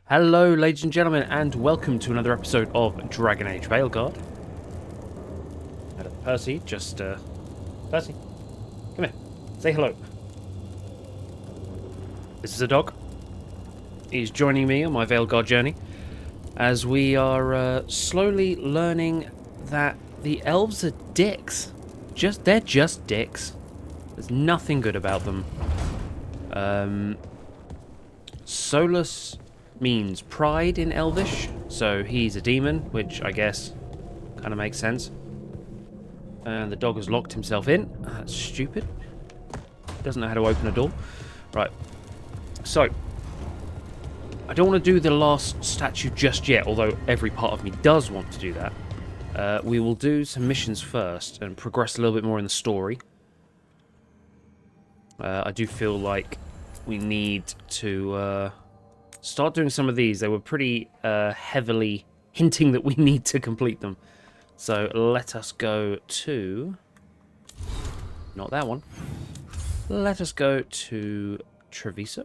Hello, ladies and gentlemen, and welcome to another episode of Dragon Age Veilguard. Percy, Percy, come here. Say hello. This is a dog. He's joining me on my Veilguard journey, as we are slowly learning that the elves are dicks. They're just dicks. There's nothing good about them. Solus means pride in Elvish, so he's a demon, which I guess kind of makes sense. And the dog has locked himself in. That's stupid. Doesn't know how to open a door. Right. So, I don't want to do the last statue just yet, although every part of me does want to do that. We will do some missions first and progress a little bit more in the story. I do feel like we need to start doing some of these. They were pretty heavily hinting that we need to complete them. So let us go to... not that one. Let us go to Treviso,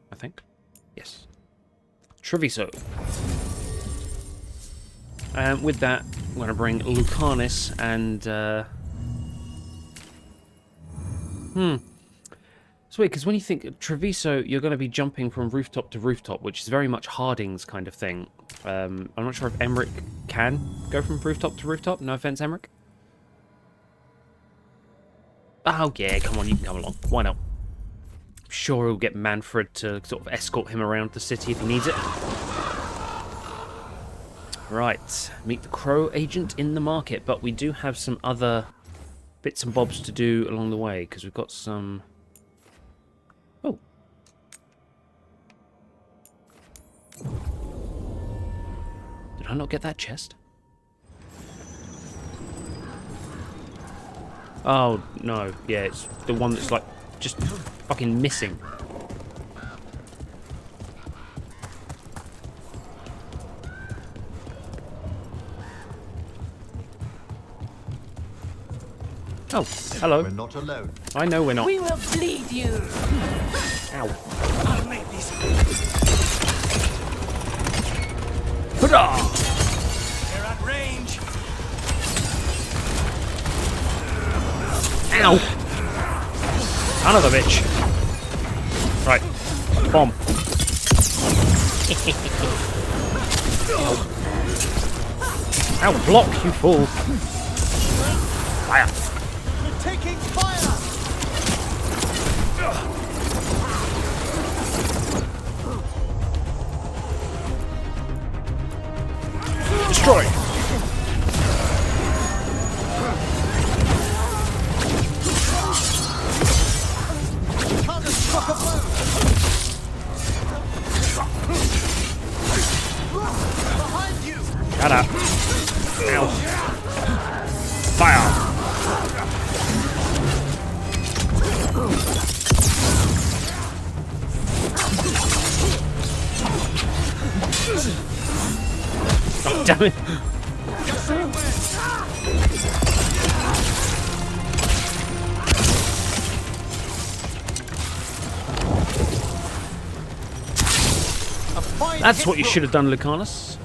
I think. Yes. Treviso. And with that, I'm going to bring Lucanus and... It's weird, because when you think Treviso, you're going to be jumping from rooftop to rooftop, which is very much Harding's kind of thing. I'm not sure if Emmerich can go from rooftop to rooftop. No offense, Emmerich. Oh, yeah, come on, you can come along. Why not? I'm sure he'll get Manfred to sort of escort him around the city if he needs it. Right, meet the Crow agent in the market, but we do have some other bits and bobs to do along the way, because we've got some... oh. Did I not get that chest? Oh, no. Yeah, it's the one that's, like, just fucking missing. Oh, hello. We're not alone. I know we're not. We will bleed you. Ow. I'll make these. Hurrah! They're at range. Ow! Son of a bitch. Right. Bomb. Ow, block, you fool. Fire. We're taking fire. Destroy. Struck a blow. Behind you. Shut up. Ow. Fire. Oh, damn it. That's what you should have done, Lucanus.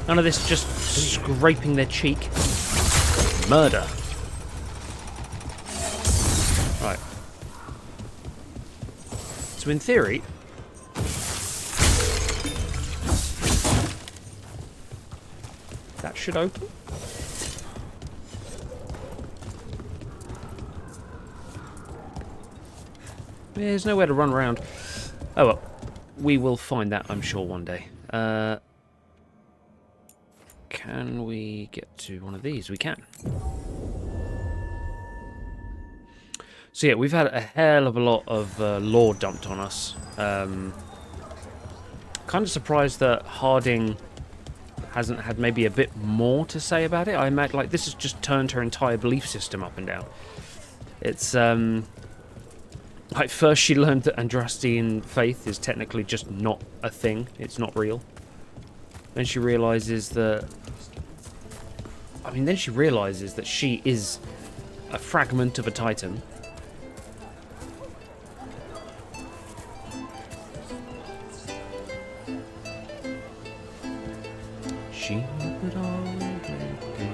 None of this just scraping their cheek. Murder. Right. So in theory... that should open. There's nowhere to run around. Oh well. We will find that, I'm sure, one day. Can we get to one of these? We can. So yeah, we've had a hell of a lot of lore dumped on us. Kind of surprised that Harding hasn't had maybe a bit more to say about it. I imagine, like, this has just turned her entire belief system up and down. It's, like, first she learned that Andrastian faith is technically just not a thing. It's not real. Then she realizes that... I mean, then she realizes that she is a fragment of a Titan. She would always do.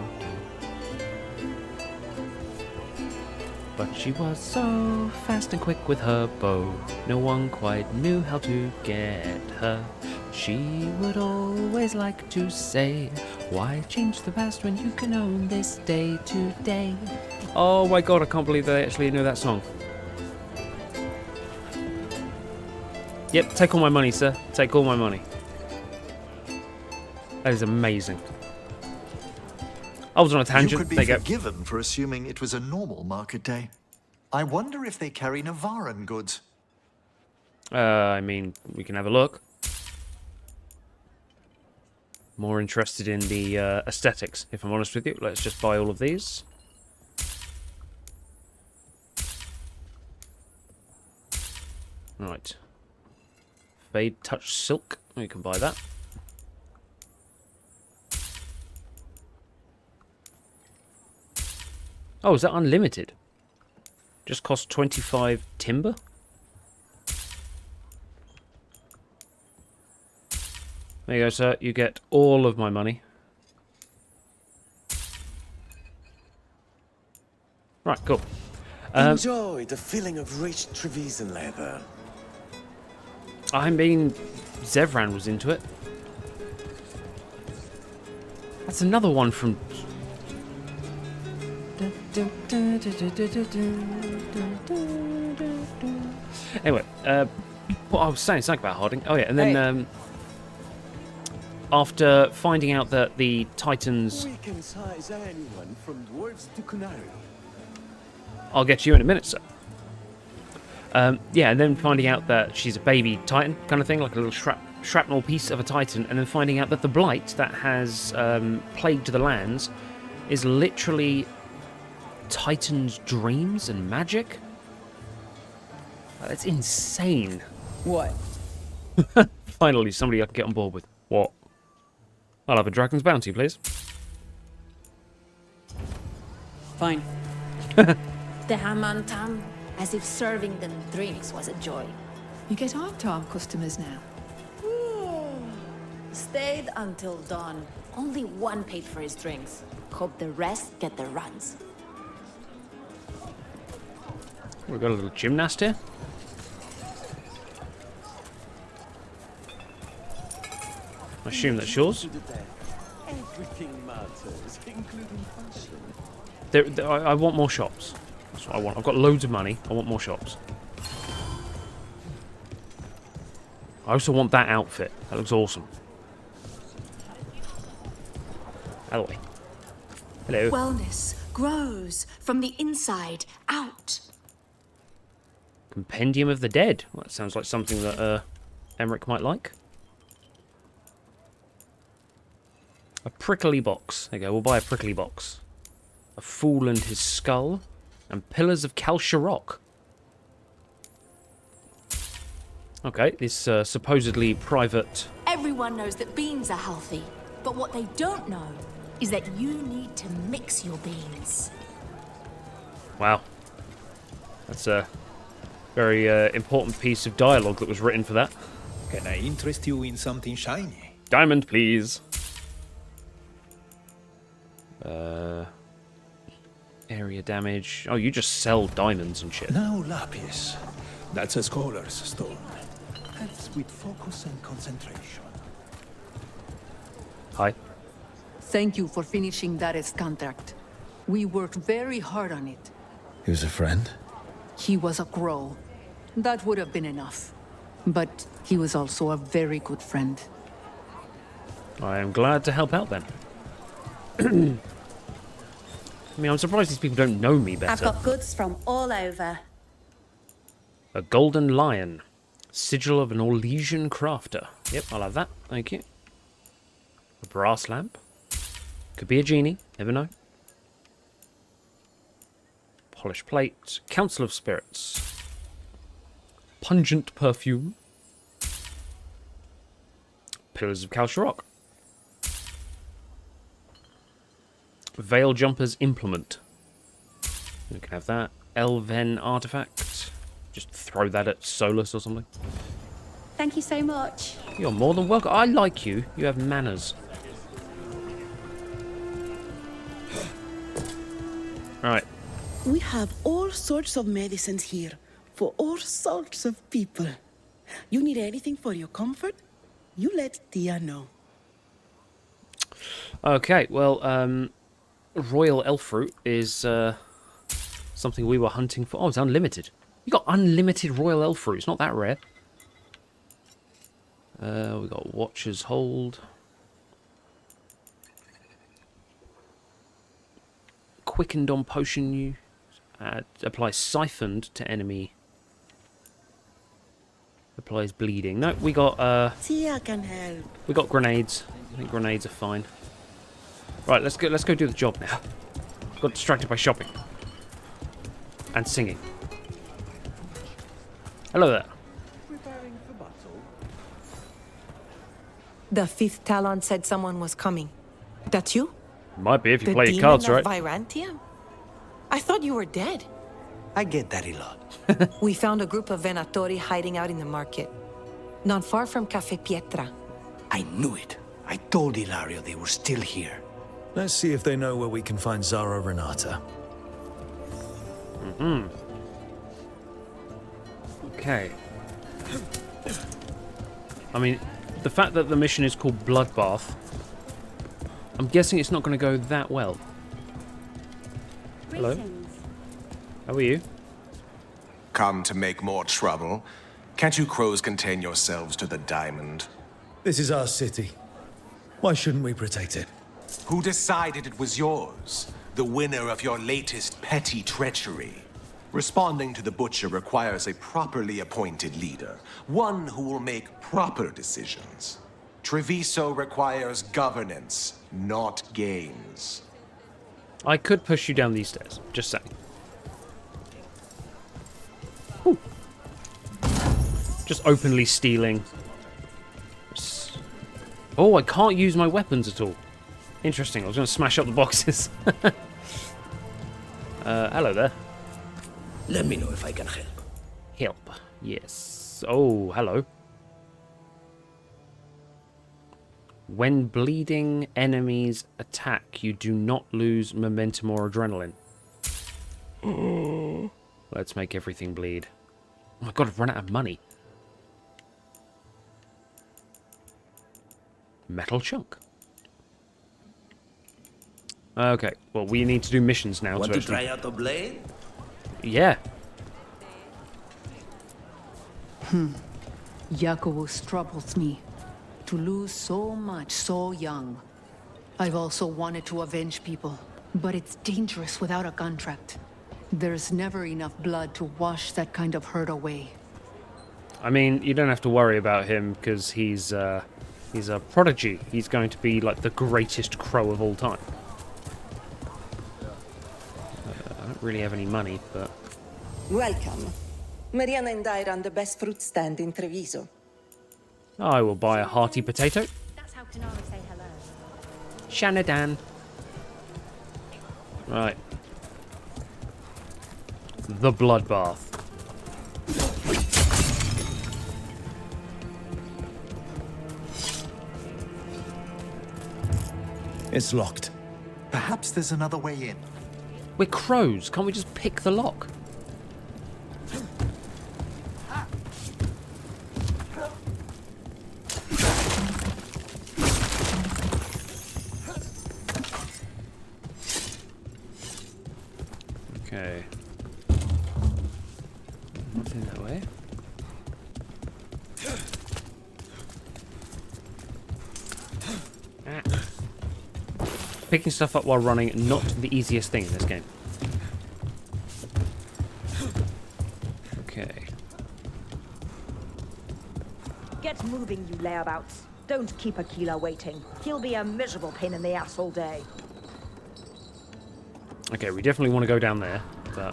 But she was so fast and quick with her bow, no one quite knew how to get her. She would always like to say, why change the past when you can own this day today? Oh my god, I can't believe they actually know that song. Yep, take all my money, sir. Take all my money. That is amazing. I was on a tangent. You could be There you go. forgiven for assuming it was a normal market day. I wonder if they carry Navaran goods. I mean, we can have a look. More interested in the aesthetics, if I'm honest with you. Let's just buy all of these. Right. Fade Touch Silk. We can buy that. Oh, is that unlimited? Just cost 25 timber? There you go, sir. You get all of my money. Right, cool. Enjoy the feeling of rich Trevisan leather. I mean, Zevran was into it. That's another one from... Anyway, what I was saying something about Harding. Oh yeah, and then after finding out that the Titans... We can size anyone from dwarves to Canary. I'll get to you in a minute, sir. Yeah, and then finding out that she's a baby Titan kind of thing, like a little shrapnel piece of a Titan, and then finding out that the blight that has plagued the lands is literally Titan's dreams and magic. That's insane. What? Finally, somebody I can get on board with. What? I'll have a dragon's bounty, please. Fine. The Hamantam, as if serving them drinks was a joy. You get Arctar customers now. Stayed until dawn. Only one paid for his drinks. Hope the rest get their runs. We've got a little gymnast here. I assume that's yours. Everything matters, including fashion. I want more shops. That's what I want. I've got loads of money. I want more shops. I also want that outfit. That looks awesome. Out of the way. Hello. Wellness grows from the inside out. Compendium of the Dead. Well, that sounds like something that Emmerich might like. A prickly box. There you go. We'll buy a prickly box. A Fool and His Skull. And Pillars of Kalsharok. Okay, this supposedly private... Everyone knows that beans are healthy, but what they don't know is that you need to mix your beans. Wow. That's a very important piece of dialogue that was written for that. Can I interest you in something shiny? Diamond, please. Area damage. Oh, you just sell diamonds and shit. Now lapis. That's a scholar's stone. Helps with focus and concentration. Hi. Thank you for finishing Dare's contract. We worked very hard on it. He was a friend? He was a crow. That would have been enough. But he was also a very good friend. I am glad to help out then. I mean, I'm surprised these people don't know me better. I've got goods from all over. A golden lion. Sigil of an Orlesian crafter. Yep, I'll have that. Thank you. A brass lamp. Could be a genie. Never know. Polished plate. Council of Spirits. Pungent perfume. Pillars of Kalsharok. Veil Jumper's Implement. We can have that. Elven Artifact. Just throw that at Solus or something. Thank you so much. You're more than welcome. I like you. You have manners. We have all sorts of medicines here for all sorts of people. You need anything for your comfort? You let Tia know. Okay, well, Royal Elf Fruit is something we were hunting for. Oh, it's unlimited. You got unlimited Royal Elf Fruit. It's not that rare. We got Watcher's Hold. Quickened on potion you applies siphoned to enemy. Applies bleeding. No, we got Tia can help. we got grenades. I think grenades are fine. Right, let's go do the job now. Got distracted by shopping. And singing. Hello there. The fifth Talon said someone was coming. That's you? Might be if you The play your cards demon right. of Virantia? I thought you were dead. I get that a lot. We found a group of Venatori hiding out in the market. Not far from Cafe Pietra. I knew it. I told Ilario they were still here. Let's see if they know where we can find Zara Renata. Okay. I mean, the fact that the mission is called Bloodbath, I'm guessing it's not going to go that well. Hello. How are you? Come to make more trouble? Can't you crows contain yourselves to the diamond? This is our city. Why shouldn't we protect it? Who decided it was yours? The winner of your latest petty treachery. Responding to the Butcher requires a properly appointed leader, one who will make proper decisions. Treviso requires governance, not games. I could push you down these stairs. Just saying. Ooh. Just openly stealing. Oh, I can't use my weapons at all. Interesting. I was going to smash up the boxes. Hello there. Let me know if I can help. Help. Yes. Oh, hello. When bleeding enemies attack, you do not lose momentum or adrenaline. Let's make everything bleed. Oh my god, I've run out of money. Metal chunk. Okay, well, we need to do missions now. Want to to try out a blade? Yeah. Yakubus troubles me. To lose so much so young. I've also wanted to avenge people, but it's dangerous without a contract. There's never enough blood to wash that kind of hurt away. I mean, you don't have to worry about him because he's a prodigy. He's going to be like the greatest crow of all time. I don't really have any money, but... Welcome. Mariana and I run the best fruit stand in Treviso. I will buy a hearty potato. That's how Kanara say hello. Shanadan. Right. The bloodbath. It's locked. Perhaps there's another way in. We're crows. Can't we just pick the lock? Okay. Nothing that way. Picking stuff up while running, not the easiest thing in this game. Okay. Get moving, you layabouts. Don't keep Aquila waiting. He'll be a miserable pain in the ass all day. Okay, we definitely want to go down there, but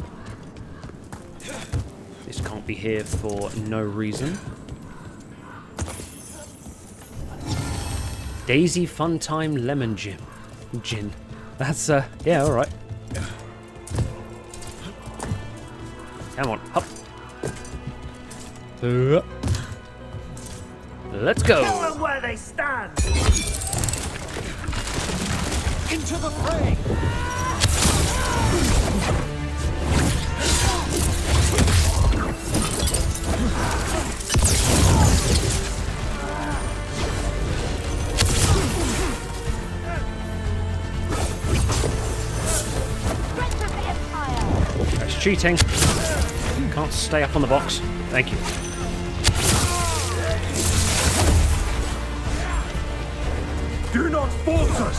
this can't be here for no reason. Daisy Funtime Lemon Gin. That's, yeah, alright. Come on, up. Let's go. Tell them where they stand! Into the fray! That's cheating. Can't stay up on the box. Thank you. Do not falter!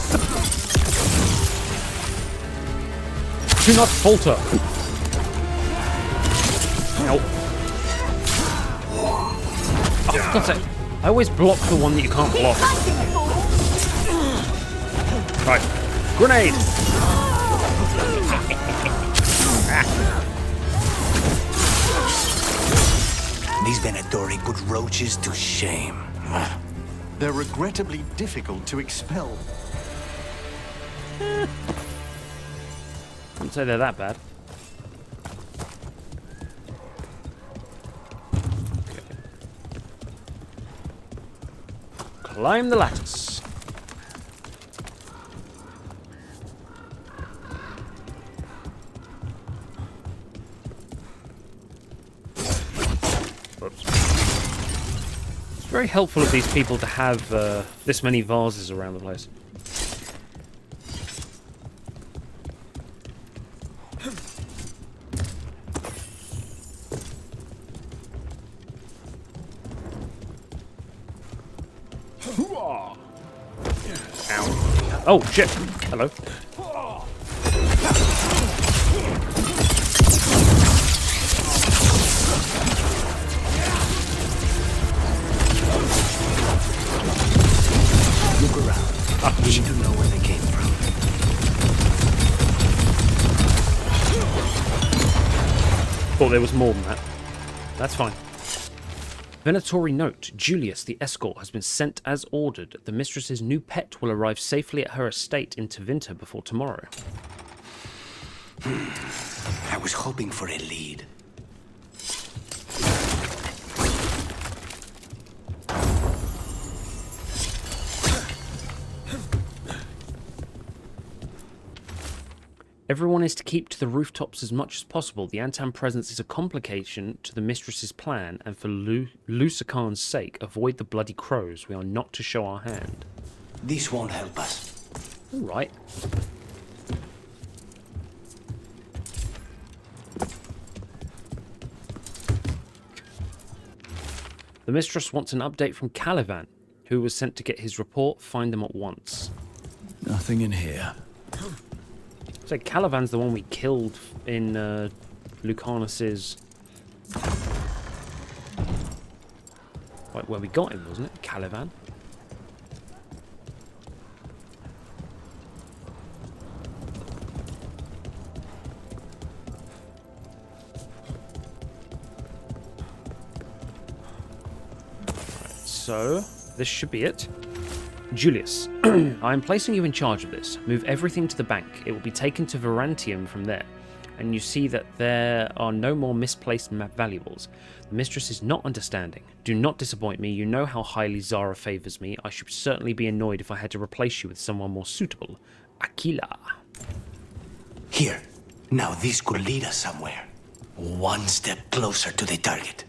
Do not falter. Ow. Oh, for God's sake. I always block the one that you can't block. Right. Grenade! These Venatori put roaches to shame. They're regrettably difficult to expel. Wouldn't say they're that bad. Okay. Climb the lattice. Whoops. It's very helpful of these people to have this many vases around the place. Oh, shit. Hello. Look around. You need to know where they came from. Thought there was more than that. That's fine. Venatori note, Julius, the escort, has been sent as ordered. The mistress's new pet will arrive safely at her estate in Tevinter before tomorrow. I was hoping for a lead. Everyone is to keep to the rooftops as much as possible. The Antan presence is a complication to the mistress's plan, and for Lusican's sake, avoid the bloody crows. We are not to show our hand. This won't help us. All right. The mistress wants an update from Caliban, who was sent to get his report. Find them at once. Nothing in here. So Caliban's the one we killed in Lucanus's... Like where we got him, wasn't it? Caliban. So, this should be it. Julius, I am placing you in charge of this. Move everything to the bank. It will be taken to Verantium from there. And you see that there are no more misplaced valuables. The mistress is not understanding. Do not disappoint me. You know how highly Zara favours me. I should certainly be annoyed if I had to replace you with someone more suitable. Aquila. Here. Now this could lead us somewhere. One step closer to the target.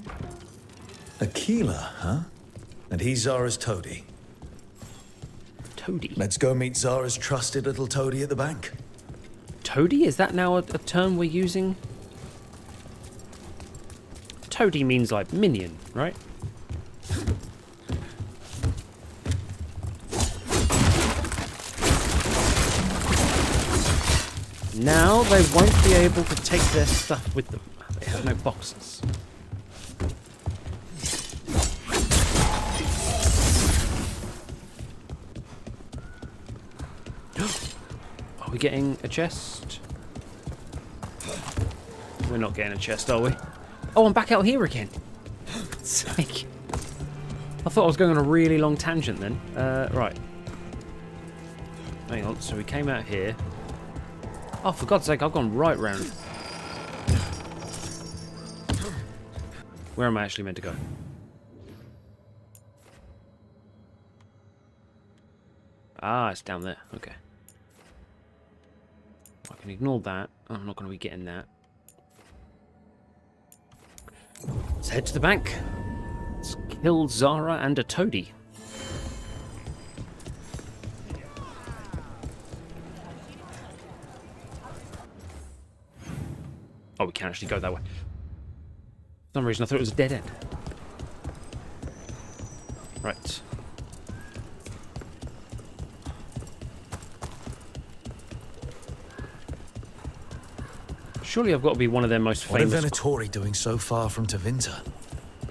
Aquila, huh? And he's Zara's toady. Toady? Let's go meet Zara's trusted little toady at the bank. Toady? Is that now a term we're using? Toady means like minion, right? Now they won't be able to take their stuff with them. They have no boxes. Are we getting a chest? We're not getting a chest, are we? Oh, I'm back out here again. Sake. I thought I was going on a really long tangent then. Right. Hang on, so we came out here. Oh, for God's sake, I've gone right round. Where am I actually meant to go? Ah, it's down there. Okay. I can ignore that. I'm not going to be getting that. Let's head to the bank. Let's kill Zara and a toady. Oh, we can actually go that way. For some reason I thought it was a dead end. Right. Surely I've got to be one of their most famous... What are Venatori doing so far from Tevinter?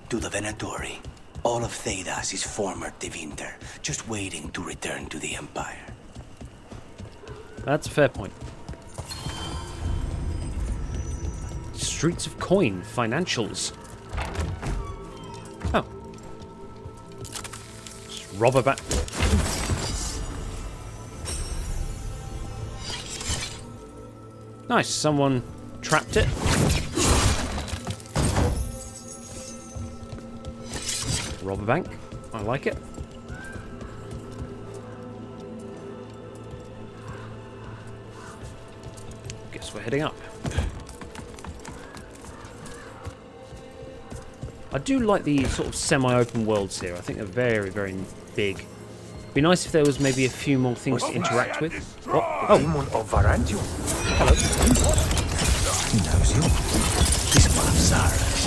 To the Venatori. All of Thedas is former Tevinter, just waiting to return to the Empire. That's a fair point. Streets of coin, financials. Oh. Just rob a bank. Nice, someone trapped it. Rob a bank. I like it. Guess we're heading up. I do like the sort of semi-open worlds here. I think they're very, very big. Be nice if there was maybe a few more things to interact with. What? Oh, hello. He knows you. He's one of Zara's.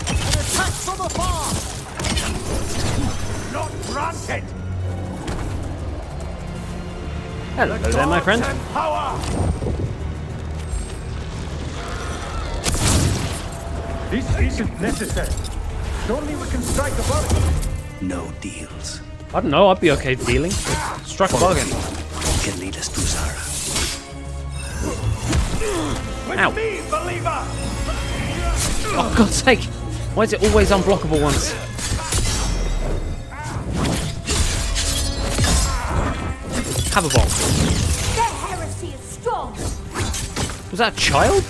An attack from afar! Not granted! Hello there, my friend. This isn't necessary. Surely we can strike a bargain. No deals. I don't know, I'd be okay dealing. Strike a bargain. He can lead us to Zara. Ow. Me, believer! Oh, God's sake. Why is it always unblockable ones? Have a bomb. Their heresy is strong. Was that a child?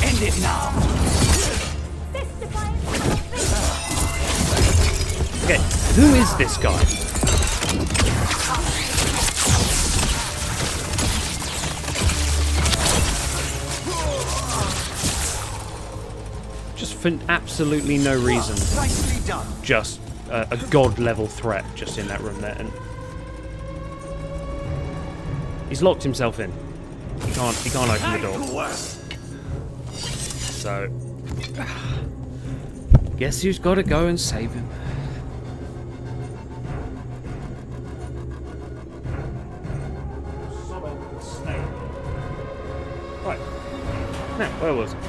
End it now. Okay, who is this guy? Just for absolutely no reason. Just a god level threat just in that room there, and he's locked himself in. He can't open the door. So guess who's got to go and save him? Right. Now, where was it?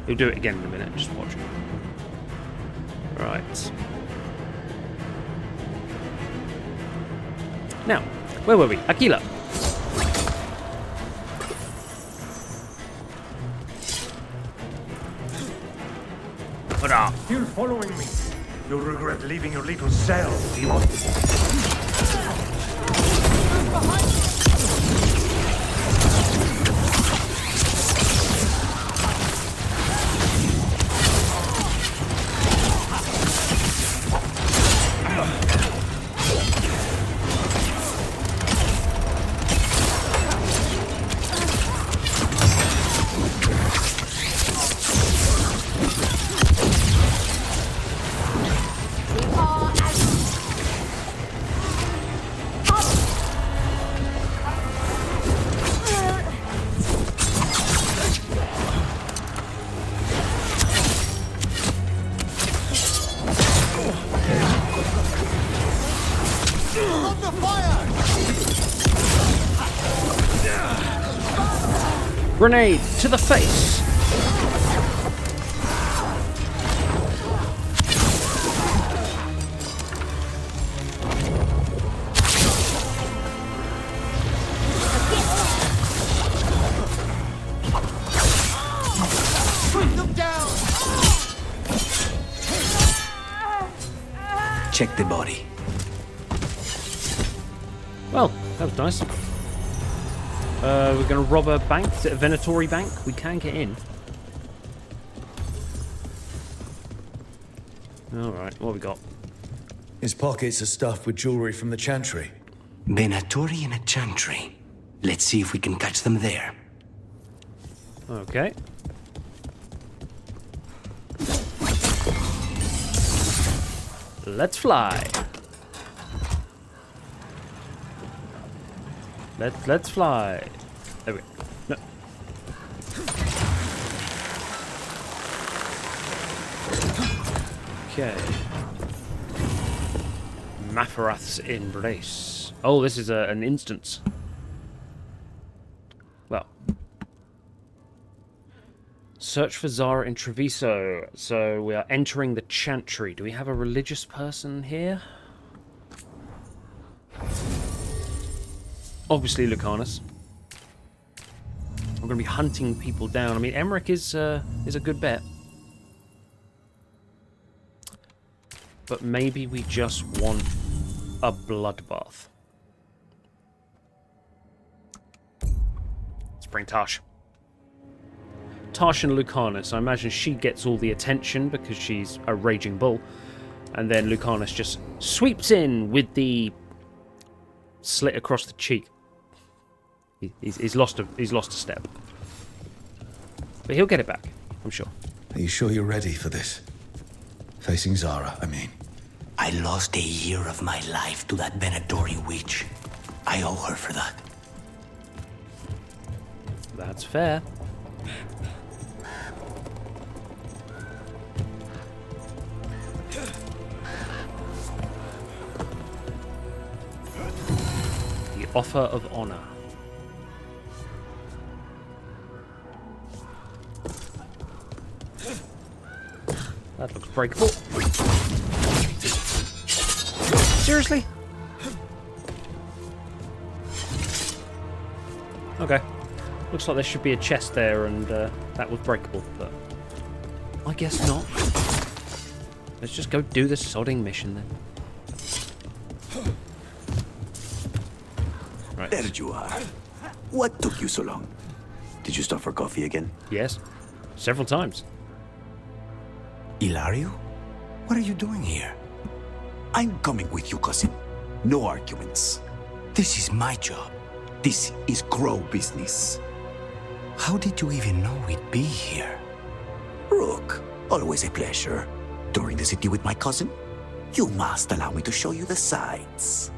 He'll do it again in a minute, just watch. Right. Now, where were we? Aquila. Still following me. You'll regret leaving your little cell, demon. Grenade to the face. Check the body. Well, that was nice. We're going to rob a bank. Is it a Venatori bank? We can get in. Alright, what have we got? His pockets are stuffed with jewelry from the Chantry. Venatori and a Chantry. Let's see if we can catch them there. Okay. Let's fly. Let's fly. There we go. No. Okay. Mafarath's embrace. Oh, this is an instance. Well. Search for Zara in Treviso. So we are entering the Chantry. Do we have a religious person here? Obviously Lucanus. We're going to be hunting people down. I mean, Emmerich is a good bet. But maybe we just want a bloodbath. Let's bring Tash. Tash and Lucanus. I imagine she gets all the attention because she's a raging bull. And then Lucanus just sweeps in with the slit across the cheek. He's lost a step. But he'll get it back, I'm sure. Are you sure you're ready for this? Facing Zara, I mean. I lost a year of my life to that Venatori witch. I owe her for that. That's fair. The offer of honor. That looks breakable. Seriously? Okay. Looks like there should be a chest there, and that was breakable, but I guess not. Let's just go do the sodding mission then. Right. There you are. What took you so long? Did you stop for coffee again? Yes. Several times. Ilario? What are you doing here? I'm coming with you, cousin. No arguments. This is my job. This is grow business. How did you even know we'd be here? Rook, always a pleasure. Touring the city with my cousin? You must allow me to show you the sights.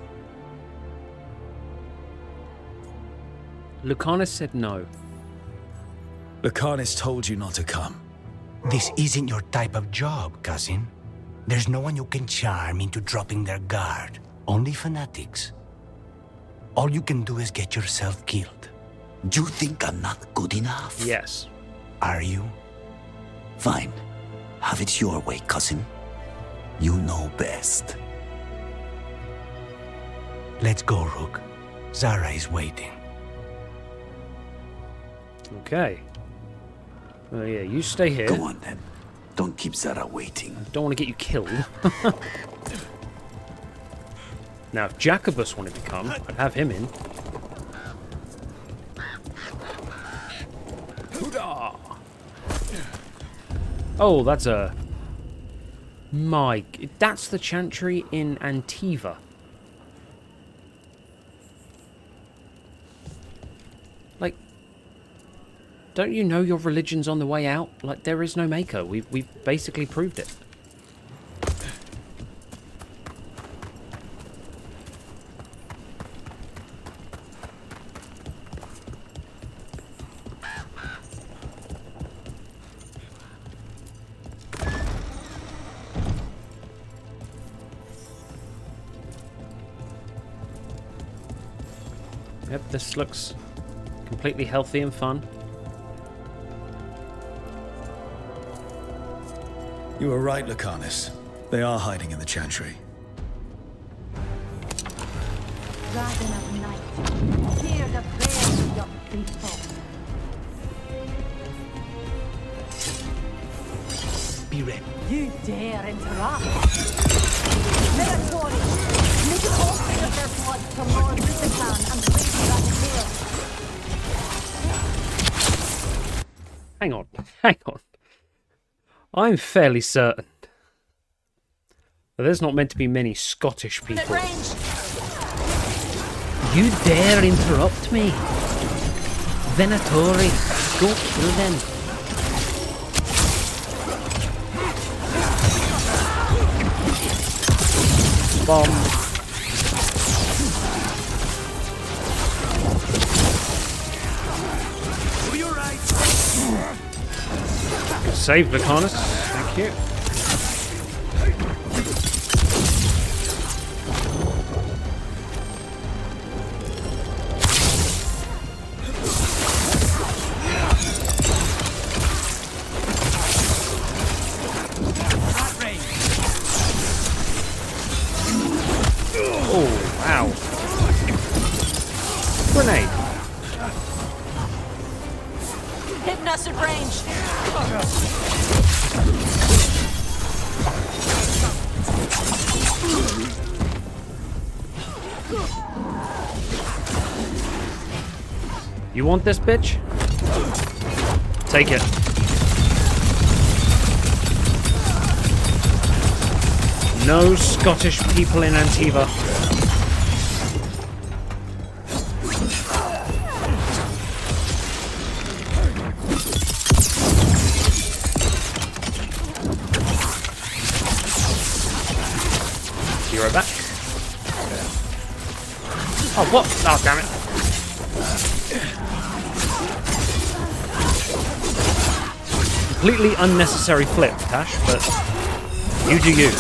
Lucanus said no. Lucanus told you not to come. This isn't your type of job, cousin. There's no one you can charm into dropping their guard. Only fanatics. All you can do is get yourself killed. You think I'm not good enough? Yes. Are you? Fine. Have it your way, cousin. You know best. Let's go, Rook. Zara is waiting. Okay. Well, yeah, you stay here. Go on, then. Don't keep Zara waiting. Don't want to get you killed. Now, if Jacobus wanted to come, I'd have him in. Oh, that's a... that's the Chantry in Antiva. Like, don't you know your religion's on the way out? Like, there is no maker. We've basically proved it. Yep, this looks completely healthy and fun. You were right, Lucanus. They are hiding in the Chantry. Dragon of night, hear the prayers of your faithful. Be ready. You dare interrupt? Venatori, make an offering of their blood to Lord Lucican and bring that tail. Hang on. I'm fairly certain But there's not meant to be many Scottish people. Range. You dare interrupt me? Venatori, go kill them. Bomb. Save Vicanus. Thank you. Oh, wow. Grenade. Hitting us at range. You want this, bitch? Take it. No Scottish people in Antiva. You're back. Oh, what? Oh, damn it. Completely unnecessary flip, Tash, but you do you.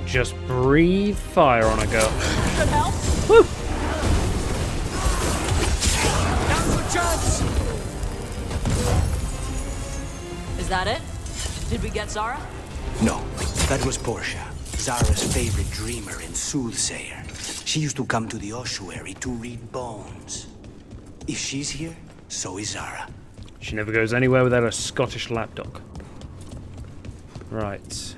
Just breathe fire on a girl. Good help. Woo! Is that it? Did we get Zara? No, that was Portia, Zara's favorite dreamer and soothsayer. She used to come to the ossuary to read bones. If she's here, so is Zara. She never goes anywhere without a Scottish lapdog. Right.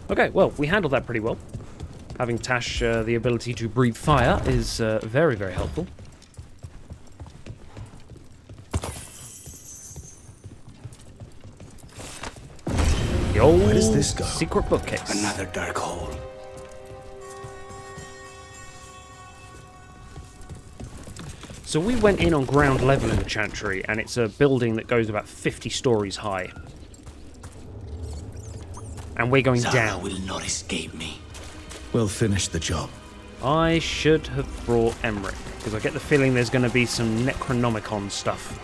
Okay, well, we handled that pretty well. Having Tash the ability to breathe fire is very, very helpful. The old Where does this go? secret bookcase. Another dark hole. So we went in on ground level in the Chantry, and it's a building that goes about 50 stories high. And we're going Zara down. will not escape me. We'll finish the job. I should have brought Emmerich, because I get the feeling there's going to be some Necronomicon stuff.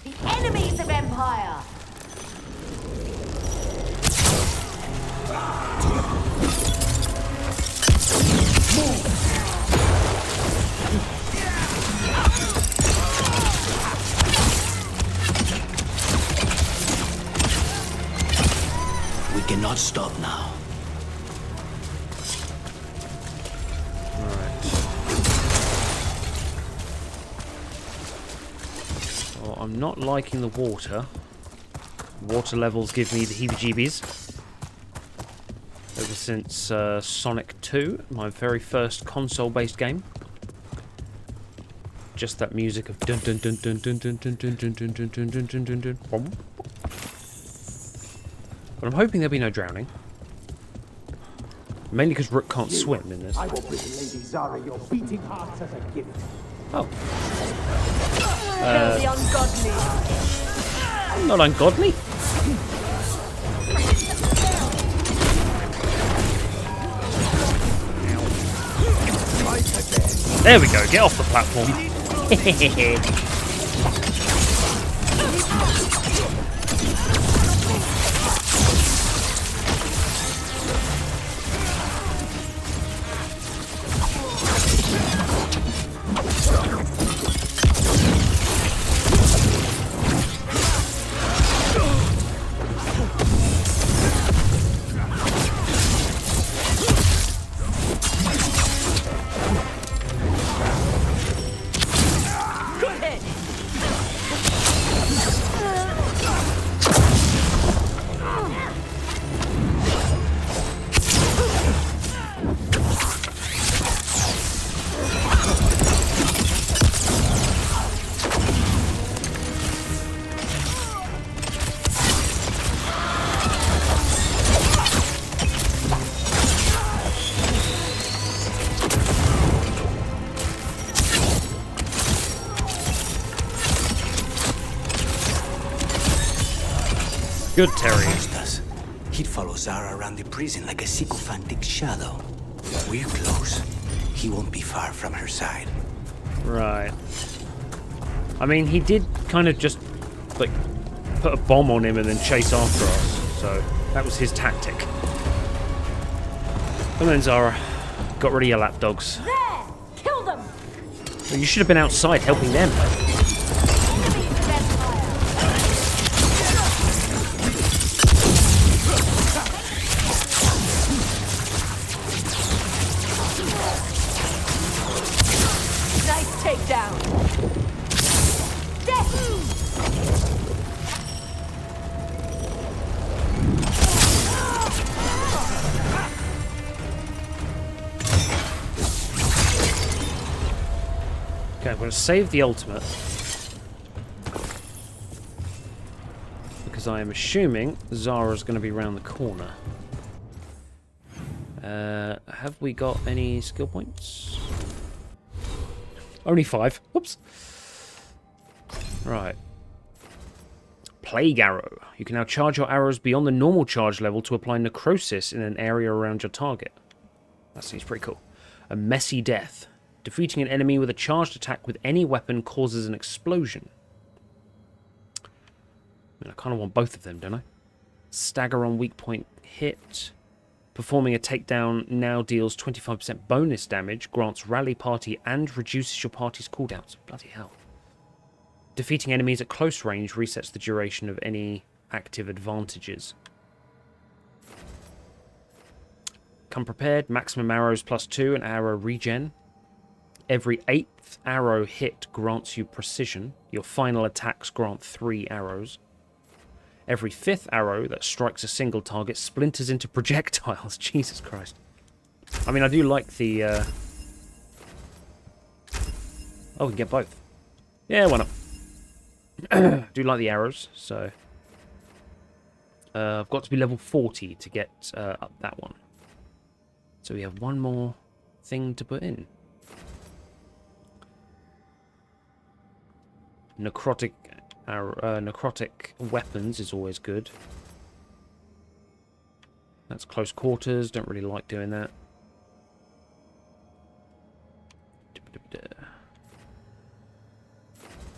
The enemies of Empire. We cannot stop now. Well, I'm not liking the water. Water levels give me the heebie-jeebies. Ever since Sonic 2, my very first console-based game. Just that music of dun dun dun dun dun dun dun dun dun dun dun dun dun dun dun dun. But I'm hoping there'll be no drowning. Mainly because Rook can't swim in this. I will bring Lady Zara your beating hearts as a gift. Oh. Kill the ungodly. I'm not ungodly. There we go. Get off the platform. Good, Terry. He'd follow Zara around the prison like a sycophantic shadow. We're close. He won't be far from her side. Right. I mean, he did kind of just, like, put a bomb on him and then chase after us. So, that was his tactic. Come on, Zara. Got rid of your lapdogs. There! Kill them! Well, you should have been outside helping them. Nice takedown. Death. Okay, I'm going to save the ultimate. Because I am assuming Zara's going to be around the corner. Have we got any skill points? Only 5. Whoops. Right. Plague Arrow. You can now charge your arrows beyond the normal charge level to apply necrosis in an area around your target. That seems pretty cool. A Messy Death. Defeating an enemy with a charged attack with any weapon causes an explosion. I mean, I kind of want both of them, don't I? Stagger on weak point hit. Performing a takedown now deals 25% bonus damage, grants rally party, and reduces your party's cooldowns. Bloody hell. Defeating enemies at close range resets the duration of any active advantages. Come prepared, maximum arrows +2 and arrow regen. Every 8th arrow hit grants you precision. Your final attacks grant 3 arrows. Every 5th arrow that strikes a single target splinters into projectiles. Jesus Christ. I mean, I do like the... Oh, we can get both. Yeah, why not? I do like the arrows, so... I've got to be level 40 to get up that one. So we have one more thing to put in. Necrotic weapons is always good. That's close quarters. Don't really like doing that.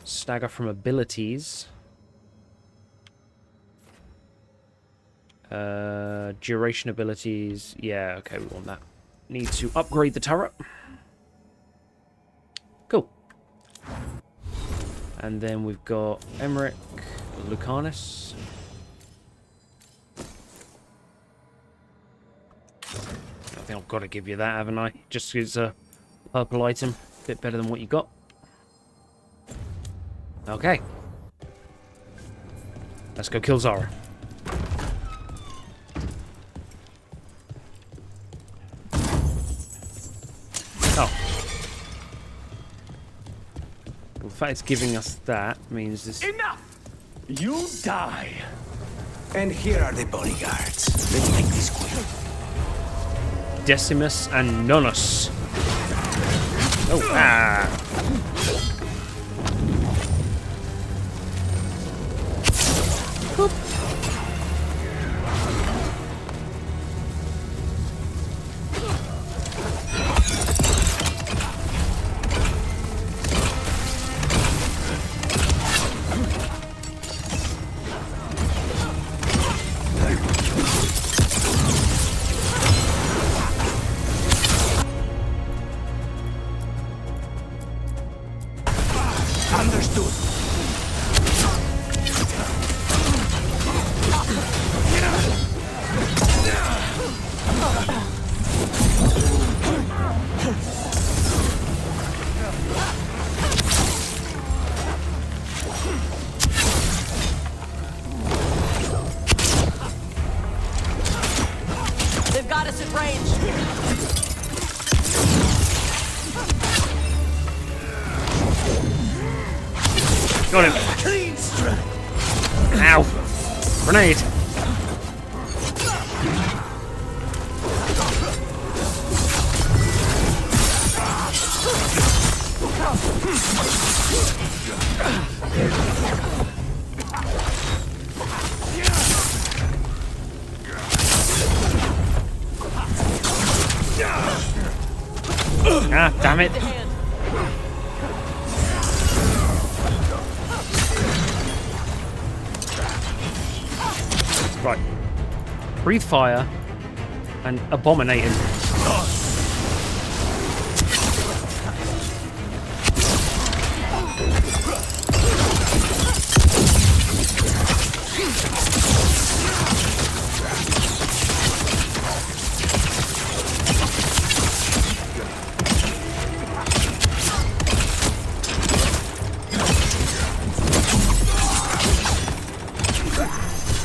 Stagger from abilities. Duration abilities. Yeah, okay, we want that. Need to upgrade the turret. Cool. And then we've got Emmerich, Lucanus. I think I've got to give you that, haven't I? Just as a purple item. A bit better than what you got. Okay. Let's go kill Zara. Oh. The fact it's giving us that means this... Enough! You die! And here are the bodyguards. Let's make this quick. Decimus and Nonus. Oh, ah! Boop. range. Got him. Clean strike. Ow. Grenade. Ah, damn it. Right. Breathe fire and abominate him.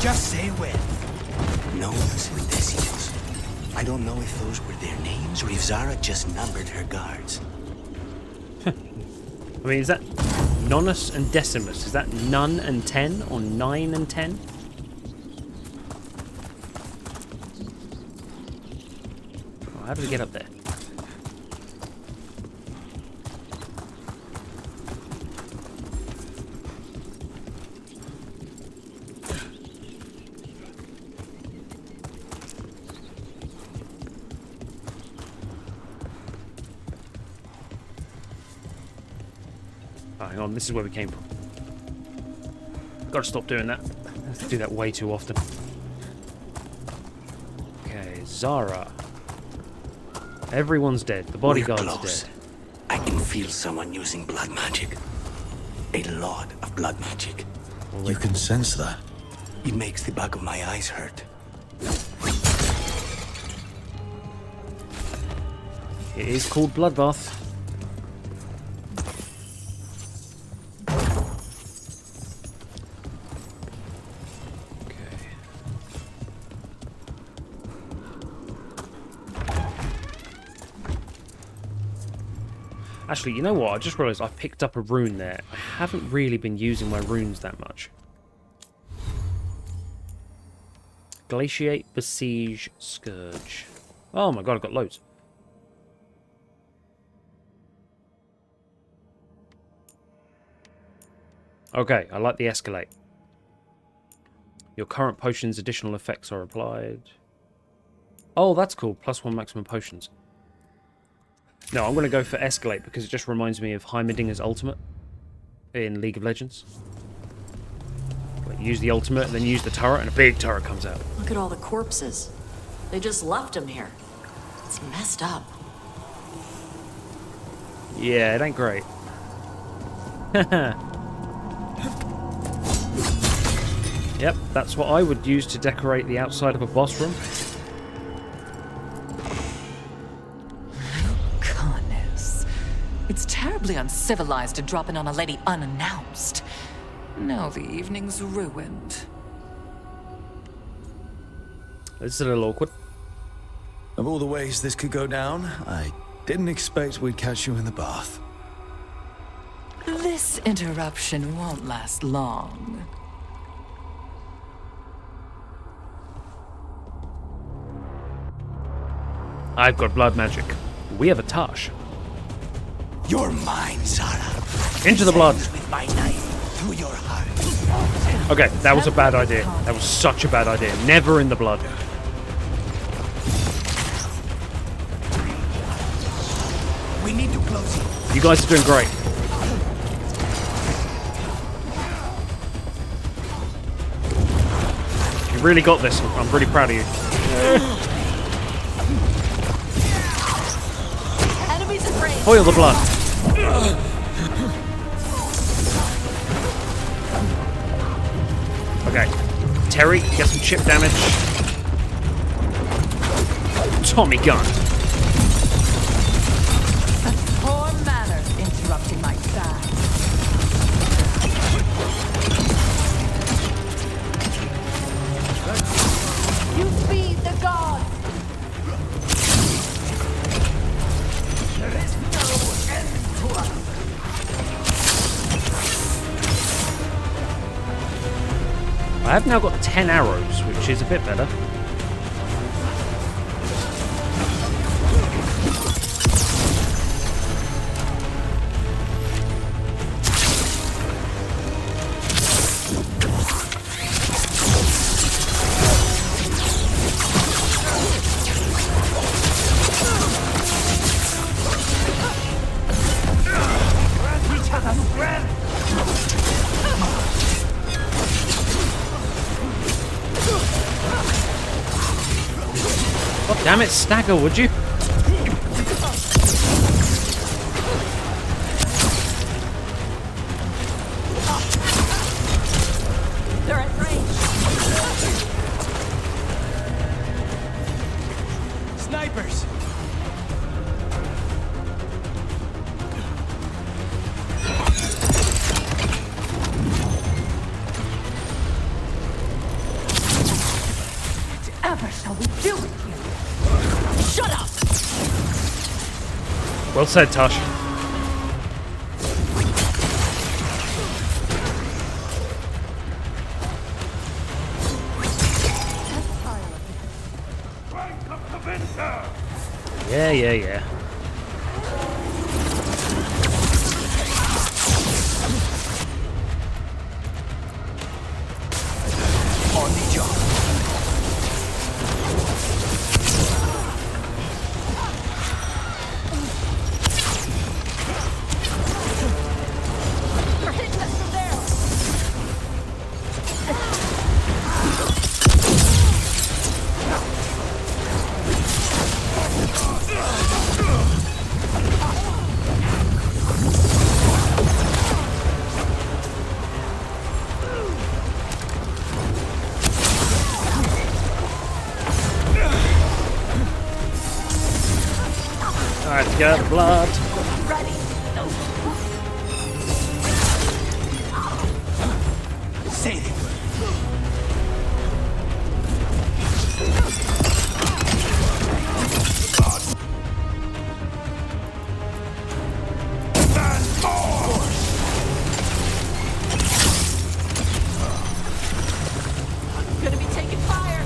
Just say when. No Mystrels. I don't know if those were their names or if Zara just numbered her guards. I mean, is that Nonus and Decimus? Is that none and 10 or 9 and 10? Oh, how do we get up there? Oh, hang on, this is where we came from. Gotta stop doing that. I have to do that way too often. Okay, Zara. Everyone's dead. The bodyguards are dead. I can feel someone using blood magic. A lot of blood magic. You can sense that. It makes the back of my eyes hurt. It is called Bloodbath. Actually, you know what? I just realised I picked up a rune there. I haven't really been using my runes that much. Glaciate, Besiege, Scourge. Oh my god, I've got loads. Okay, I like the Escalate. Your current potion's additional effects are applied. Oh, that's cool. +1 maximum potions. No, I'm going to go for Escalate because it just reminds me of Heimerdinger's ultimate in League of Legends. Like, use the ultimate and then use the turret and a big turret comes out. Look at all the corpses. They just left them here. It's messed up. Yeah, it ain't great. Yep, that's what I would use to decorate the outside of a boss room. It's terribly uncivilized to drop in on a lady unannounced. Now the evening's ruined. This is a little awkward. Of all the ways this could go down, I didn't expect we'd catch you in the bath. This interruption won't last long. I've got blood magic. We have a Tash. You're mine, Zara. Into the blood. With my knife through your heart. Okay, that was a bad idea. That was such a bad idea. Never in the blood. We need to close it. You guys are doing great. You really got this. I'm really proud of you. Enemies in range. Foil the blood. Okay. Terry, get some chip damage. Tommy gun. Poor manner interrupting my side. You feed the gods. I have now got 10 arrows, which is a bit better. God damn it, stagger, would you? They're at range. Snipers! Whatever shall we do with you? Shut up! Well said, Tosh. Yeah. On the job. They're hitting us from there! Alright, let's get out the blood. Ready! Say it. Gonna be taking fire!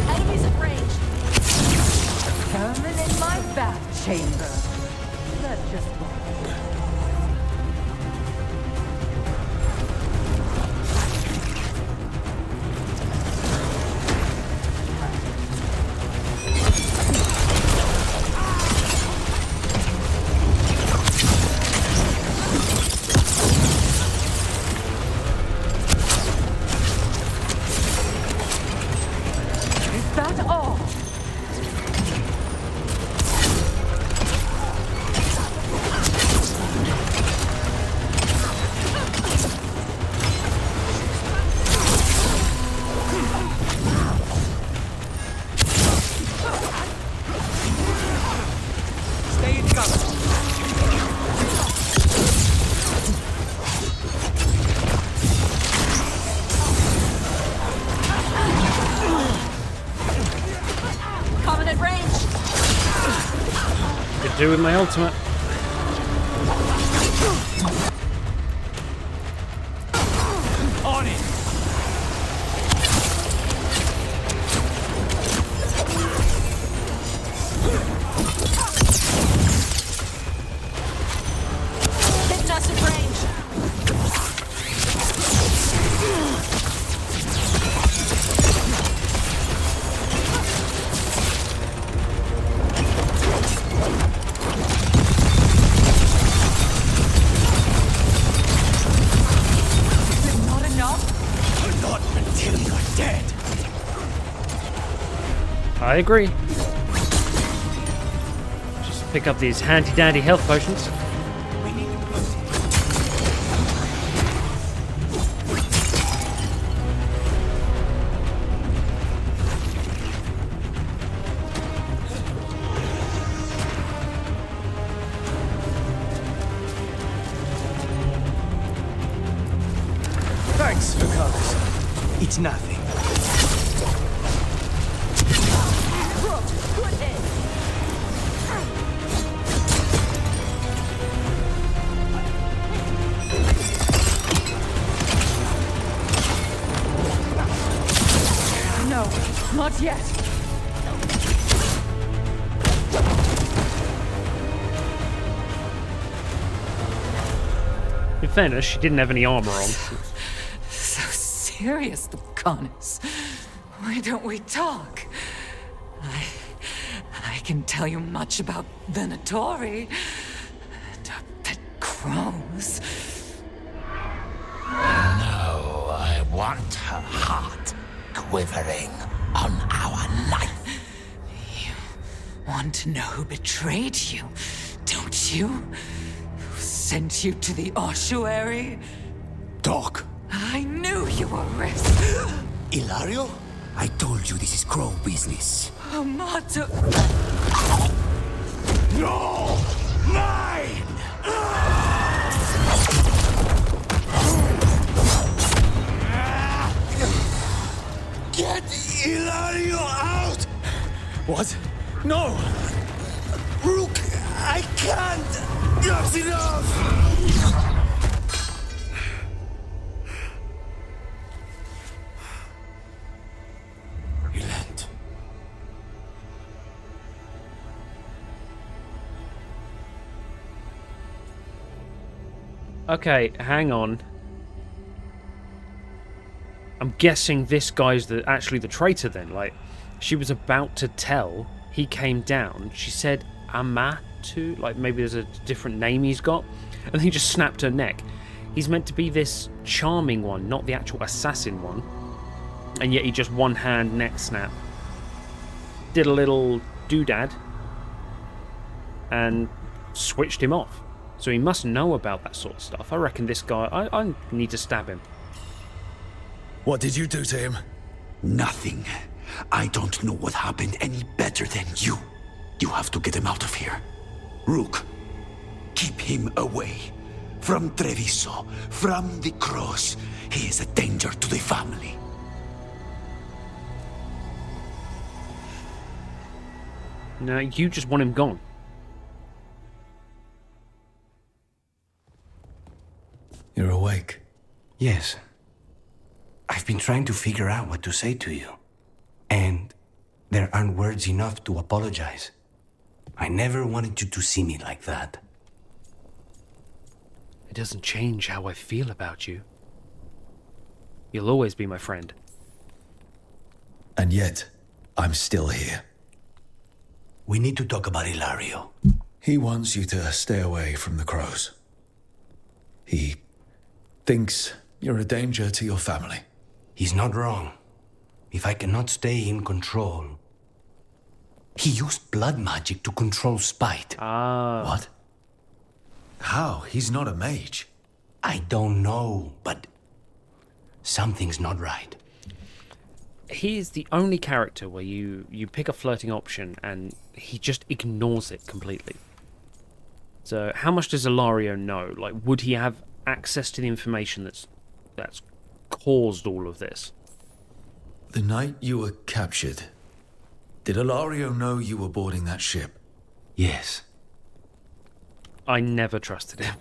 Enemies at range! Coming in my bath chamber. Let's just walk. Is that all? Stay in cover. Coming at range! Could do with my ultimate. On it. Hitting us at range! Is it not enough? Not until you're dead. I agree. Just pick up these handy dandy health potions. We need to proceed. It's nothing. Good hit. No, not yet. In fairness, she didn't have any armor on. So serious, the Goddess. Why don't we talk? I can tell you much about the Notori. The pet crows. No, I want her heart quivering on our life. You want to know who betrayed you, don't you? Who sent you to the ossuary? Talk. I knew you were risk. Ilario? I told you this is crow business. Amato. No! Mine! Get Ilario out! What? No! Rook, I can't! That's enough! Relent. Okay, hang on. I'm guessing this guy's actually the traitor then. Like, she was about to tell, he came down, she said Amatu, like maybe there's a different name he's got, and then he just snapped her neck. He's meant to be this charming one, not the actual assassin one, and yet he just one hand neck snap. Did a little doodad and switched him off. So he must know about that sort of stuff. I reckon this guy, I need to stab him. What did you do to him? Nothing. I don't know what happened any better than you. You have to get him out of here. Rook, keep him away. From Treviso, from the cross. He is a danger to the family. No, you just want him gone. You're awake? Yes. I've been trying to figure out what to say to you. And there aren't words enough to apologize. I never wanted you to see me like that. It doesn't change how I feel about you. You'll always be my friend. And yet, I'm still here. We need to talk about Ilario. He wants you to stay away from the crows. He thinks you're a danger to your family. He's not wrong. If I cannot stay in control... He used blood magic to control spite. What? How? He's not a mage. I don't know, but... something's not right. He's the only character where you pick a flirting option and he just ignores it completely. So how much does Ilario know? Like, would he have access to the information that's caused all of this? The night you were captured, did Ilario know you were boarding that ship? Yes. I never trusted him.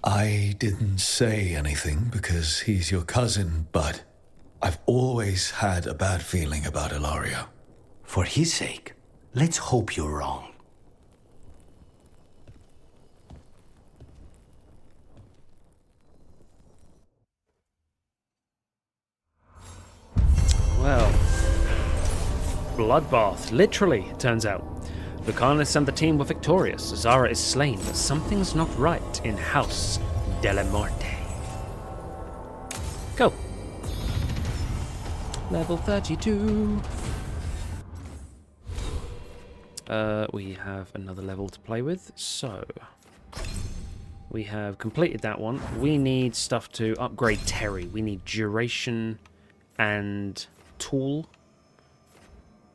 I didn't say anything because he's your cousin, but I've always had a bad feeling about Ilario. For his sake, let's hope you're wrong. Well, bloodbath, literally, it turns out. Lucanus and the team were victorious. Zara is slain, but something's not right in House Della Morte. Go. Level 32. We have another level to play with, so... we have completed that one. We need stuff to upgrade Terry. We need duration and tool.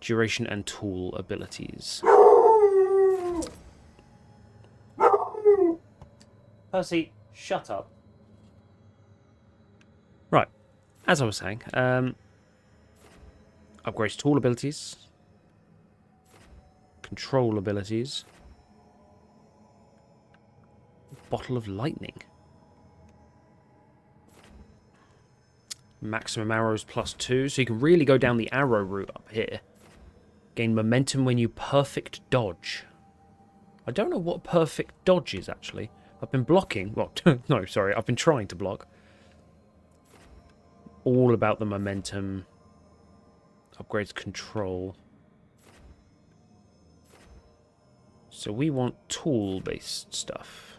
Duration and tool abilities. Percy, shut up. Right. as I was saying, upgrades tool abilities, control abilities, bottle of lightning, maximum arrows +2, so you can really go down the arrow route up here. Gain momentum when you perfect dodge. I don't know what perfect dodge is actually. I've been blocking. Well, no, sorry, I've been trying to block. All about the momentum. Upgrades control. So we want tool-based stuff.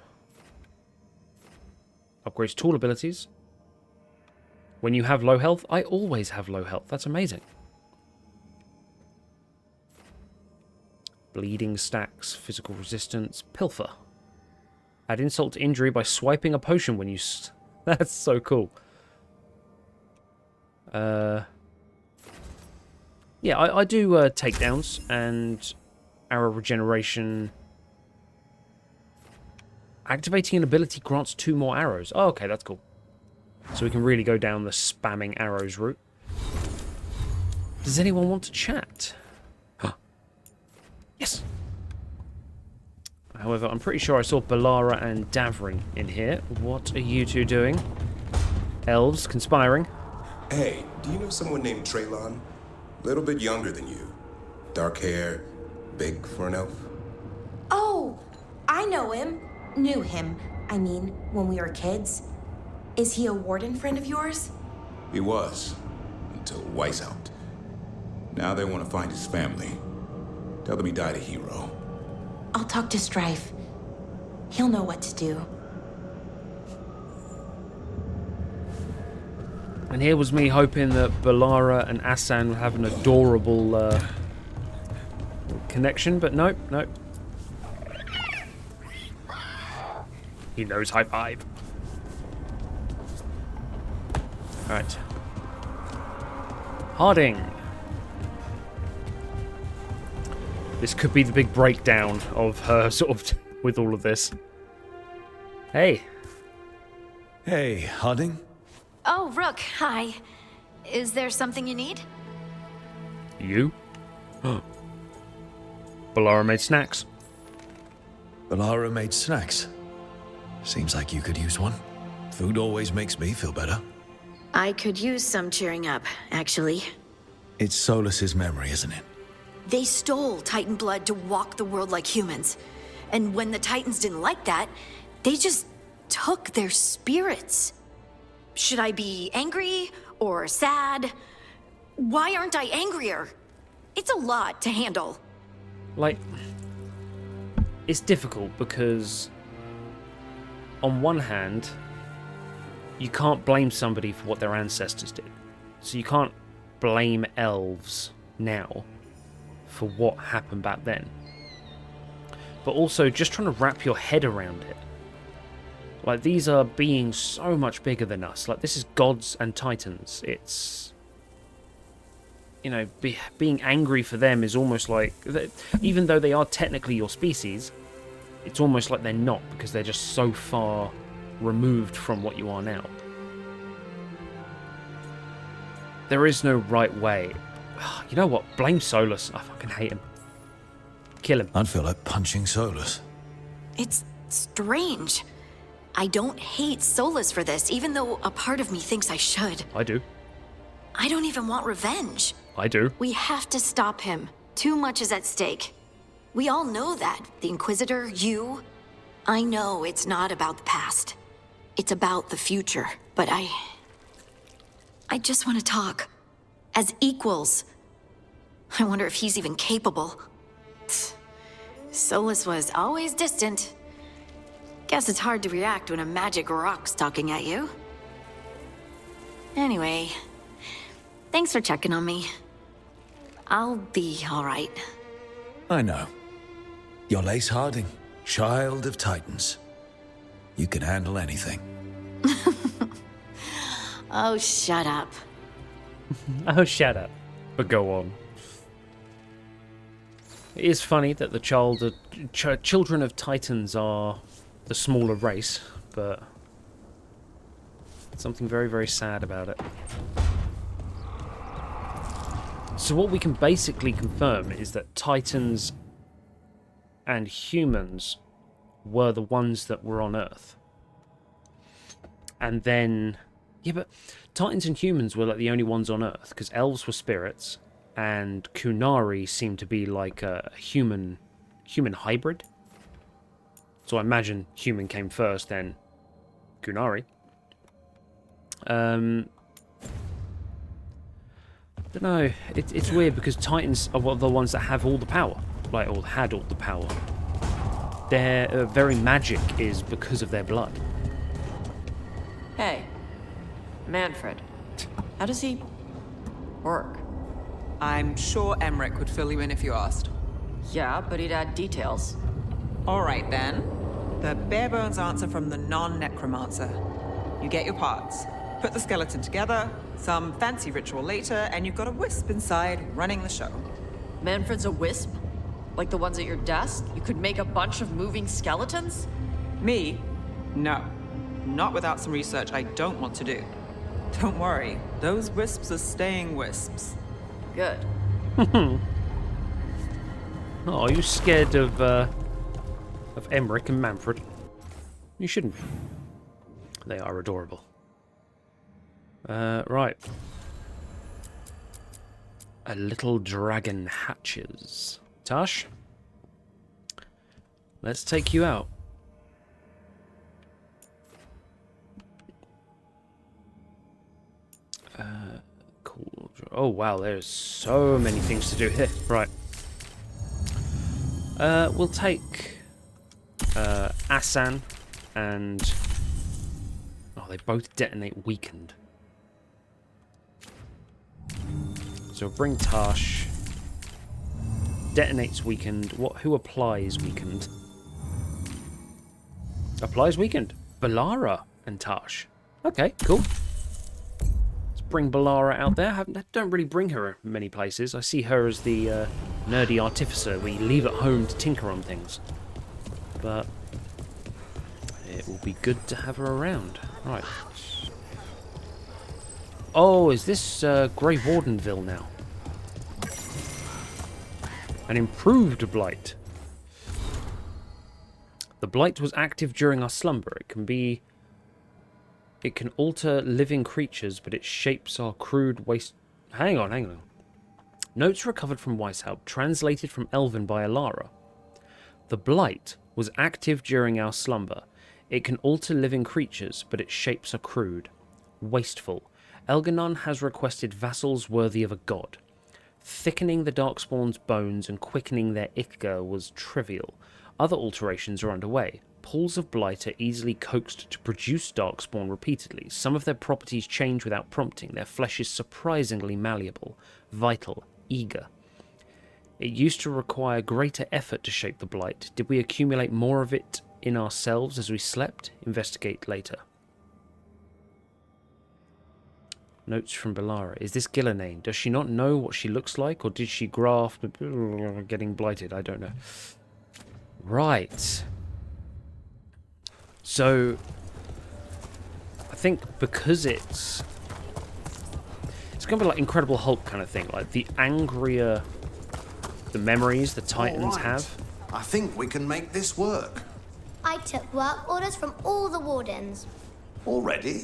Upgrades tool abilities. When you have low health, I always have low health. That's amazing. Bleeding stacks, physical resistance, pilfer. Add insult to injury by swiping a potion when you... That's so cool. Yeah, I do takedowns and arrow regeneration. Activating an ability grants 2 more arrows. Oh, okay, that's cool. So we can really go down the spamming arrows route. Does anyone want to chat? Yes! However, I'm pretty sure I saw Balara and Davrin in here. What are you two doing? Elves conspiring. Hey, do you know someone named Traylon? Little bit younger than you. Dark hair, big for an elf. Oh, I know him. Knew him, I mean, when we were kids. Is he a warden friend of yours? He was, until Weiss out. Now they want to find his family. Tell them he died a hero. I'll talk to Strife. He'll know what to do. And here was me hoping that Balara and Asan would have an adorable connection, but nope, nope. He knows high five. Alright. Harding. This could be the big breakdown of her sort of with all of this. Hey. Hey, Harding. Oh, Rook, hi. Is there something you need? You? Balara made snacks. Balara made snacks. Seems like you could use one. Food always makes me feel better. I could use some cheering up, actually. It's Solus's memory, isn't it? They stole Titan blood to walk the world like humans. And when the Titans didn't like that, they just took their spirits. Should I be angry or sad? Why aren't I angrier? It's a lot to handle. Like, it's difficult because on one hand, you can't blame somebody for what their ancestors did. So you can't blame elves now for what happened back then. But also just trying to wrap your head around it. Like, these are beings so much bigger than us. Like, this is gods and titans. It's, you know, being angry for them is almost like, even though they are technically your species, it's almost like they're not, because they're just so far removed from what you are now. There is no right way. You know what? Blame Solus. I fucking hate him. Kill him. I'd feel like punching Solus. It's strange. I don't hate Solus for this, even though a part of me thinks I should. I do. I don't even want revenge. I do. We have to stop him. Too much is at stake. We all know that. The Inquisitor, you. I know it's not about the past. It's about the future. But I just want to talk. As equals. I wonder if he's even capable. Solus was always distant. Guess it's hard to react when a magic rock's talking at you. Anyway, thanks for checking on me. I'll be all right. I know. You're Lace Harding, child of Titans. You can handle anything. Oh, shut up. Oh, shut up. But go on. It is funny that the children of Titans are the smaller race, but something very, very sad about it. So what we can basically confirm is that Titans and humans were the ones that were on Earth. And then... Yeah, but Titans and humans were like the only ones on Earth, because elves were spirits, and Kunari seemed to be like a human hybrid. So I imagine human came first, then Kunari. Don't know. It's weird because Titans are the ones that have all the power, like, or had all the power. Their very magic is because of their blood. Hey, Manfred. How does he work? I'm sure Emmerich would fill you in if you asked. Yeah, but he'd add details. All right, then. The bare-bones answer from the non-necromancer. You get your parts, put the skeleton together, some fancy ritual later, and you've got a wisp inside running the show. Manfred's a wisp? Like the ones at your desk? You could make a bunch of moving skeletons? Me? No. Not without some research I don't want to do. Don't worry, those wisps are staying wisps. Good. Oh, are you scared of Emmerich and Manfred? You shouldn't be. They are adorable. Right. A little dragon hatches. Tash, let's take you out. Cool. Oh wow, there's so many things to do here. Right. We'll take Asan and... Oh, they both detonate weakened. So bring Tash. Detonates weakened. Who applies weakened? Applies weakened. Balara and Tash. Okay, cool. Let's bring Balara out there. Don't really bring her many places. I see her as the nerdy artificer we leave at home to tinker on things. But it will be good to have her around. Right. Oh, is this Grey Wardenville now? An improved blight. The blight was active during our slumber. It can alter living creatures, but its shapes are crude waste. Hang on. Notes recovered from Weishaupt, translated from Elven by Alara. The blight was active during our slumber. It can alter living creatures, but its shapes are crude, wasteful. Elganon has requested vassals worthy of a god. Thickening the Darkspawn's bones and quickening their ichor was trivial. Other alterations are underway. Pools of blight are easily coaxed to produce Darkspawn repeatedly. Some of their properties change without prompting. Their flesh is surprisingly malleable, vital, eager. It used to require greater effort to shape the blight. Did we accumulate more of it in ourselves as we slept? Investigate later. Notes from Balara. Is this Gillenane? Does she not know what she looks like, or did she graft getting blighted? I don't know. Right. So, I think because it's going to be like Incredible Hulk kind of thing. Like, the angrier the memories the Titans have. I think we can make this work. I took work orders from all the wardens. Already?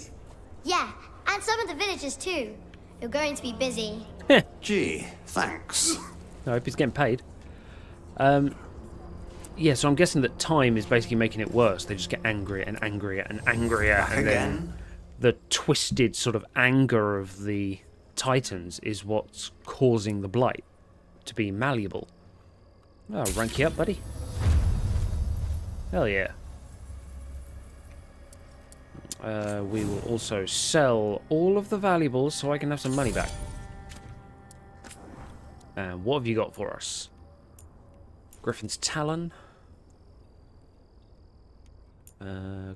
Yeah, and some of the villagers too. You're going to be busy. Gee, thanks. I hope he's getting paid. Yeah, so I'm guessing that time is basically making it worse. They just get angrier and angrier and angrier. Back and again. Then the twisted sort of anger of the Titans is what's causing the blight to be malleable. Oh, rank you up, buddy. Hell yeah. We will also sell all of the valuables so I can have some money back. And what have you got for us? Griffin's Talon.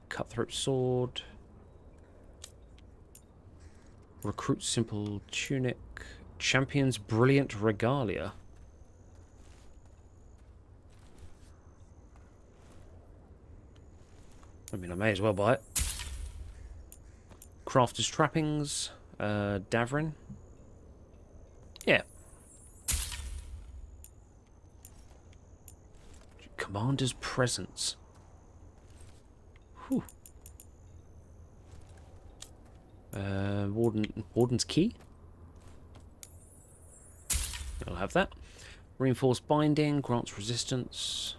Cutthroat Sword. Recruit Simple Tunic. Champion's Brilliant Regalia. I mean, I may as well buy it. Crafter's Trappings. Davrin. Yeah. Commander's presence. Whew. Warden's key. I'll have that. Reinforced binding, grants resistance.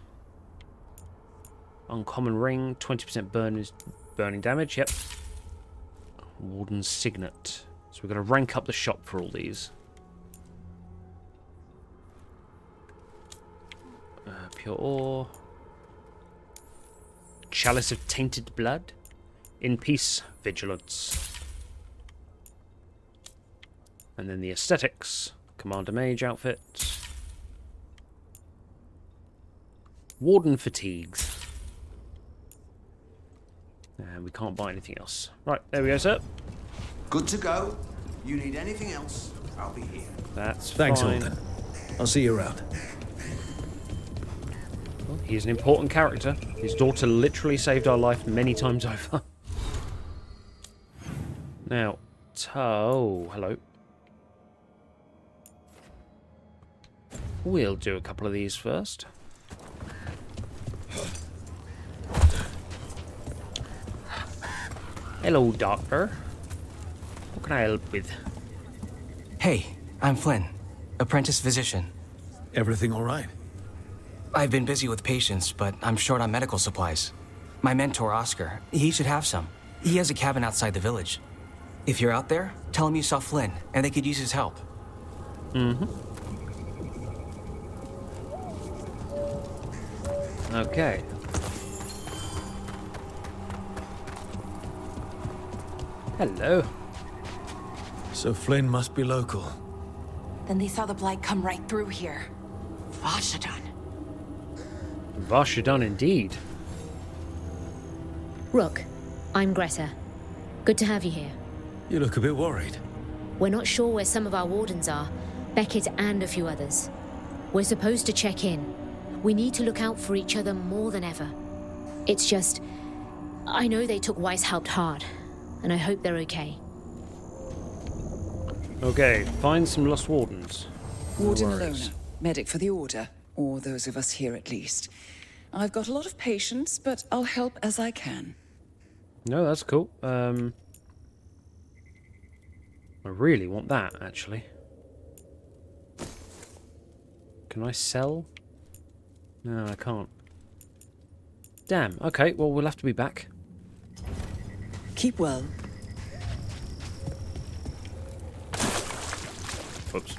Uncommon ring, 20% burning damage, yep. Warden's signet. So we're going to rank up the shop for all these. Pure ore. Chalice of tainted blood. In peace, vigilance. And then the aesthetics. Commander mage outfit. Warden fatigues. And we can't buy anything else. Right, there we go, sir. Good to go. You need anything else, I'll be here. That's Thanks, fine. Alden. I'll see you around. Well, he's an important character. His daughter literally saved our life many times over. Now, oh, hello. We'll do a couple of these first. Hello, doctor. What can I help with? Hey, I'm Flynn, apprentice physician. Everything all right? I've been busy with patients, but I'm short on medical supplies. My mentor, Oscar, he should have some. He has a cabin outside the village. If you're out there, tell him you saw Flynn, and they could use his help. Mm-hmm. Okay. Hello. So Flynn must be local. Then they saw the blight come right through here. Vashadon. Vashadon indeed. Rook, I'm Greta. Good to have you here. You look a bit worried. We're not sure where some of our wardens are, Beckett and a few others. We're supposed to check in. We need to look out for each other more than ever. It's just, I know they took Weishaupt hard, and I hope they're okay. Okay, find some lost wardens. Warden No Alona, worries. medic for the Order, or those of us here at least. I've got a lot of patience, but I'll help as I can. No, that's cool. I really want that, actually. Can I sell? No, I can't. Damn, okay, well, we'll have to be back. Keep well. Oops.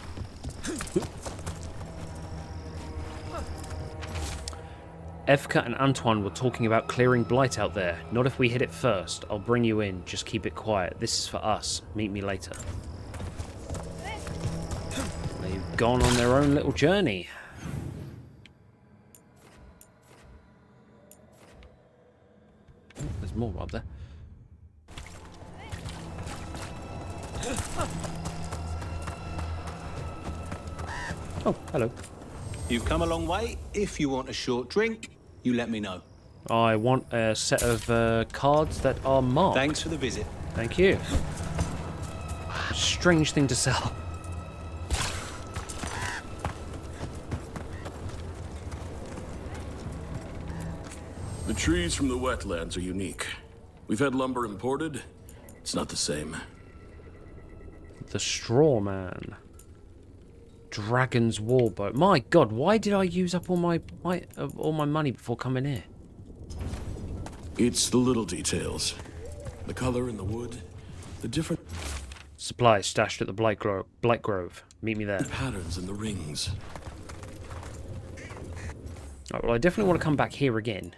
Evka and Antoine were talking about clearing blight out there. Not if we hit it first. I'll bring you in. Just keep it quiet. This is for us. Meet me later. They've gone on their own little journey. Oh, there's more up there. Oh, hello. You've come a long way. If you want a short drink, you let me know. I want a set of cards that are marked. Thanks for the visit. Thank you. Strange thing to sell. The trees from the wetlands are unique. We've had lumber imported. It's not the same. The Straw Man. Dragon's Warboat. My God, why did I use up all my money before coming here? It's the little details. The color in the wood, the different Supplies stashed at the Blight Grove. Meet me there. patterns in the rings. Right, well, I definitely want to come back here again.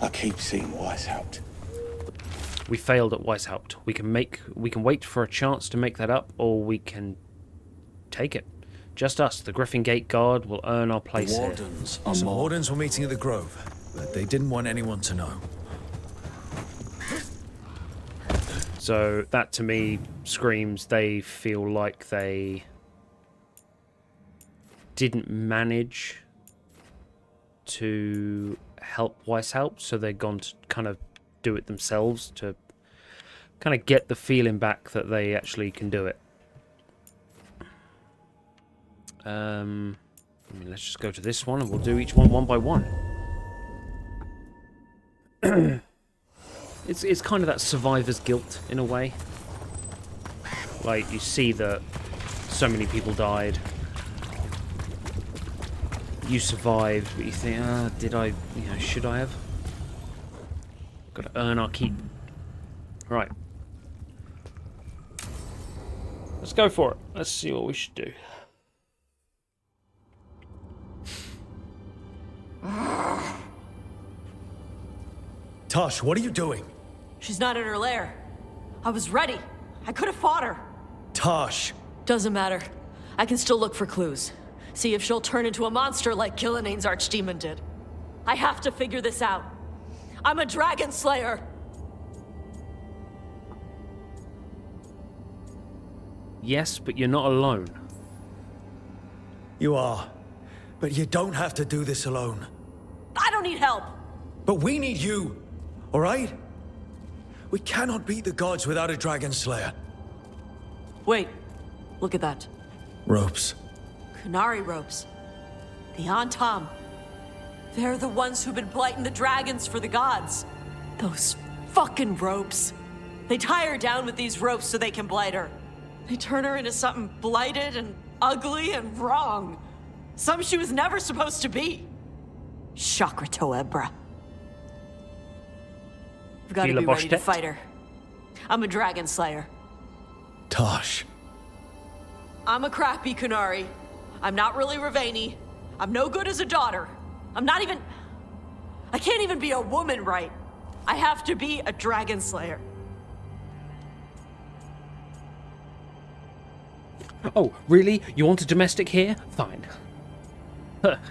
I keep seeing Weishaupt. We failed at Weishaupt. We can wait for a chance to make that up, or we can take it. Just us, the Griffin Gate Guard, will earn our place here. Some wardens were meeting at the Grove, but they didn't want anyone to know. So that to me screams they feel like they didn't manage to help Weiss out, so they've gone to kind of do it themselves to kind of get the feeling back that they actually can do it. I mean, let's just go to this one and we'll do each one by one. It's kind of that survivor's guilt in a way. Like, you see that so many people died. You survived, but you think, did I, should I have? Got to earn our keep. Right. Let's go for it. Let's see what we should do. Tosh, what are you doing? She's not in her lair. I was ready. I could have fought her. Tosh! Doesn't matter. I can still look for clues. See if she'll turn into a monster like Killiane's archdemon did. I have to figure this out. I'm a dragon slayer. Yes, but you're not alone. You are. But you don't have to do this alone. I don't need help. But we need you, all right? We cannot beat the gods without a dragon slayer. Wait, look at that. Ropes. Kunari ropes. The Antam. They're the ones who've been blighting the dragons for the gods. Those fucking ropes. They tie her down with these ropes so they can blight her. They turn her into something blighted and ugly and wrong. Something she was never supposed to be. Chakra Toebra. I've got to be ready to fight her. I'm a dragon slayer. Tosh. I'm a crappy Kunari. I'm not really Ravani. I'm no good as a daughter. I'm not even... I can't even be a woman right. I have to be a dragon slayer. Oh, really? You want a domestic here? Fine.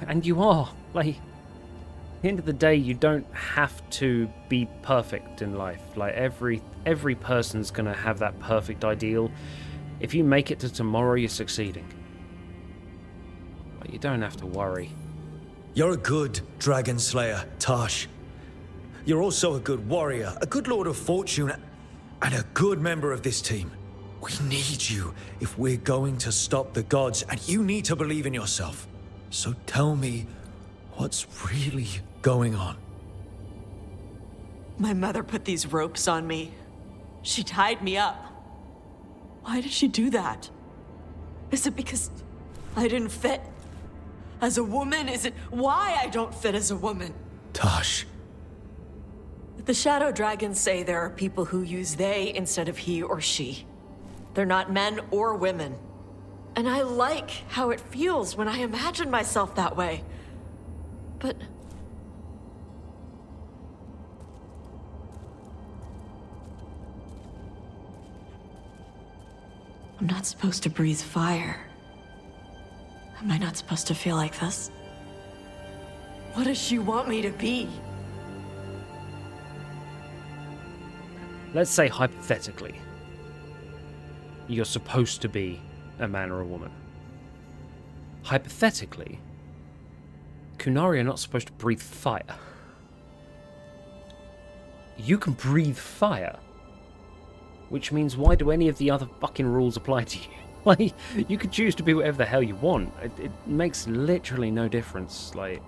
And you are. Like, at the end of the day, you don't have to be perfect in life. Like, every person's gonna have that perfect ideal. If you make it to tomorrow, you're succeeding. But you don't have to worry. You're a good dragon slayer, Tosh. You're also a good warrior, a good lord of fortune, and a good member of this team. We need you if we're going to stop the gods, and you need to believe in yourself. So tell me, what's really going on? My mother put these ropes on me. She tied me up. Why did she do that? Is it because I didn't fit as a woman? Is it why I don't fit as a woman? Tosh. The Shadow Dragons say there are people who use they instead of he or she. They're not men or women. And I like how it feels when I imagine myself that way. But... I'm not supposed to breathe fire. Am I not supposed to feel like this? What does she want me to be? Let's say hypothetically, you're supposed to be a man or a woman. Hypothetically, Kunari are not supposed to breathe fire. You can breathe fire. Which means, why do any of the other fucking rules apply to you? Like, you could choose to be whatever the hell you want. It makes literally no difference. Like...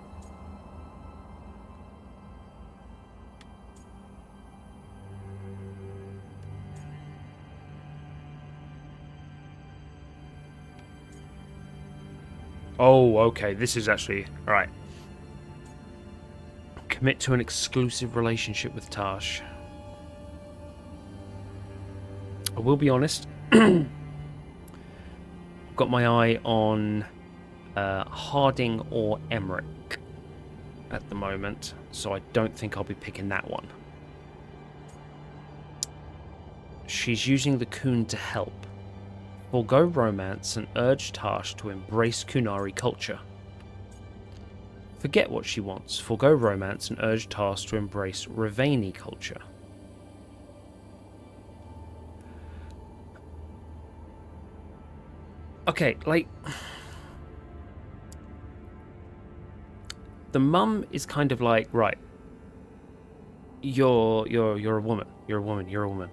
Oh, okay, this is actually... Alright. Commit to an exclusive relationship with Tash. I will be honest. I've got my eye on Harding or Emmerich at the moment, so I don't think I'll be picking that one. She's using the Kun to help. Forgo romance and urge Tash to embrace Kunari culture. Forget what she wants. Forgo romance and urge Tash to embrace Ravani culture. Okay, like... the mum is kind of like, right, you're a woman. You're a woman. You're a woman.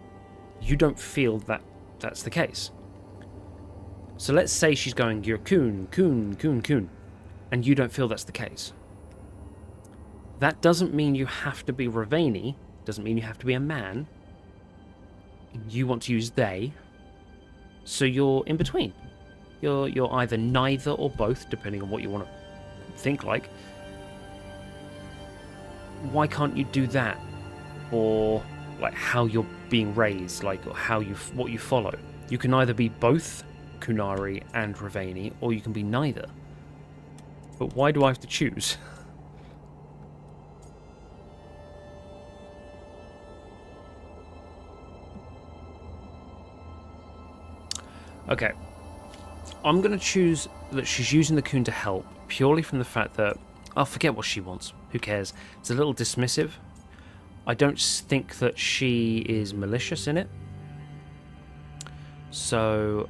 You don't feel that that's the case. So let's say she's going, you're coon, and you don't feel that's the case. That doesn't mean you have to be Ravani. Doesn't mean you have to be a man. You want to use they. So you're in between. You're either neither or both, depending on what you want to think like. Why can't you do that? Or like how you're being raised, like or what you follow. You can either be both Kunari and Ravani, or you can be neither. But why do I have to choose? Okay. I'm going to choose that she's using the Kun to help, purely from the fact that I'll forget what she wants. Who cares? It's a little dismissive. I don't think that she is malicious in it. So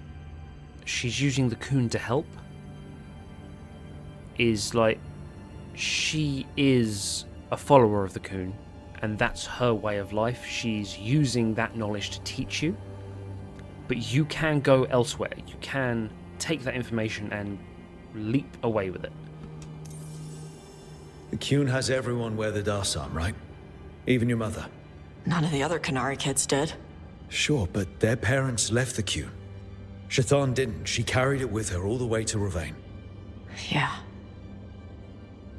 she's using the Kun to help. Is like, she is a follower of the Kun, and that's her way of life. She's using that knowledge to teach you. But you can go elsewhere. You can take that information and leap away with it. The Kun has everyone wear the Darsam, right? Even your mother. None of the other Kunari kids did. Sure, but their parents left the Kun. Shathan didn't. She carried it with her all the way to Ravane. Yeah.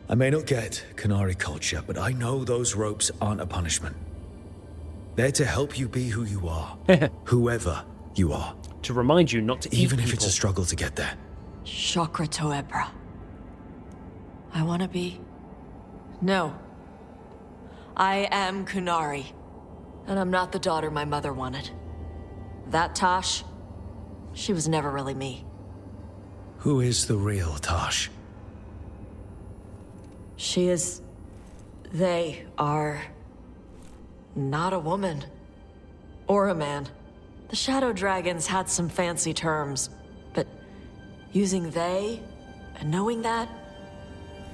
I may not get Kunari culture, but I know those ropes aren't a punishment. They're to help you be who you are. Whoever you are. To remind you not to even if it's a struggle to get there. Chakra Toebra. I want to be... No. I am Kunari. And I'm not the daughter my mother wanted. That Tosh, she was never really me. Who is the real Tosh? She is... They are... not a woman. Or a man. The Shadow Dragons had some fancy terms, but using they and knowing that,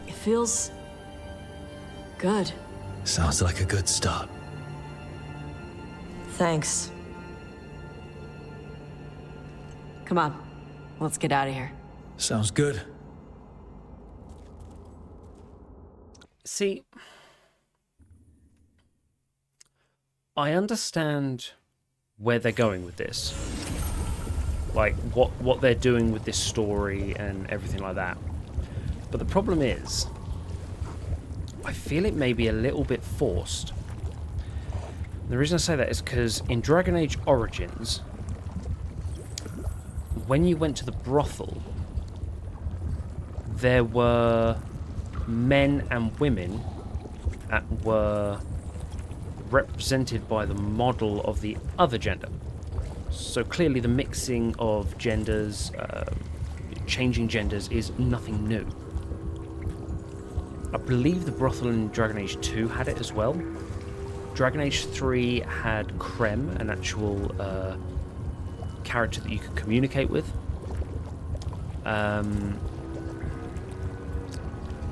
it feels good. Sounds like a good start. Thanks. Come on, let's get out of here. Sounds good. See, I understand where they're going with this, like what they're doing with this story and everything like that, but the problem is I feel it may be a little bit forced. The reason I say that is because in Dragon Age Origins, when you went to the brothel, there were men and women that were represented by the model of the other gender. So clearly the mixing of genders, changing genders is nothing new. I believe the brothel in Dragon Age 2 had it as well. Dragon Age 3 had Krem, an actual character that you could communicate with.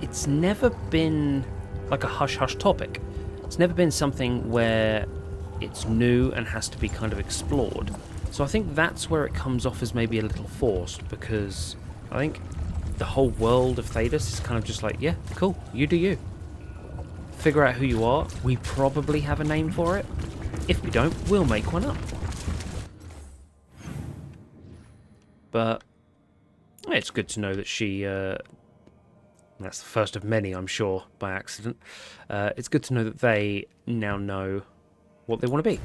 It's never been like a hush-hush topic. It's never been something where it's new and has to be kind of explored. So I think that's where it comes off as maybe a little forced, because I think the whole world of Thedas is kind of just like, yeah, cool, you do you. Figure out who you are. We probably have a name for it. If we don't, we'll make one up. But it's good to know that she... that's the first of many, I'm sure, by accident. It's good to know that they now know what they want to be.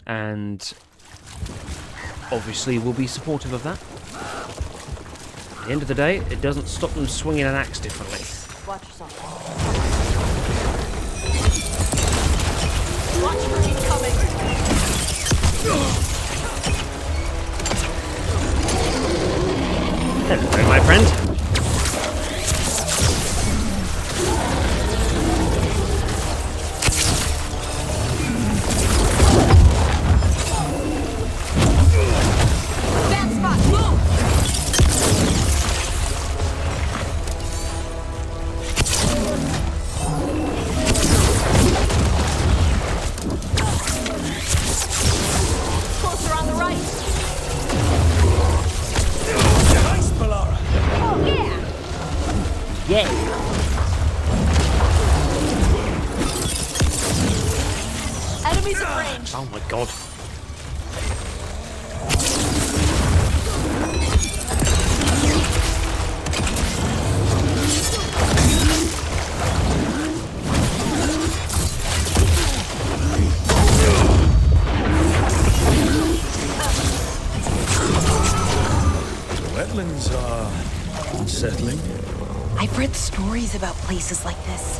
And obviously we'll be supportive of that. At the end of the day, it doesn't stop them swinging an axe differently. Watch yourself. Watch for he's coming. Hello, my friend. Oh my god. Wetlands are unsettling. I've read stories about places like this.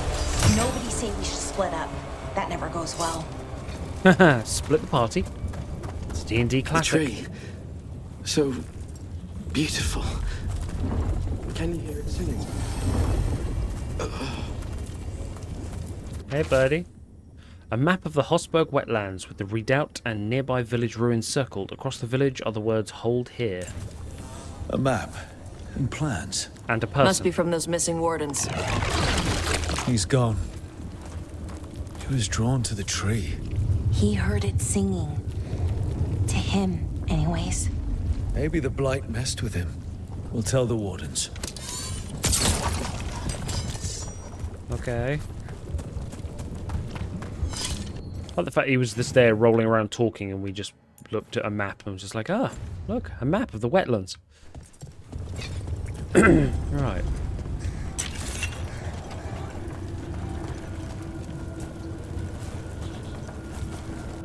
Nobody say we should split up. That never goes well. Split the party. It's D&D classic. The tree. So beautiful. Can you hear it singing? Hey, birdie. A map of the Hosberg wetlands with the redoubt and nearby village ruins circled. Across the village are the words "Hold here." A map and plans. And a person. Must be from those missing wardens. He's gone. He was drawn to the tree. He heard it singing. To him, anyways. Maybe the blight messed with him. We'll tell the wardens. Okay. I like the fact he was just there rolling around talking and we just looked at a map and was just like, ah, look, a map of the wetlands. Right.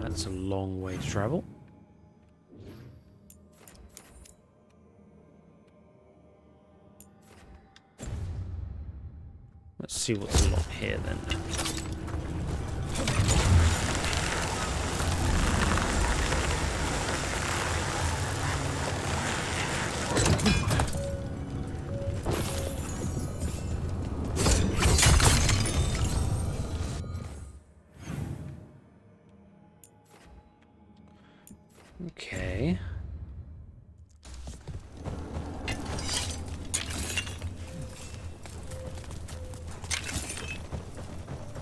That's a long way to travel. Let's see what's along here then. Okay.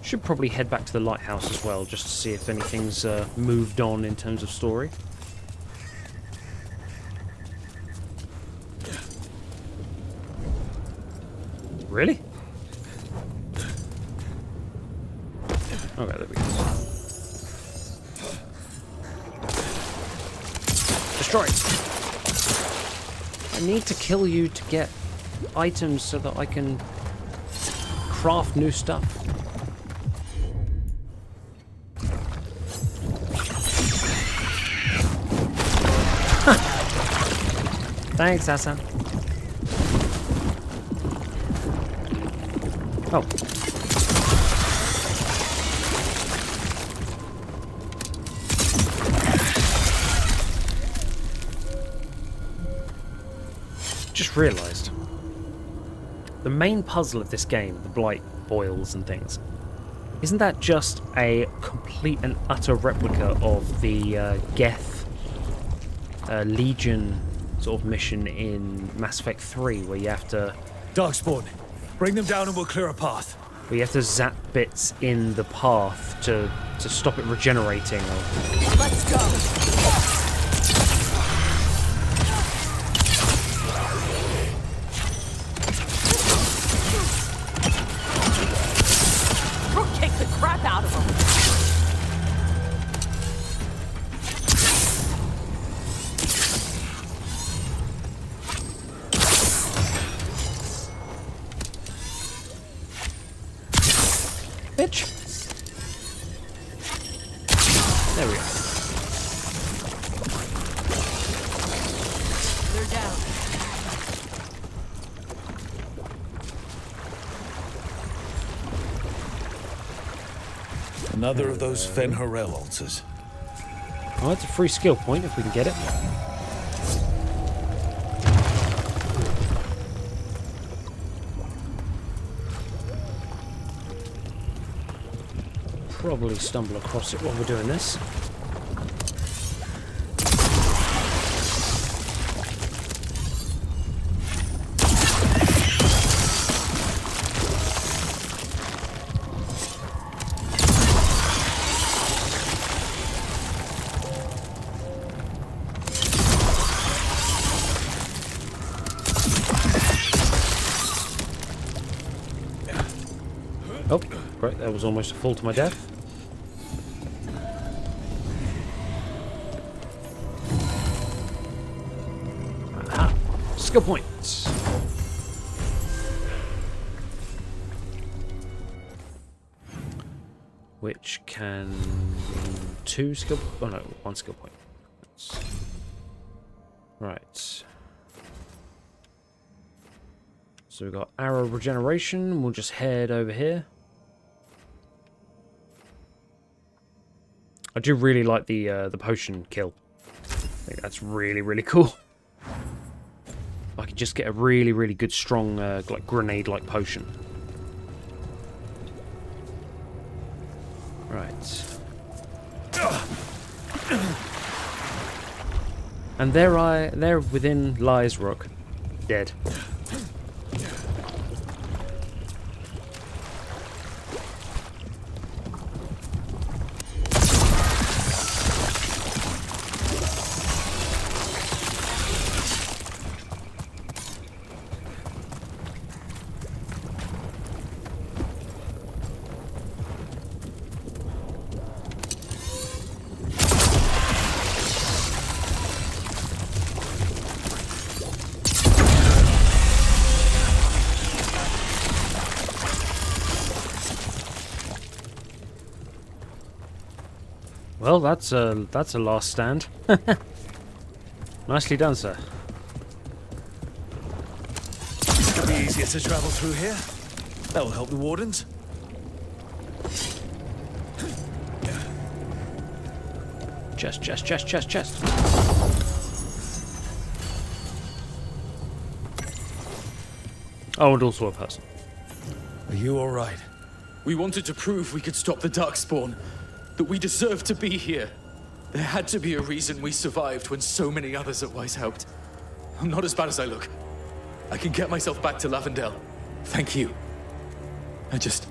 Should probably head back to the lighthouse as well, just to see if anything's moved on in terms of story. Really? Okay, there we go. Destroy! I need to kill you to get items so that I can craft new stuff. Thanks, Hassan. Oh. Just realised. The main puzzle of this game, the blight boils and things, isn't that just a complete and utter replica of the Geth Legion sort of mission in Mass Effect 3, where you have to... Darkspawn, bring them down and we'll clear a path. Where you have to zap bits in the path to stop it regenerating. Let's go! Kick the crap out of him. Bitch. There we go. They're down. Another of those Fen'Harel altars. Oh, it's a free skill point if we can get it. Probably stumble across it while we're doing this. Oh, great, that was almost a fall to my death. skill point. Which can... 2 skill... Oh no, 1 skill point. Right. So we've got arrow regeneration. We'll just head over here. I do really like the potion kill. I think that's really, really cool. I can just get a really, really good strong like grenade-like potion. Right. And there within lies Rook, dead. Well, that's a last stand. Nicely done, sir. It'll be easier to travel through here. That'll help the wardens. Chest. Oh, and also a person. Are you all right? We wanted to prove we could stop the Darkspawn. That we deserve to be here. There had to be a reason we survived when so many others at Weiss helped. I'm not as bad as I look. I can get myself back to Lavendel. Thank you. I just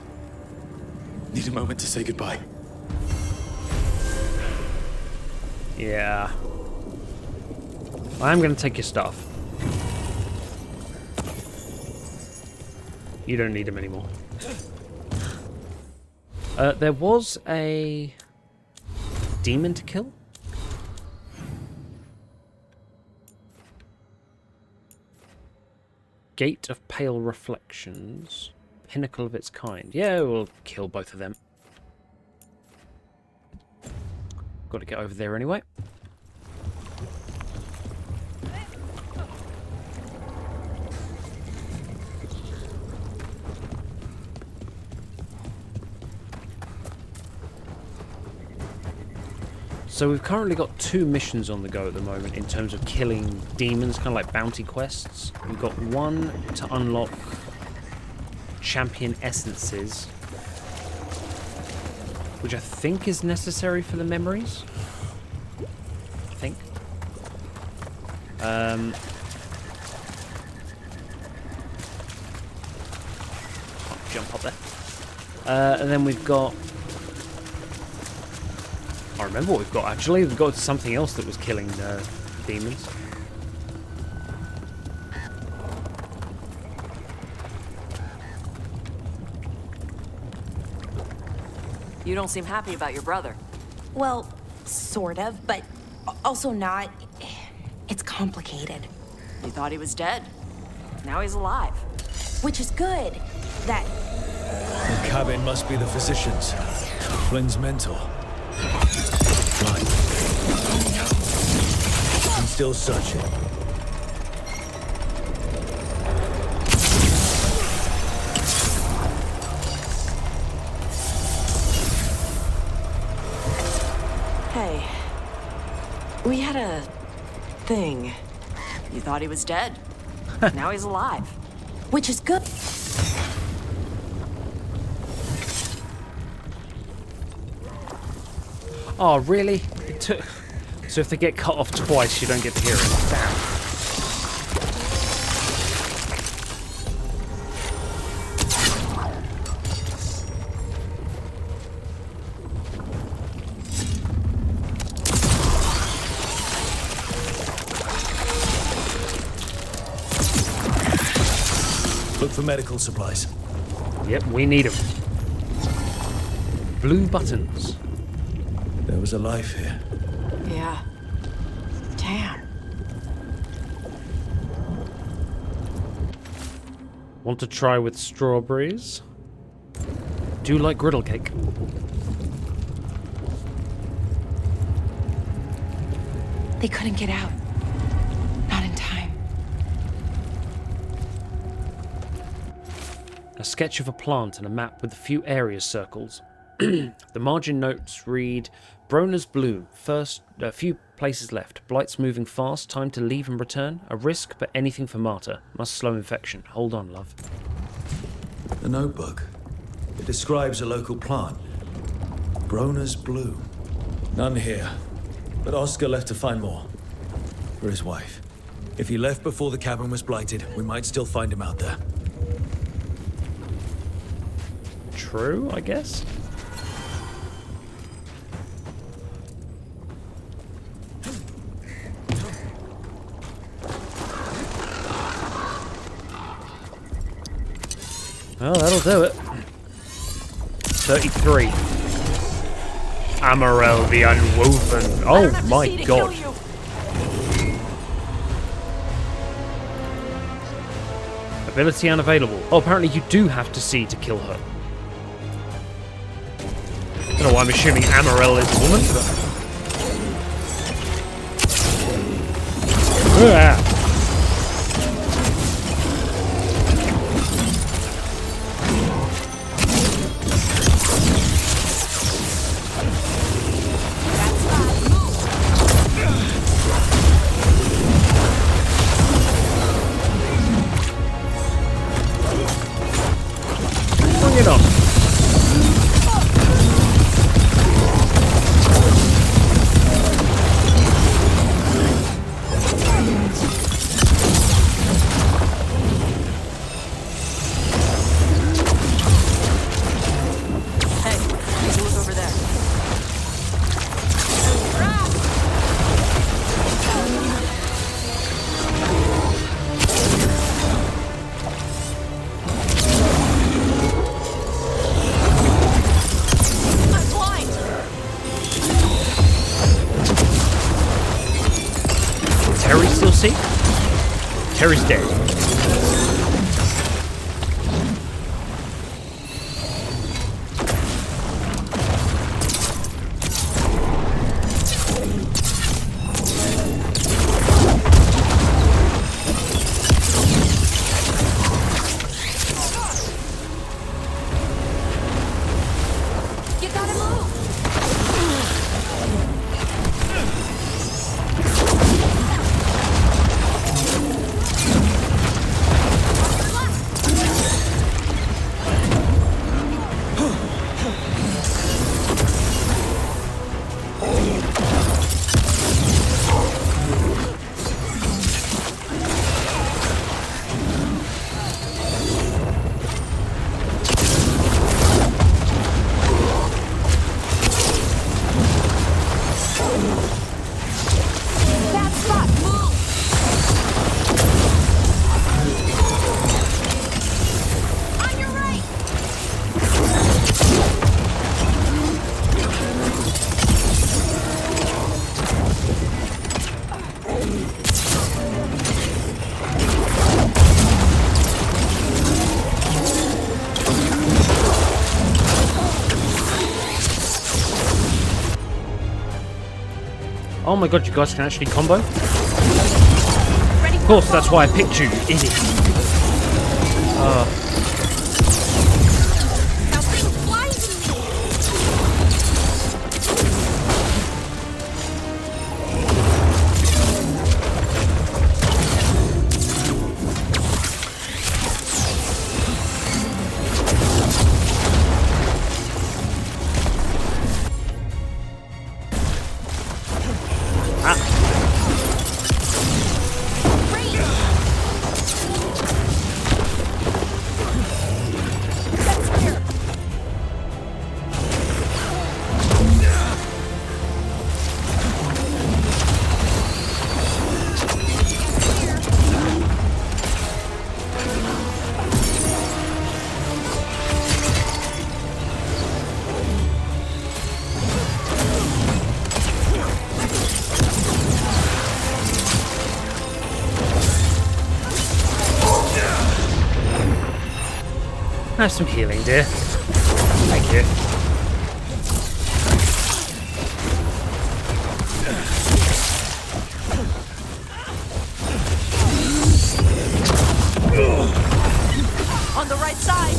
need a moment to say goodbye. Yeah. I'm gonna take your stuff. You don't need them anymore. There was a demon to kill? Gate of Pale Reflections. Pinnacle of its kind. Yeah, we'll kill both of them. Got to get over there anyway. So we've currently got 2 missions on the go at the moment in terms of killing demons, kind of like bounty quests. We've got one to unlock champion essences, which I think is necessary for the memories. I think. Can't jump up there. And then we've got... I remember what we've got, actually. We've got something else that was killing demons. You don't seem happy about your brother. Well, sort of, but also not. It's complicated. You thought he was dead. Now he's alive. Which is good. That... The cabin must be the physician's. Flynn's mentor. Right. I'm still searching. Hey. We had a... thing. You thought he was dead. Now he's alive. Which is good. Oh, really? It took... So if they get cut off twice, you don't get to hear it. Damn. Look for medical supplies. Yep, we need them. Blue buttons. There was a life here. Yeah. Damn. Want to try with strawberries? Do like griddle cake. They couldn't get out. Not in time. A sketch of a plant and a map with a few areas circles. The margin notes read, Brona's bloom. First, a few places left. Blight's moving fast. Time to leave and return. A risk, but anything for Marta. Must slow infection. Hold on, love. The notebook. It describes a local plant. Brona's bloom. None here. But Oscar left to find more. For his wife. If he left before the cabin was blighted, we might still find him out there. True, I guess. Well, that'll do it. 33. Amarel the Unwoven. Oh my god. Ability unavailable. Oh, apparently you do have to see to kill her. I don't know why I'm assuming Amarel is a woman, but... Bring it on. Terry's dead. Oh my god, you guys can actually combo? Of course, that's why I picked you, idiot. have some healing, dear? Thank you. On the right side.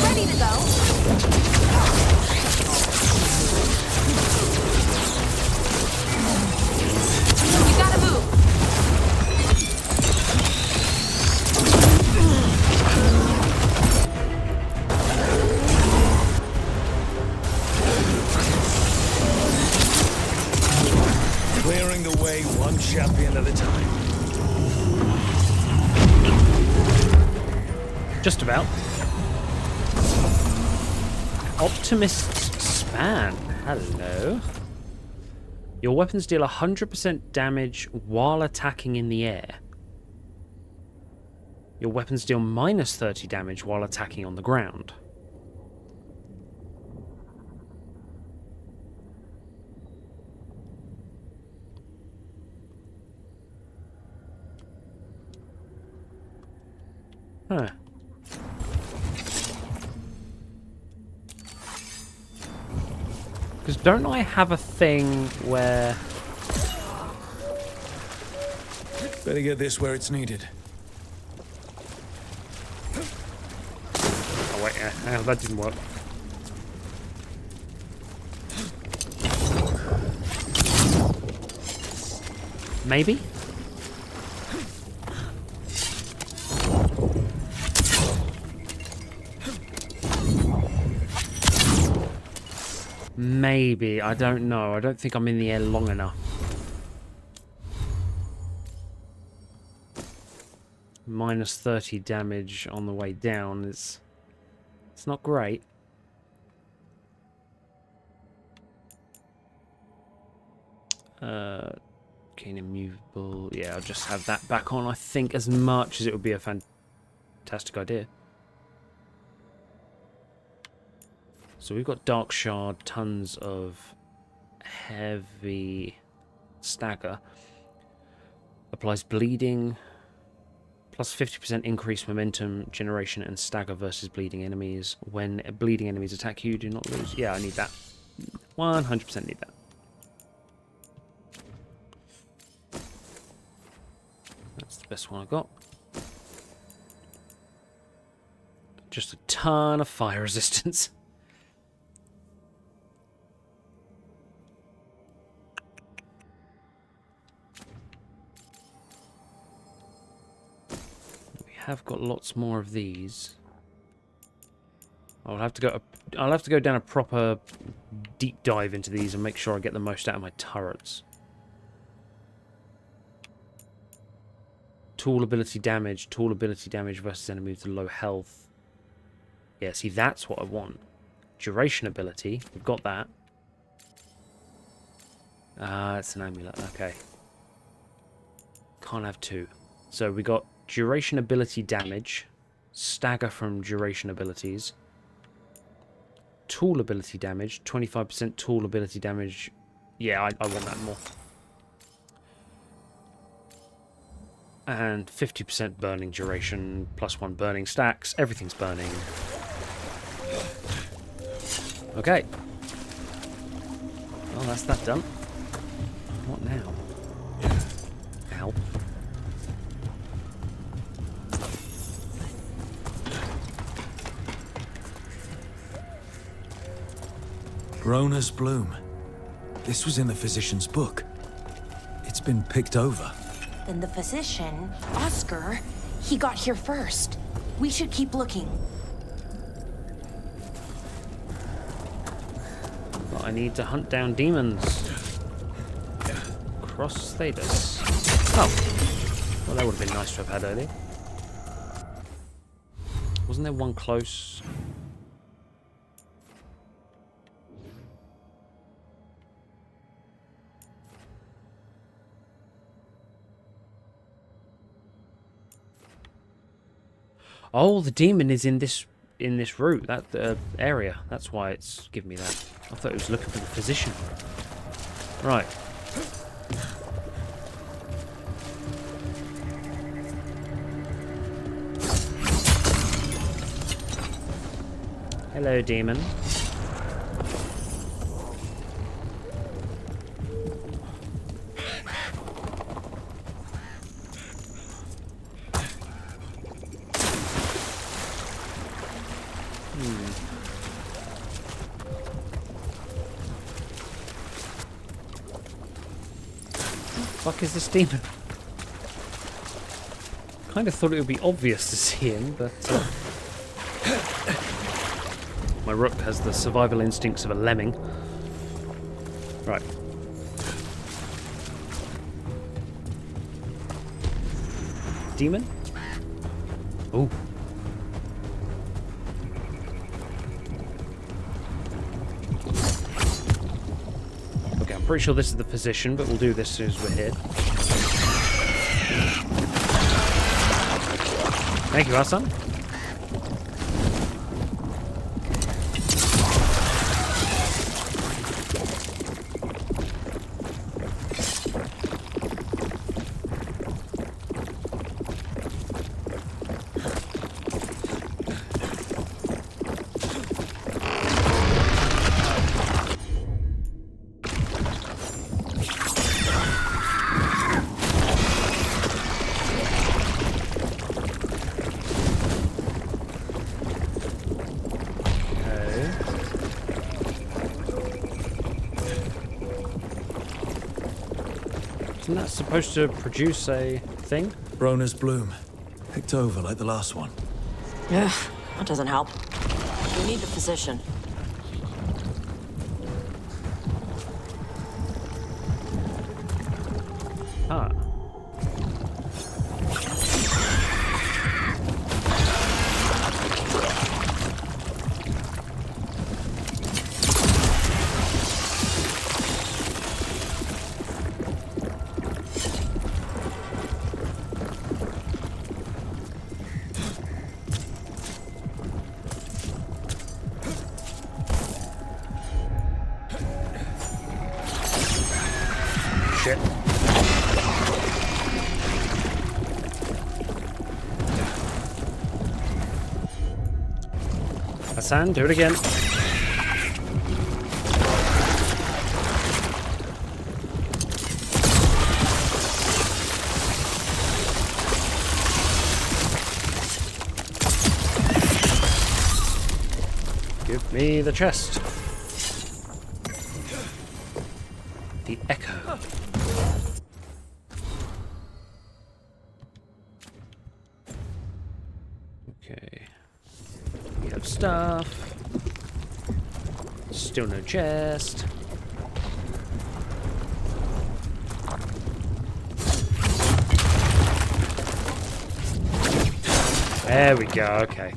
Ready to go. You gotta move. Clearing the way one champion at a time. Just about. Optimist's Span. Hello. Your weapons deal 100% damage while attacking in the air. Your weapons deal minus 30 damage while attacking on the ground. Huh. Because don't I have a thing where... Better get this where it's needed. Oh wait, yeah, hang on, that didn't work. Maybe? Maybe, I don't know. I don't think I'm in the air long enough. Minus 30 damage on the way down is... It's not great. Keen immovable. Yeah, I'll just have that back on, I think, as much as it would be a fantastic idea. So we've got Dark Shard, tons of heavy stagger. Applies bleeding, plus 50% increased momentum generation and stagger versus bleeding enemies. When bleeding enemies attack you, do not lose. Yeah, I need that. 100% need that. That's the best one I got. Just a ton of fire resistance. Have got lots more of these. I'll have to go down a proper deep dive into these and make sure I get the most out of my turrets. Tool ability damage versus enemies with low health. Yeah, see, that's what I want. Duration ability, we've got that. It's an amulet, okay. Can't have two. So we got duration ability damage, stagger from duration abilities, tool ability damage, 25% tool ability damage. Yeah, I want that more. And 50% burning duration, +1 burning stacks. Everything's burning. Okay. Well, that's that done. What now? Ow. Rona's Bloom. This was in the physician's book. It's been picked over. Then the physician, Oscar, he got here first. We should keep looking. But I need to hunt down demons. Cross Thedas. Oh. Well, that would have been nice to have had earlier. Wasn't there one close? Oh, the demon is in this route, that area. That's why it's giving me that. I thought it was looking for the physician. Right. Hello, demon. Fuck is this demon? Kind of thought it would be obvious to see him, but my rook has the survival instincts of a lemming. Right. Demon? Ooh. Okay, I'm pretty sure this is the position, but we'll do this as soon as we're here. Thank you, Hassan. Isn't that supposed to produce a thing? Brona's bloom. Picked over like the last one. Ugh, that doesn't help. We need the physician. Ah. Shit. Hassan, do it again. Give me the chest. The echo. Okay. We have stuff. Still no chest. There we go, okay.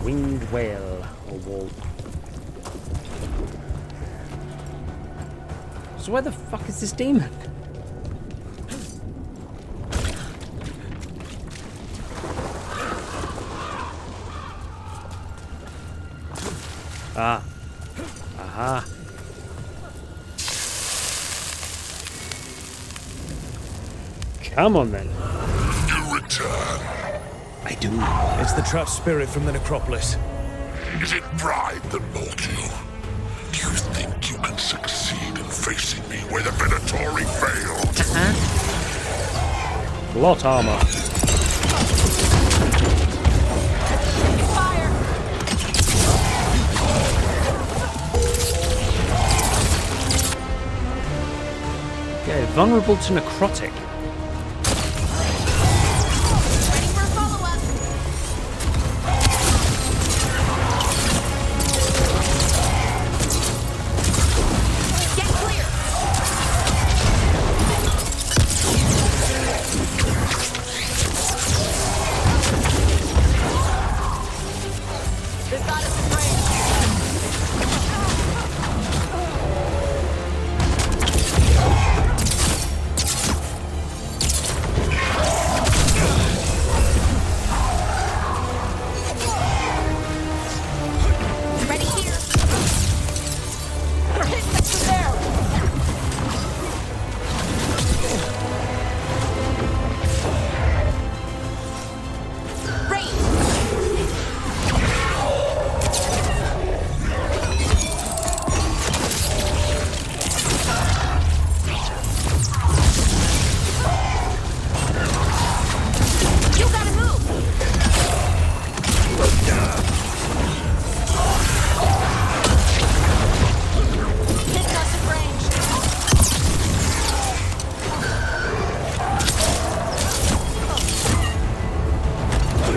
Winged whale or wall. So where the fuck is this demon? Ah. Aha. Come on then. You return. I do. It's the trapped spirit from the necropolis. Is it pride that molded you? Do you think you can succeed in facing me where the Venatori failed? Lot armor. Okay, vulnerable to necrotic.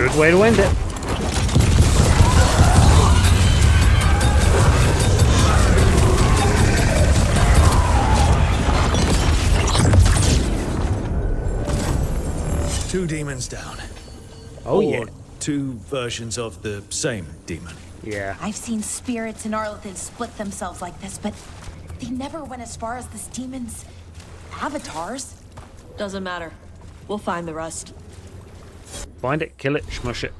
Good way to end it. Two demons down. Oh, or yeah. two versions of the same demon. Yeah. I've seen spirits and Arlethan split themselves like this, but they never went as far as this demon's avatars. Doesn't matter. We'll find the rest. Find it, kill it, smush it.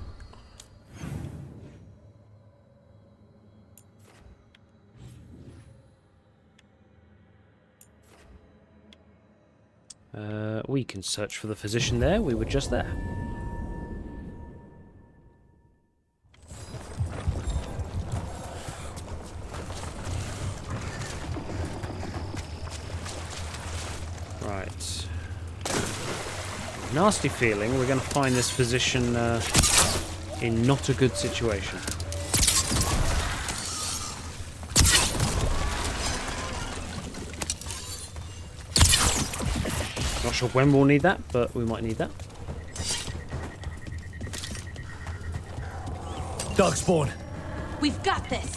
We can search for the physician there. We were just there. Right. Nasty feeling we're going to find this physician in not a good situation. Not sure when we'll need that, but we might need that. Darkspawn. We've got this.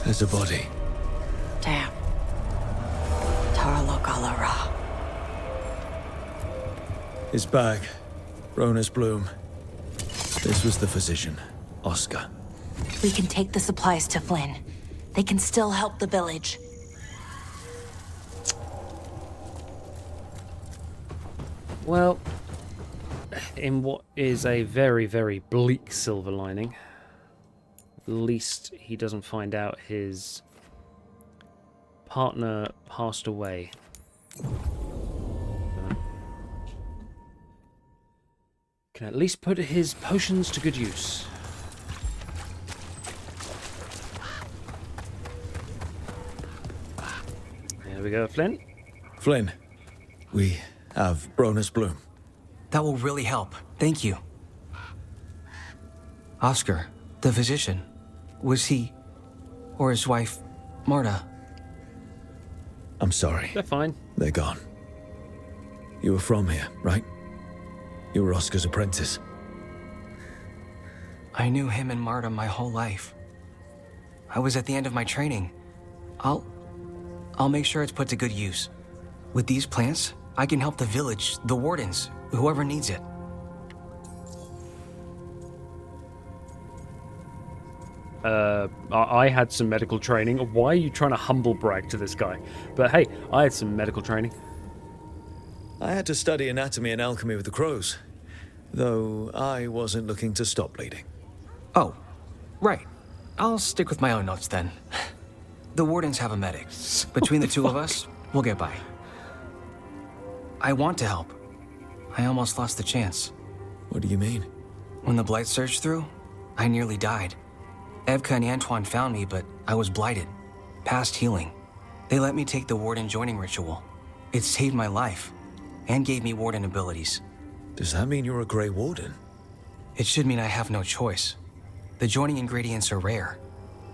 There's a body. Damn. Tarlo Galara. His bag. Rona's bloom. This was the physician, Oscar. We can take the supplies to Flynn. They can still help the village. Well, in what is a very, very bleak silver lining, at least he doesn't find out his partner passed away. Can at least put his potions to good use. There we go, Flynn. Flynn, we have Rona's bloom. That will really help. Thank you. Oscar, the physician, was he, or his wife, Marta? I'm sorry. They're fine. They're gone. You were from here, right? You were Oscar's apprentice. I knew him and Marta my whole life. I was at the end of my training. I'll make sure it's put to good use. With these plants, I can help the village, the wardens, whoever needs it. I had some medical training. Why are you trying to humble brag to this guy? But hey, I had some medical training. I had to study anatomy and alchemy with the crows, though I wasn't looking to stop bleeding. Oh, right. I'll stick with my own notes then. The wardens have a medic. Between the two of us, we'll get by. I want to help. I almost lost the chance. What do you mean? When the blight surged through, I nearly died. Evka and Antoine found me, but I was blighted. Past healing. They let me take the warden joining ritual. It saved my life, and gave me warden abilities. Does that mean you're a Grey Warden? It should mean I have no choice. The joining ingredients are rare.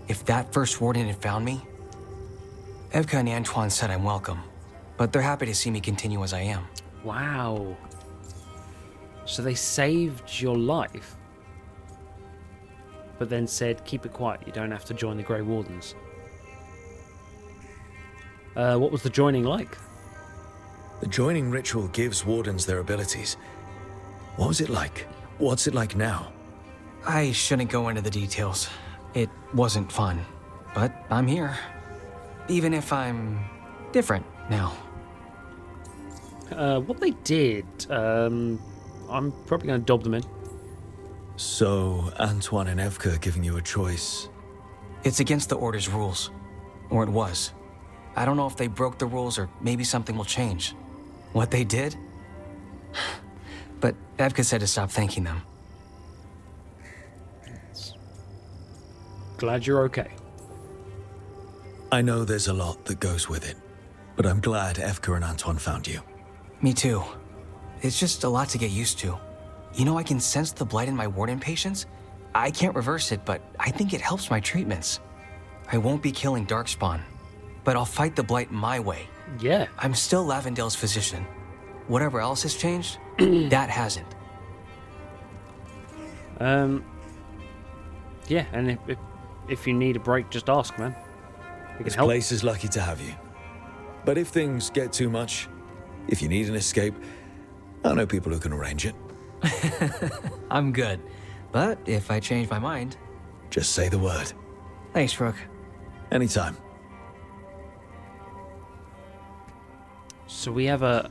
If that first warden had found me... Evka and Antoine said I'm welcome, but they're happy to see me continue as I am. Wow. So they saved your life, but then said, keep it quiet, you don't have to join the Grey Wardens. What was the joining like? The joining ritual gives wardens their abilities. What was it like? What's it like now? I shouldn't go into the details. It wasn't fun, but I'm here. Even if I'm different now. What they did, I'm probably going to dob them in. So, Antoine and Evka are giving you a choice. It's against the Order's rules. Or it was. I don't know if they broke the rules or maybe something will change. What they did? But Evka said to stop thanking them. Glad you're okay. I know there's a lot that goes with it, but I'm glad Evka and Antoine found you. Me too. It's just a lot to get used to. You know, I can sense the blight in my warden patients. I can't reverse it, but I think it helps my treatments. I won't be killing Darkspawn, but I'll fight the Blight my way. Yeah. I'm still Lavendale's physician. Whatever else has changed, that hasn't. Yeah, and if you need a break, just ask, man. We This can help. place is lucky to have you. But if things get too much, if you need an escape, I know people who can arrange it. I'm good. But if I change my mind... Just say the word. Thanks, Rook. Anytime. So we have a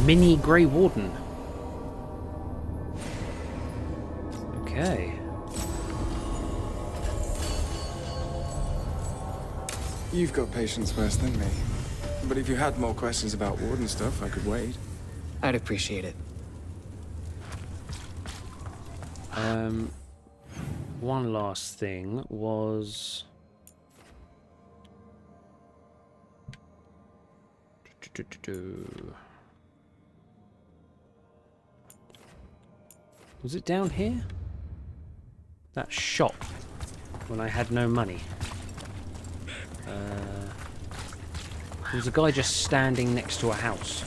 mini Grey Warden. Okay. You've got patience worse than me. But if you had more questions about Warden stuff, I could wait. I'd appreciate it. One last thing was... Was it down here? That shop when I had no money. There was a guy just standing next to a house.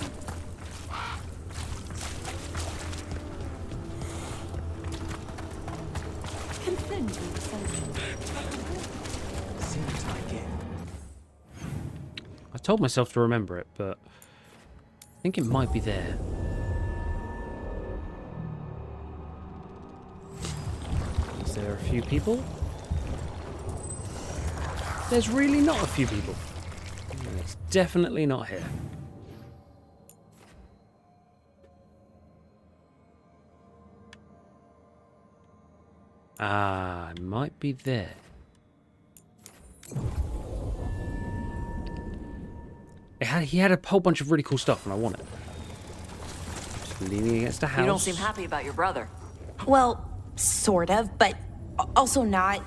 I told myself to remember it, but I think it might be there. Is there a few people? There's really not a few people. It's definitely not here. Ah, it might be there. He had a whole bunch of really cool stuff, and I want it. Just leaning against a house. You don't seem happy about your brother. Well, sort of, but also not.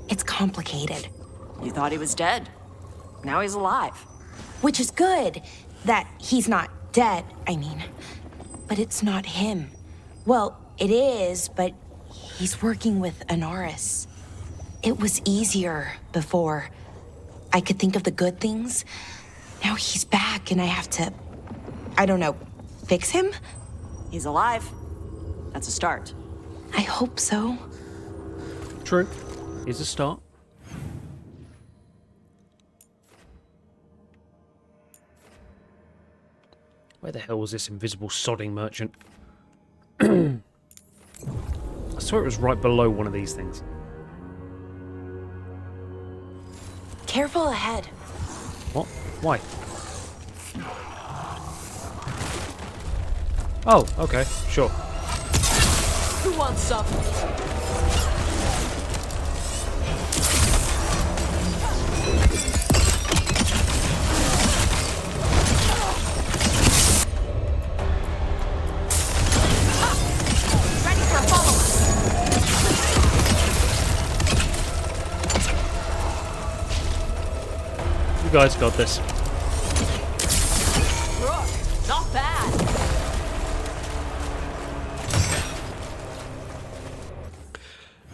It's complicated. You thought he was dead. Now he's alive. Which is good, that he's not dead, I mean. But it's not him. Well, it is, but he's working with Anaris. It was easier before. I could think of the good things. Now he's back and I have to, I don't know, fix him? He's alive. That's a start. I hope so. True. Is a start. Where the hell was this invisible sodding merchant? I swear it was right below one of these things. Careful ahead. What? Why? Oh, okay, sure. Who wants some? Ready for a follow-up. You guys got this. Rook, not bad.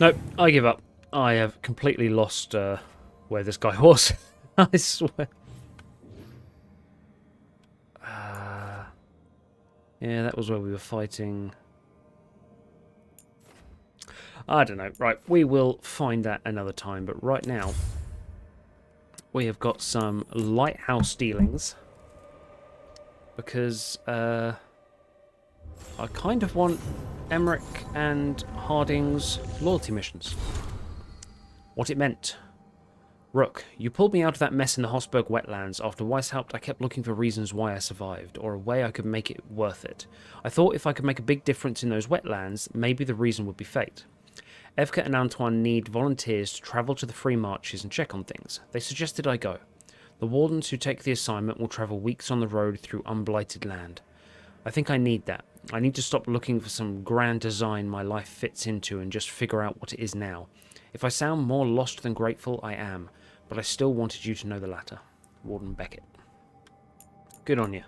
Nope, I give up. I have completely lost where this guy was. I swear. Yeah, that was where we were fighting. I don't know. Right, we will find that another time. But right now, we have got some lighthouse dealings. Because I kind of want Emmerich and Harding's loyalty missions. What it meant. Rook, you pulled me out of that mess in the Hossberg wetlands. After Weishaupt, I kept looking for reasons why I survived, or a way I could make it worth it. I thought if I could make a big difference in those wetlands, maybe the reason would be fate. Evka and Antoine need volunteers to travel to the Free Marches and check on things. They suggested I go. The wardens who take the assignment will travel weeks on the road through unblighted land. I think I need that. I need to stop looking for some grand design my life fits into and just figure out what it is now. If I sound more lost than grateful, I am. But I still wanted you to know the latter. Warden Beckett. Good on you.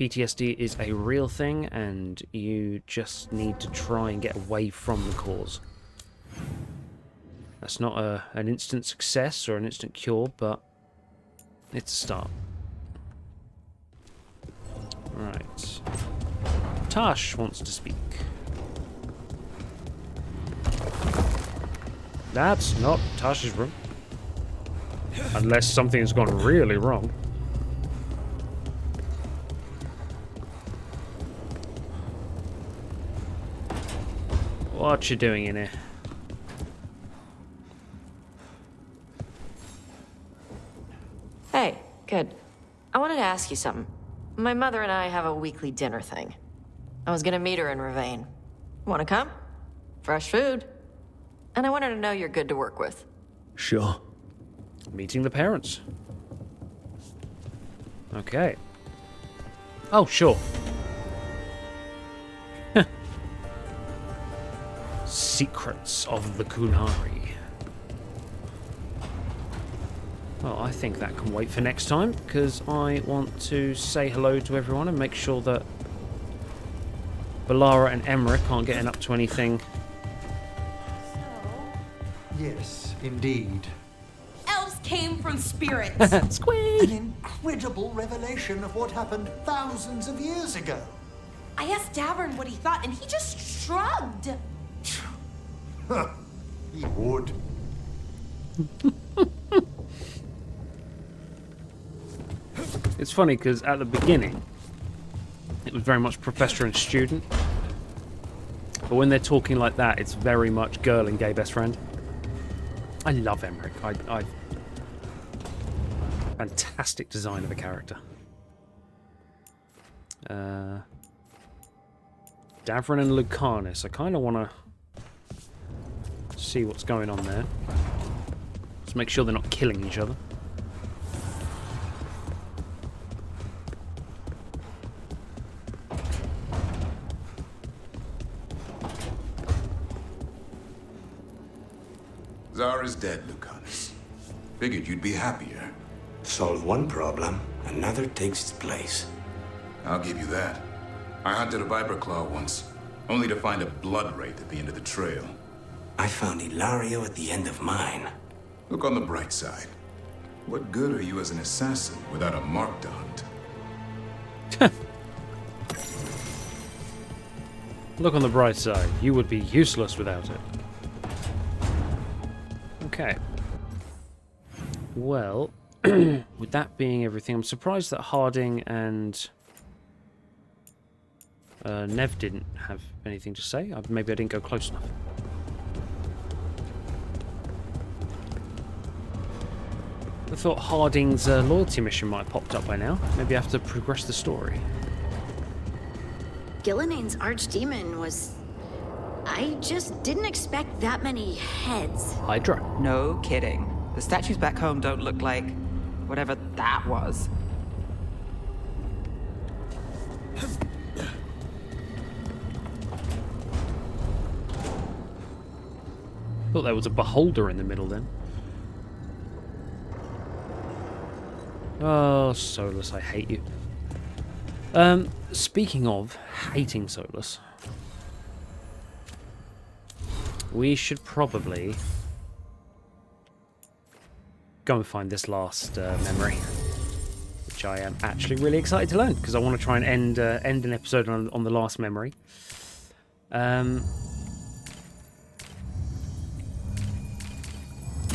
PTSD is a real thing, and you just need to try and get away from the cause. That's not an instant success or an instant cure, but it's a start. Right. Tash wants to speak. That's not Tash's room. Unless something's gone really wrong. What you doing in here? Hey, good. I wanted to ask you something. My mother and I have a weekly dinner thing. I was gonna meet her in Ravane. Wanna come? Fresh food. And I wanted to know you're good to work with. Sure. Meeting the parents. Okay. Oh, sure. Secrets of the Kunari. Well, I think that can wait for next time, because I want to say hello to everyone and make sure that Balara and Emmerich aren't getting up to anything. Yes, indeed. Elves came from spirits. An incredible revelation of what happened thousands of years ago. I asked Davern what he thought, and he just shrugged. He would. It's funny because at the beginning it was very much professor and student, but when they're talking like that, it's very much girl and gay best friend. I love Emmerich. I fantastic design of a character. Davron and Lucanus. I kind of want to see what's going on there. Just make sure they're not killing each other. Zara's dead, Lucanus. Figured you'd be happier. Solve one problem, another takes its place. I'll give you that. I hunted a viper claw once, only to find a blood wraith at the end of the trail. I found Ilario at the end of mine. Look on the bright side. What good are you as an assassin without a mark to hunt? Look on the bright side. You would be useless without it. Okay. Well, with that being everything, I'm surprised that Harding and Nev didn't have anything to say. Maybe I didn't go close enough. I thought Harding's loyalty mission might have popped up by now. Maybe I have to progress the story. Gillenane's archdemon was... I just didn't expect that many heads. Hydra. No kidding. The statues back home don't look like whatever that was. Thought there was a beholder in the middle then. Oh, Solus, I hate you. Speaking of hating Solus, we should probably go and find this last memory, which I am actually really excited to learn because I want to try and end an episode on the last memory.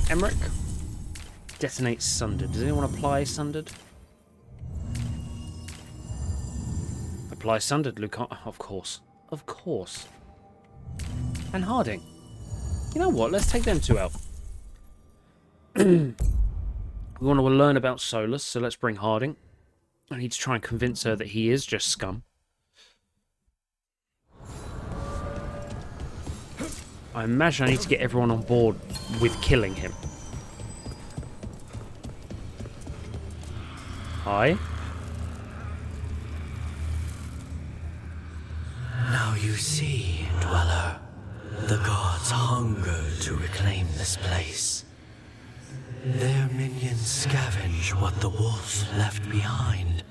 Emmerich, detonate Sundered. Does anyone apply Sundered? Apply Sundered, Lucan. Of course. Of course. And Harding. You know what? Let's take them two out. We want to learn about Solus, so let's bring Harding. I need to try and convince her that he is just scum. I imagine I need to get everyone on board with killing him. Hi. Now you see, Dweller, the gods hunger to reclaim this place. Their minions scavenge what the wolf left behind.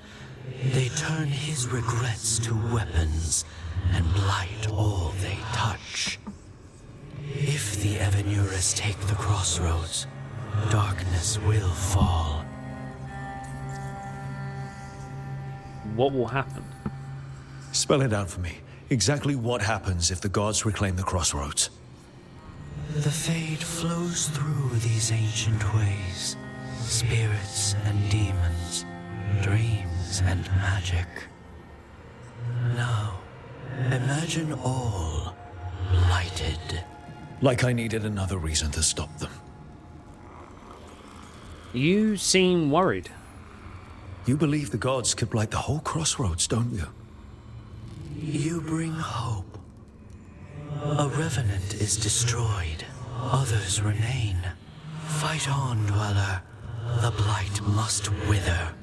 They turn his regrets to weapons and blight all they touch. If the Evanuras take the crossroads, darkness will fall. What will happen? Spell it out for me. Exactly what happens if the gods reclaim the crossroads? The fade flows through these ancient ways. Spirits and demons, dreams and magic. Now, imagine all blighted. Like I needed another reason to stop them. You seem worried. You believe the gods could blight the whole crossroads, don't you? You bring hope. A revenant is destroyed, others remain. Fight on, Dweller. The blight must wither.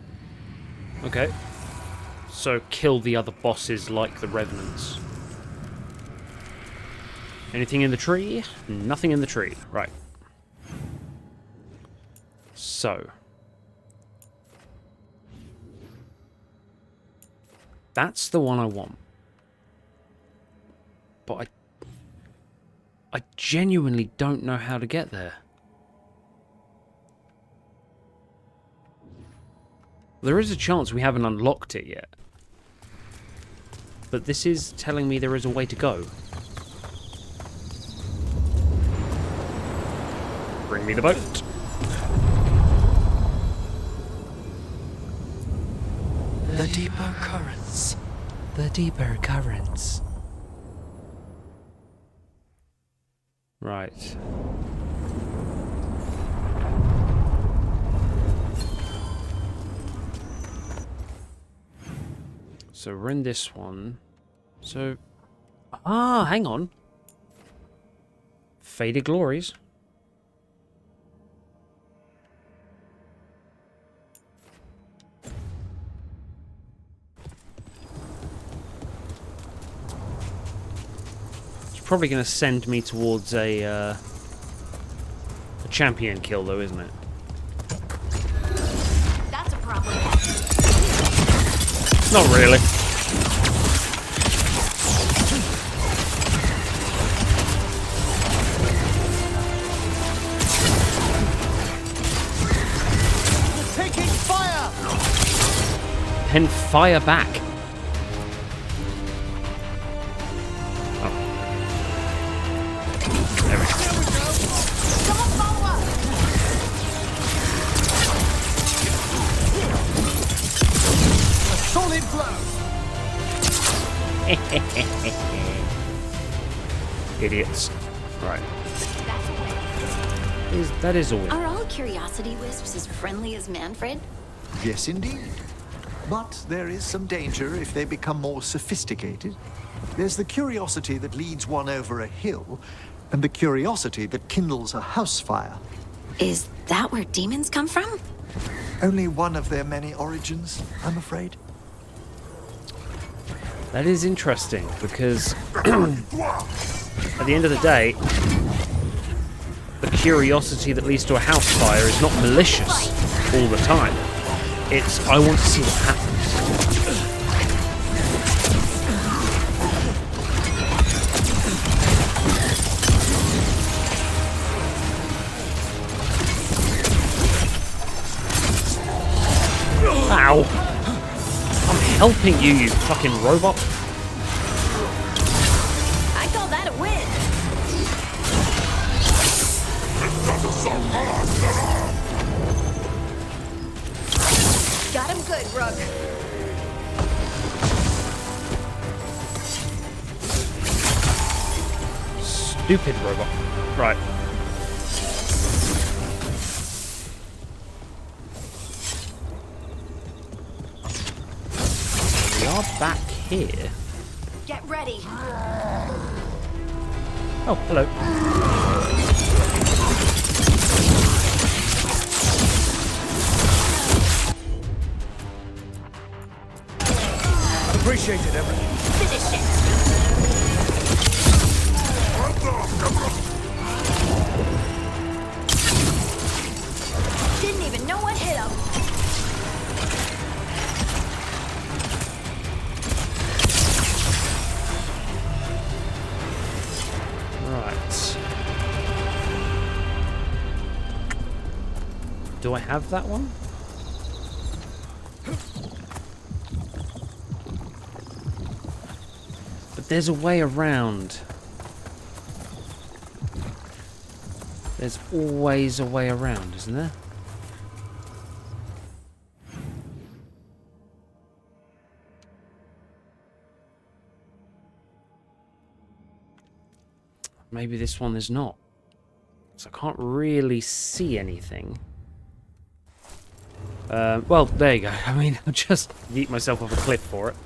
Okay. So kill the other bosses like the revenants. Anything in the tree? Nothing in the tree. Right. So. That's the one I want. But I genuinely don't know how to get there. There is a chance we haven't unlocked it yet. But this is telling me there is a way to go. Bring me the boat. The deeper currents. The deeper currents. Right. So we're in this one. So... Ah, hang on. Faded Glories. It's probably going to send me towards a champion kill, though, isn't it? That's a problem. Not really. You're taking fire! Then fire back. Oh. There we go. Someone follow up! A solid blow! Idiots. Right. That is a win. Are all curiosity wisps as friendly as Manfred? Yes, indeed. But there is some danger if they become more sophisticated. There's the curiosity that leads one over a hill, and the curiosity that kindles a house fire. Is that where demons come from? Only one of their many origins, I'm afraid. That is interesting, because at the end of the day, the curiosity that leads to a house fire is not malicious all the time. It's, I want to see what happens. Ow! I'm helping you, you fucking robot. I call that a win. Got him good, Rook. Stupid robot. Right. We are back here. Get ready. Oh, hello. Appreciate it, everyone. Finish it. Didn't even know what hit him. Right. Do I have that one? But there's a way around. There's always a way around, isn't there? Maybe this one is not. So I can't really see anything. Well, there you go. I mean, I'll just yeet myself off a cliff for it.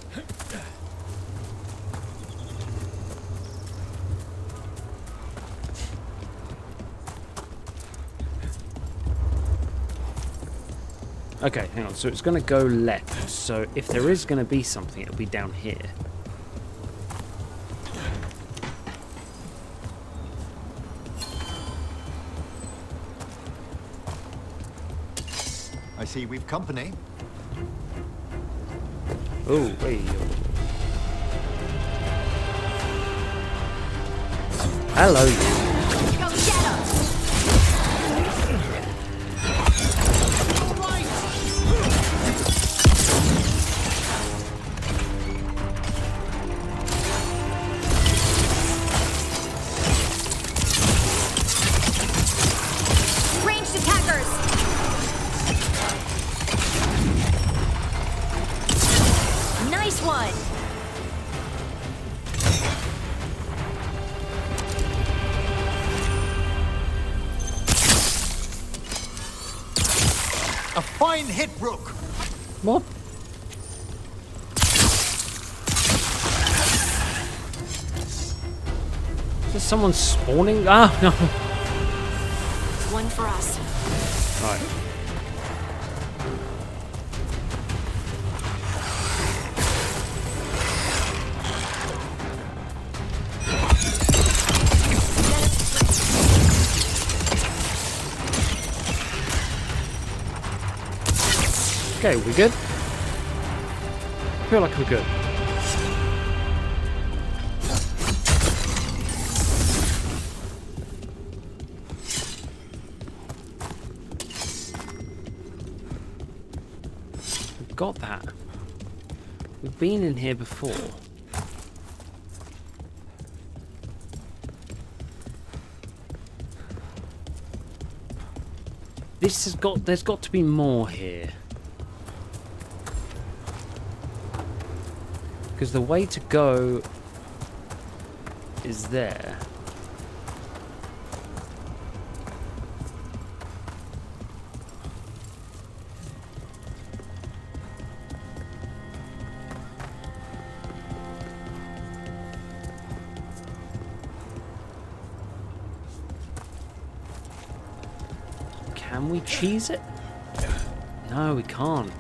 Okay, hang on. So it's going to go left. So if there is going to be something, it'll be down here. I see we've company. Oh, wait. Hello. Go shadow. Ranged attackers. Nice one. A fine hit, Rook. What? Is there someone spawning? Ah, no. One for us. Right. Okay, we good? I feel like we're good. We've got that. We've been in here before. There's got to be more here. Because the way to go is there. Can we cheese it? No, we can't.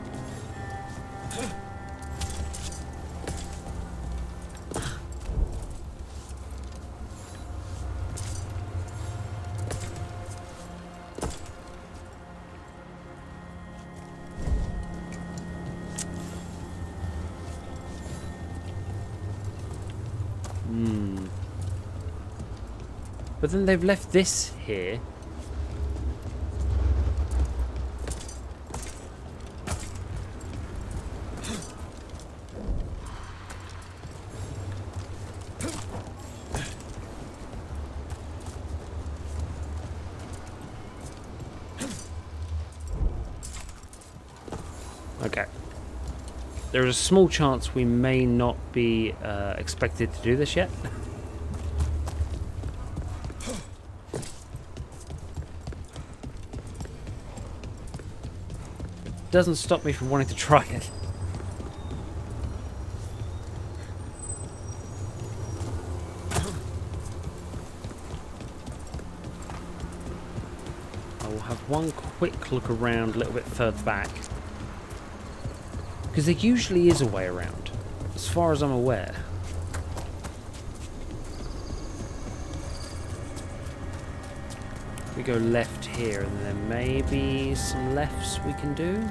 But then they've left this here. Okay. There is a small chance we may not be expected to do this yet. Doesn't stop me from wanting to try it. I will have one quick look around a little bit further back. Because there usually is a way around, as far as I'm aware. We go left here, and there may be some lefts we can do.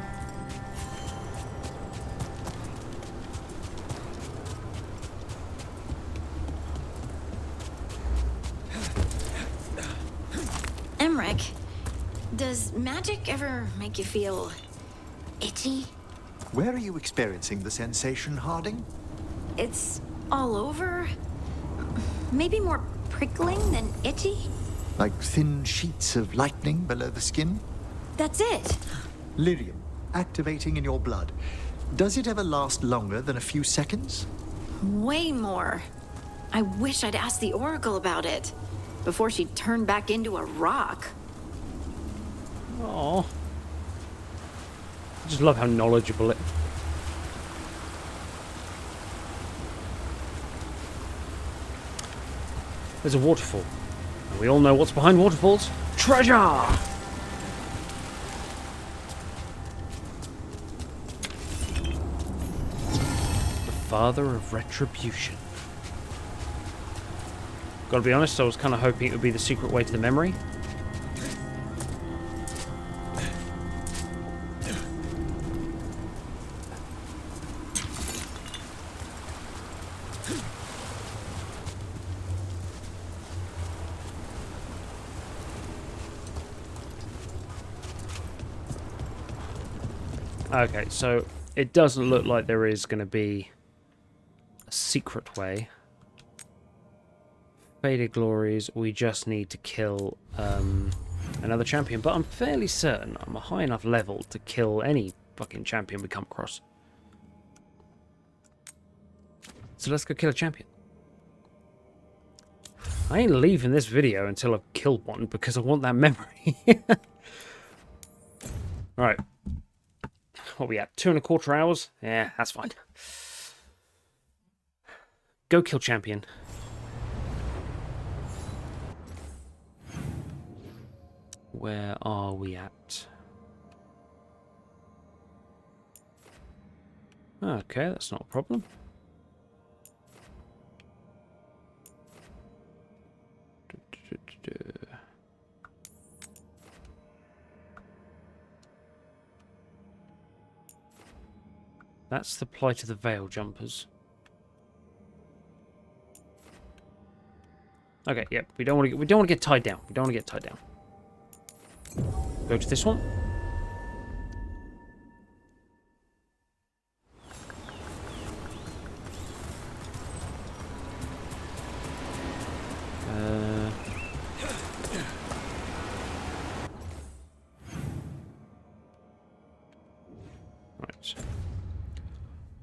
Does magic ever make you feel itchy? Where are you experiencing the sensation, Harding? It's all over. Maybe more prickling than itchy? Like thin sheets of lightning below the skin? That's it. Lyrium, activating in your blood. Does it ever last longer than a few seconds? Way more. I wish I'd asked the Oracle about it before she turned back into a rock. Oh, I just love how knowledgeable it. There's a waterfall. And we all know what's behind waterfalls. Treasure! The Father of Retribution. Gotta be honest, I was kind of hoping it would be the secret way to the memory. Okay, so it doesn't look like there is going to be a secret way. Faded Glories, we just need to kill another champion, but I'm fairly certain I'm a high enough level to kill any fucking champion we come across. So let's go kill a champion. I ain't leaving this video until I've killed one because I want that memory. Right. What are we at? 2.25 hours? Yeah, that's fine. Go kill champion. Where are we at? Okay, that's not a problem. That's the plight of the Veil Jumpers. Okay, yep. We don't want to get tied down. We don't want to get tied down. Go to this one. Right.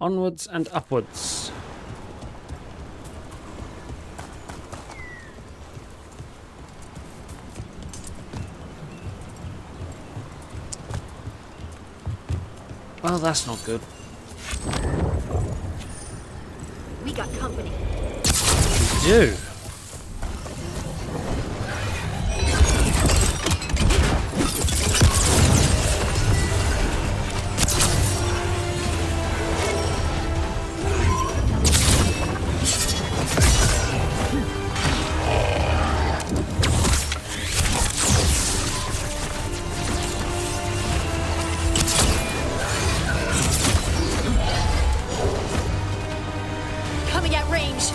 Onwards and upwards. Well, that's not good. We got company. We do. Coming at range.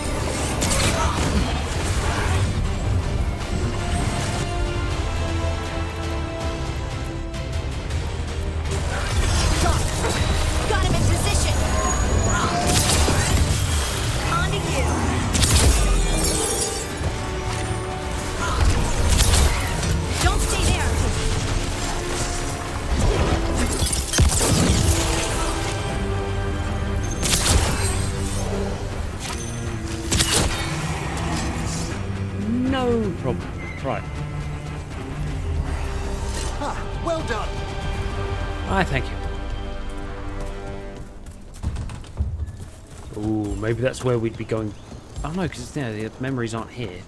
Got him in position. On to you. Don't stay there. No problem. Right. Ah, well done. I thank you. Ooh, maybe that's where we'd be going. Oh no, because the memories aren't here.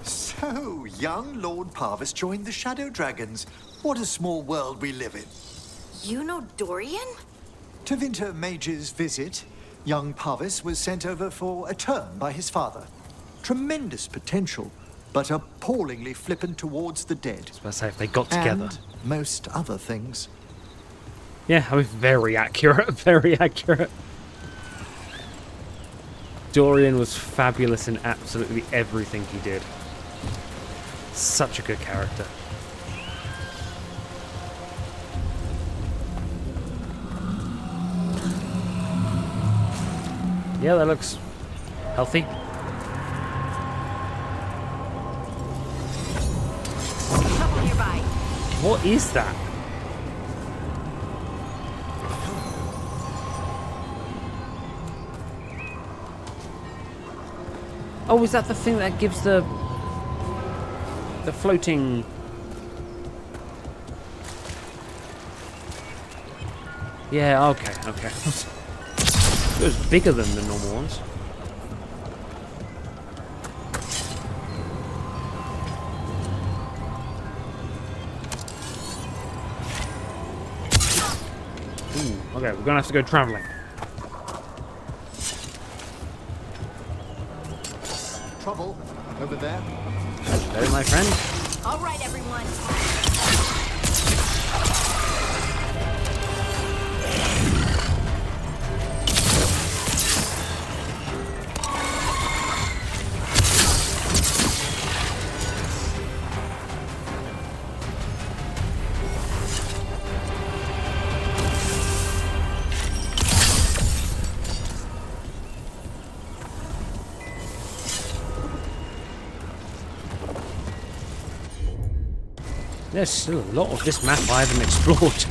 So, young Lord Parvis joined the Shadow Dragons. What a small world we live in. You know Dorian? To Winter Mage's visit, young Parvis was sent over for a term by his father. Tremendous potential, but appallingly flippant towards the dead. I was about to say, if they got together. And most other things. Yeah, I mean, very accurate, very accurate. Dorian was fabulous in absolutely everything he did. Such a good character. Yeah, that looks healthy. Trouble nearby. What is that? Oh, is that the thing that gives the floating? Yeah, okay. It was bigger than the normal ones. Ooh, okay, we're gonna have to go traveling. Trouble over there. Hello, my friend. All right, everyone. There's still a lot of this map I haven't explored.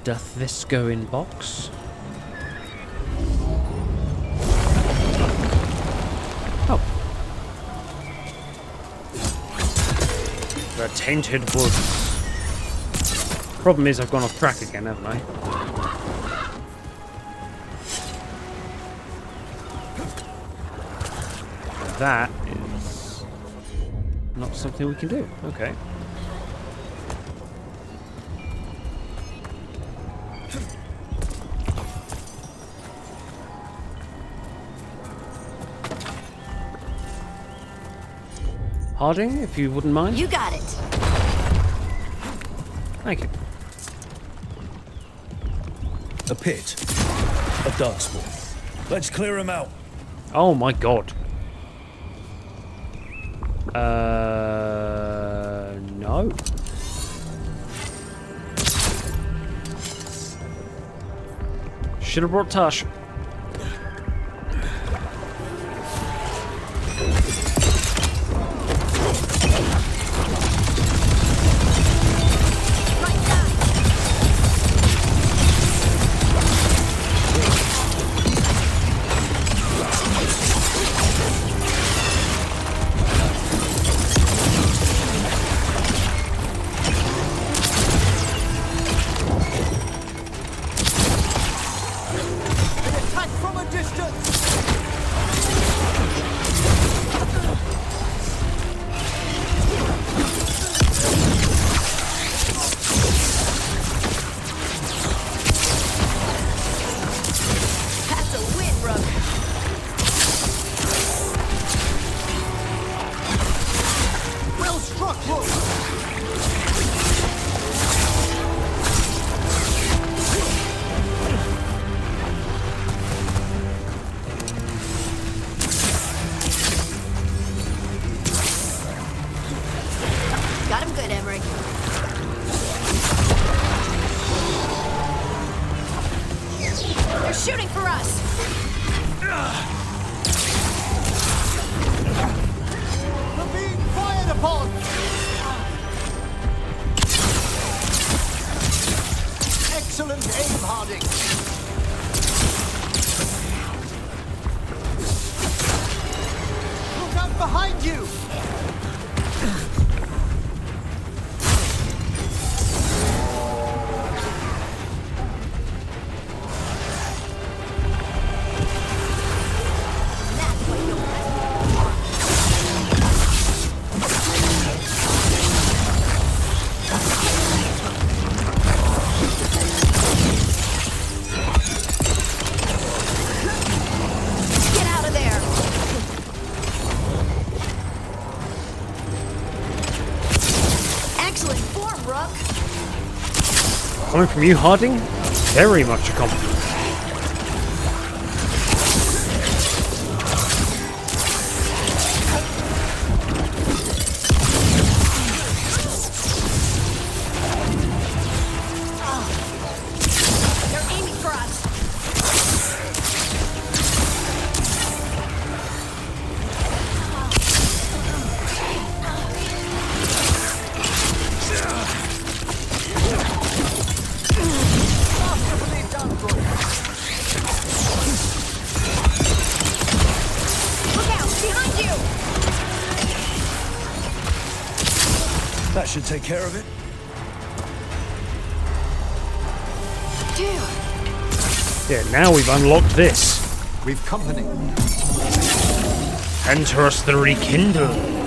Doth this go in box? Oh. The tainted woods. Problem is I've gone off track again, haven't I? That is not something we can do. Okay. Harding, if you wouldn't mind. You got it. Thank you. A pit. A darkspawn. Let's clear him out. Oh my god. No. Should have brought Tush. Got him good, Emmerich. They're shooting for us. We're being fired upon! Excellent aim, Harding. Look out behind you! Coming from you, Harding, very much a compliment. They're aiming for us. Look out! Behind you! That should take care of it. Yeah, now we've unlocked this. We've company. Enter us the rekindle.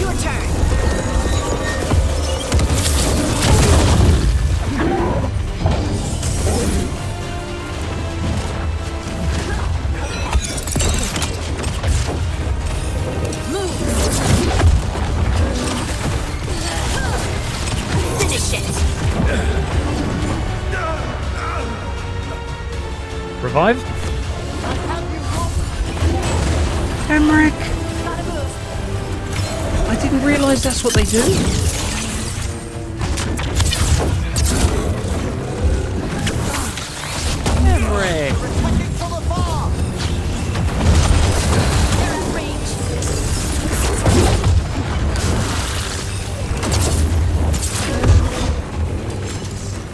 Your turn. Finish it. Revive? Emmerich! I didn't realise that's what they do. Emmerich!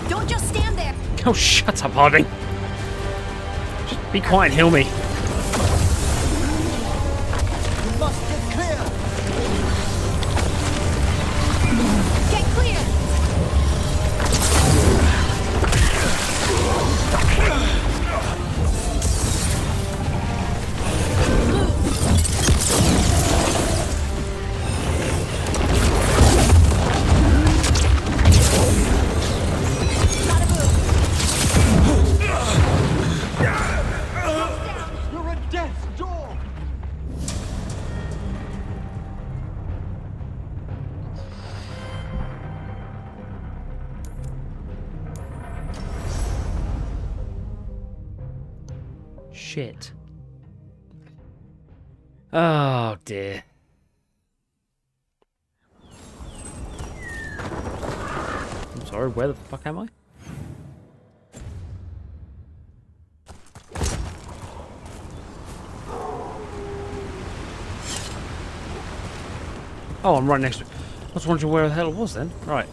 Don't just stand there. Oh, shut up, Harding. Just be quiet and heal me. You must get clear. Get clear. You're at death's door. Shit. Oh, dear. I'm sorry, where the fuck am I? Oh, I'm right next to it. I was wondering where the hell it was then. Right,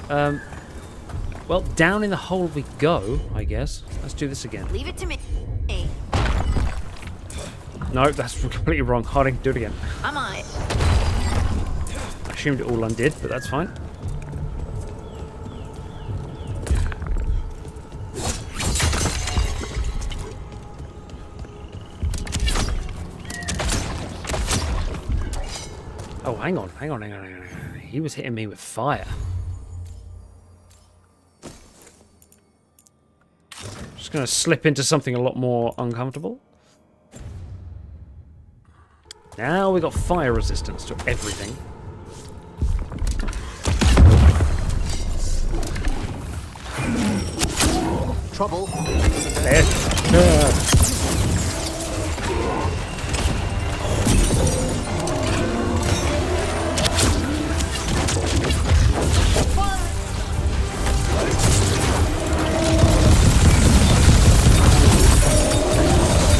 well, down in the hole we go, I guess. Let's do this again. Leave it to me. No, that's completely wrong. Harding, do it again. I'm on it. I assumed it all undid, but that's fine. Oh, hang on. He was hitting me with fire. Just gonna slip into something a lot more uncomfortable. Now we got fire resistance to everything. Trouble. There.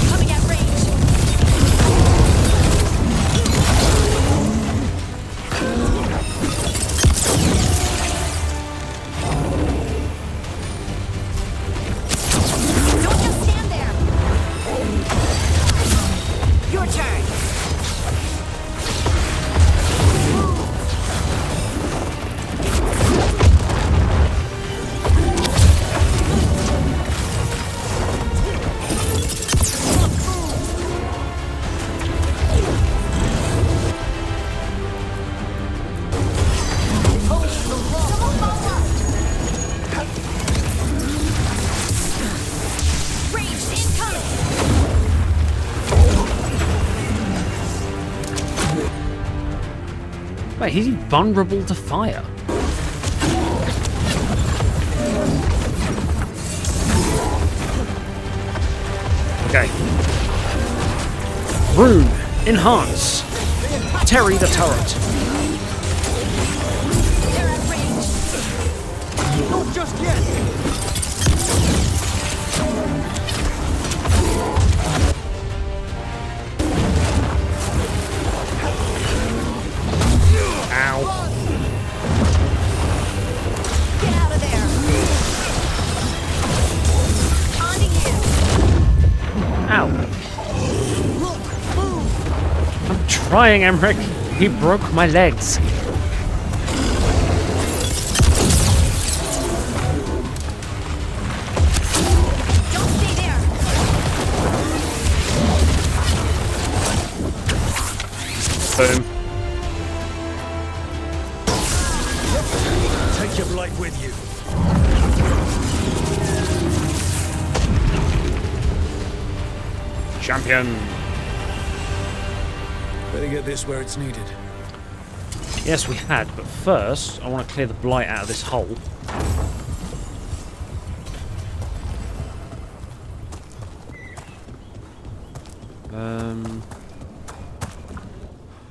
Coming at range. Don't just stand there. Wait, he's vulnerable to fire. Okay. Rune, enhance. Terry the turret. Not just yet. Ow. Get out of there. Onto you. Ow. I'm trying, Emmerich. He broke my legs. Don't stay there. Boom. Take your blade with you. Champion. Better get this where it's needed. Yes, we had, but first, I want to clear the blight out of this hole.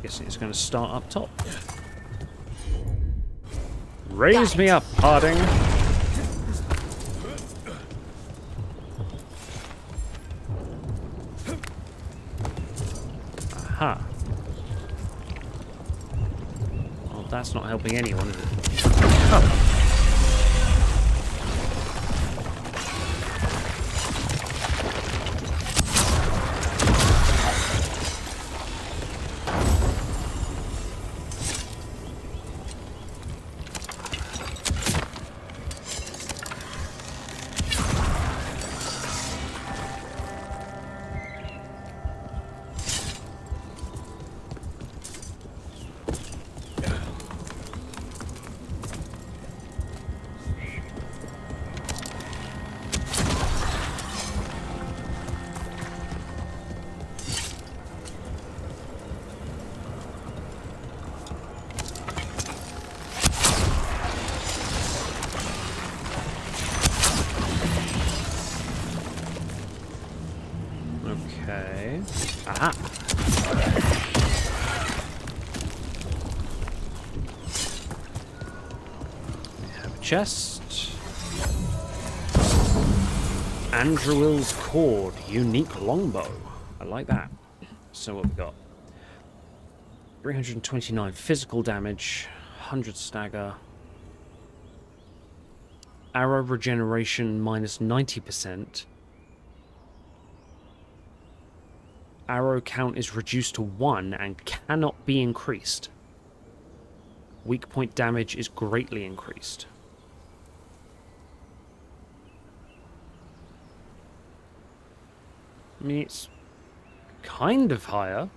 Guess it's going to start up top. Raise me up, Harding. Aha. Well, that's not helping anyone, is it? Oh. Okay. Aha. We have a chest. Andruil's Cord, unique longbow. I like that. So what we got? 329 physical damage, 100 stagger. Arrow regeneration minus 90%. Arrow count is reduced to 1 and cannot be increased. Weak point damage is greatly increased. I mean, it's kind of higher.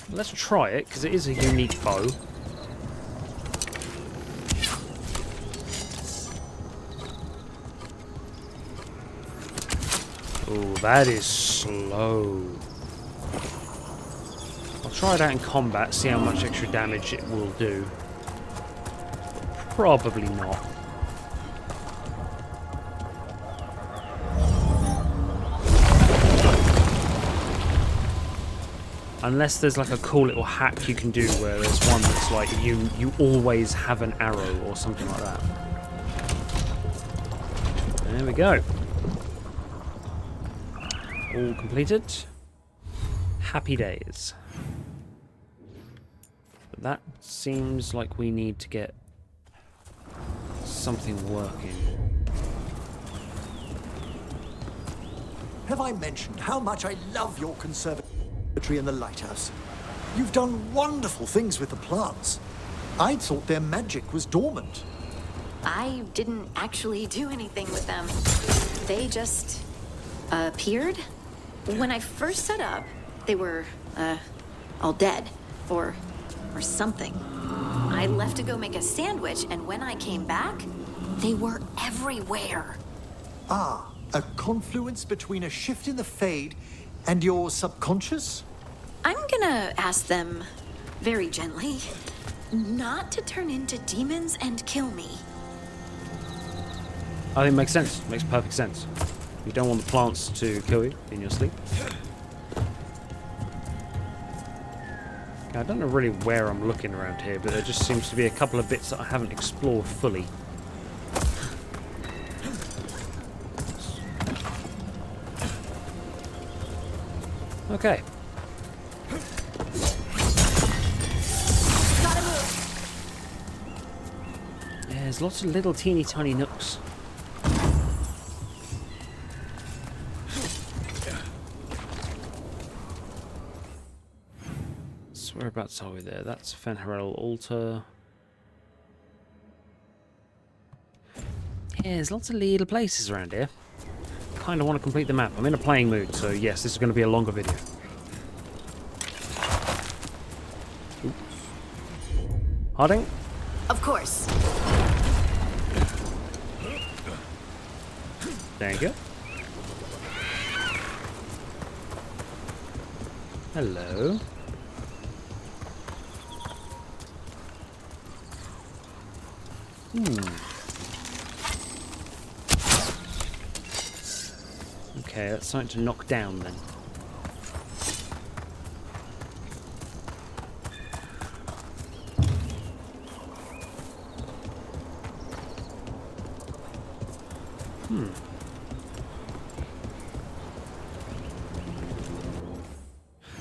Let's try it, because it is a unique bow. Oh, that is slow. I'll try it out in combat, see how much extra damage it will do. Probably not. Unless there's like a cool little hack you can do where there's one that's like you always have an arrow or something like that. There we go. All completed. Happy days. But that seems like we need to get something working. Have I mentioned how much I love your conservatory in the lighthouse? You've done wonderful things with the plants. I thought their magic was dormant. I didn't actually do anything with them. They just appeared. When I first set up, they were all dead or something. I left to go make a sandwich, and when I came back, they were everywhere. Ah, a confluence between a shift in the Fade and your subconscious? I'm gonna ask them, very gently, not to turn into demons and kill me. I think it makes sense. Makes perfect sense. You don't want the plants to kill you in your sleep. Okay, I don't know really where I'm looking around here, but there just seems to be a couple of bits that I haven't explored fully. Okay. Yeah, there's lots of little teeny tiny nooks. So whereabouts are we there? That's Fenharel altar. Yeah, there's lots of little places around here. Kind of want to complete the map. I'm in a playing mood, so yes, this is going to be a longer video. Oops. Harding? Of course. Thank you. Hello. Okay, that's something to knock down then.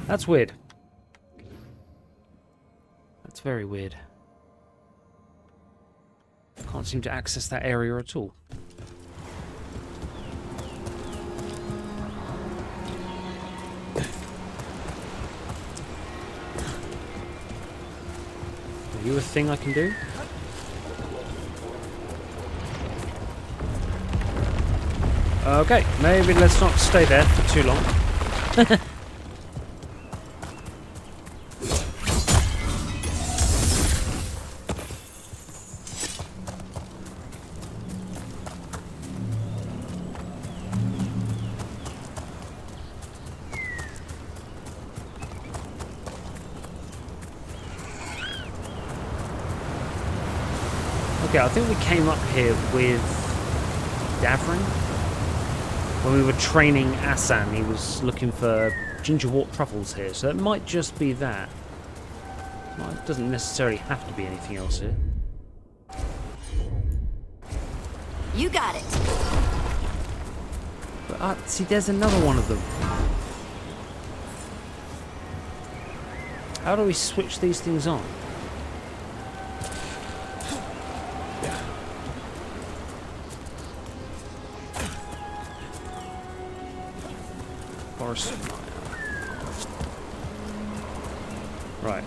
That's weird. That's very weird. Can't seem to access that area at all. Are you a thing I can do? Okay, maybe let's not stay there for too long. Okay, I think we came up here with Davrin. When we were training Asan, he was looking for gingerwort truffles here, so it might just be that. Well, it doesn't necessarily have to be anything else here. You got it. But see, there's another one of them. How do we switch these things on? Right.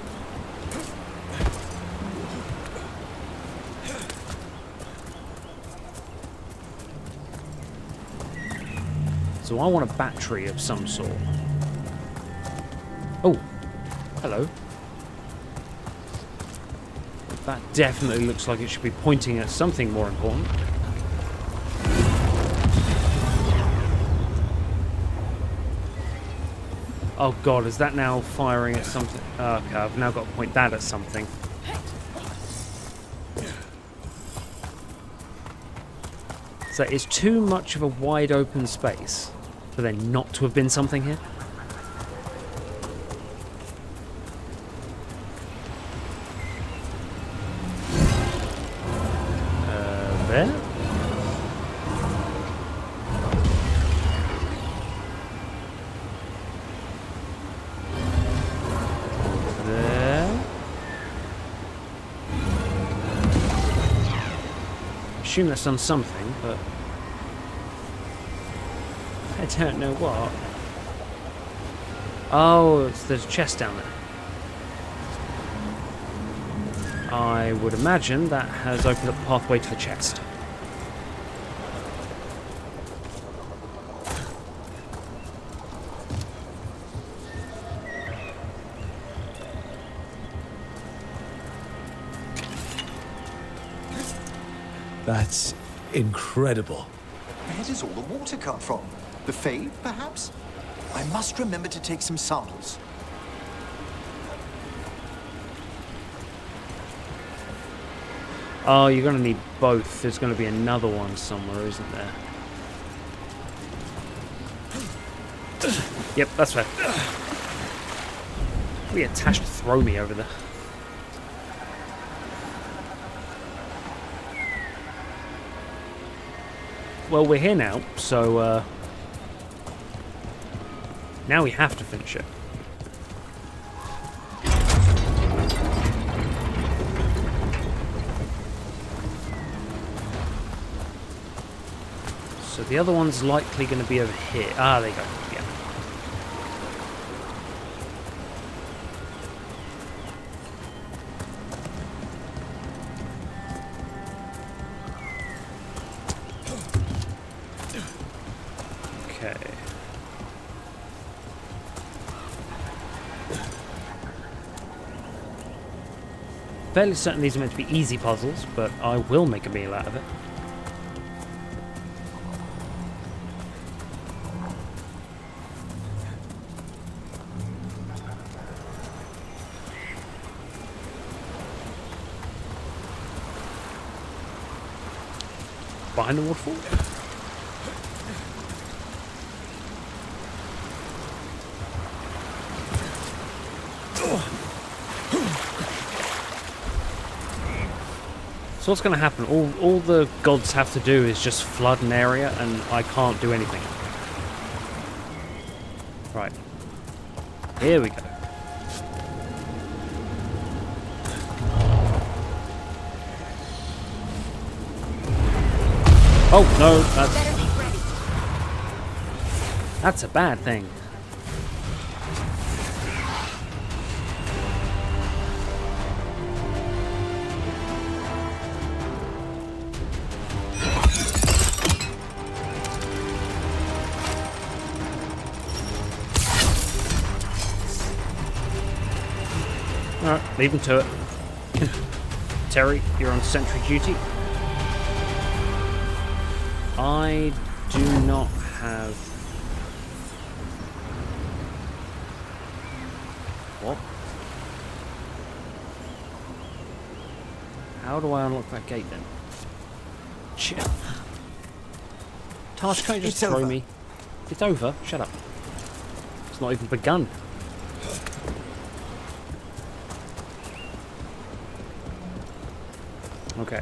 So I want a battery of some sort. Oh, hello. That definitely looks like it should be pointing at something more important. Oh god, is that now firing at something? Okay, I've now got to point that at something. So it's too much of a wide open space for there not to have been something here? There? I assume that's done something, but I don't know what. Oh, there's a chest down there. I would imagine that has opened up a pathway to the chest. That's incredible. Where does all the water come from? The Fae, perhaps? I must remember to take some samples. Oh, you're going to need both. There's going to be another one somewhere, isn't there? Yep, that's fair. We had Tash throw me over there. Well, we're here now, so now we have to finish it. So the other one's likely going to be over here. Ah, there you go. Yeah. Okay. Fairly certain these are meant to be easy puzzles, but I will make a meal out of it. Behind the waterfall? So what's going to happen? All the gods have to do is just flood an area and I can't do anything. Right. Here we go. Oh, no, that's a bad thing. Alright, leave him to it. Terry, you're on sentry duty. I do not have... What? How do I unlock that gate then? Shit. Tash, can't you just throw me? It's over? Shut up. It's not even begun. Okay.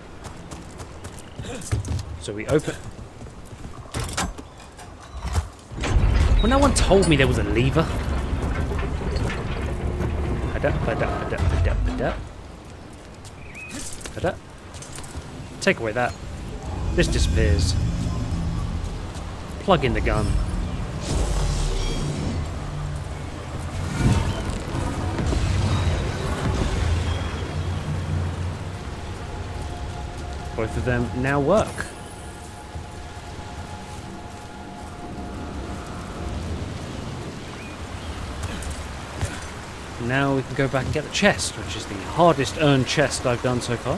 So we open... Well, no one told me there was a lever. Take away that. This disappears. Plug in the gun. Both of them now work. Now we can go back and get the chest, which is the hardest earned chest I've done so far.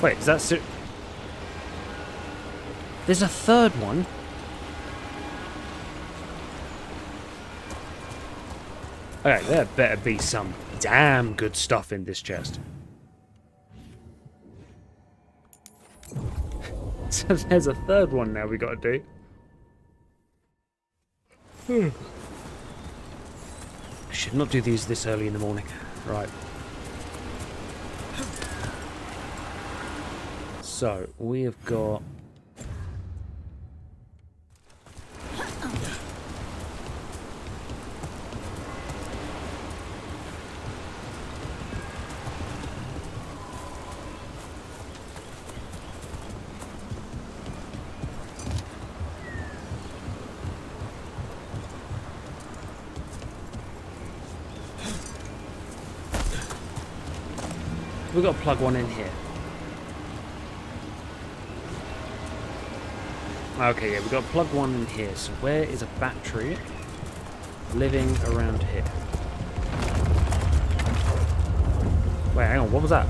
Wait, is that There's a third one? Okay, there better be some damn good stuff in this chest. So there's a third one now we gotta do. I should not do these this early in the morning. Right. So, we have got... We've got to plug one in here. Okay, yeah, we've got to plug one in here. So where is a battery living around here? Wait, hang on, what was that?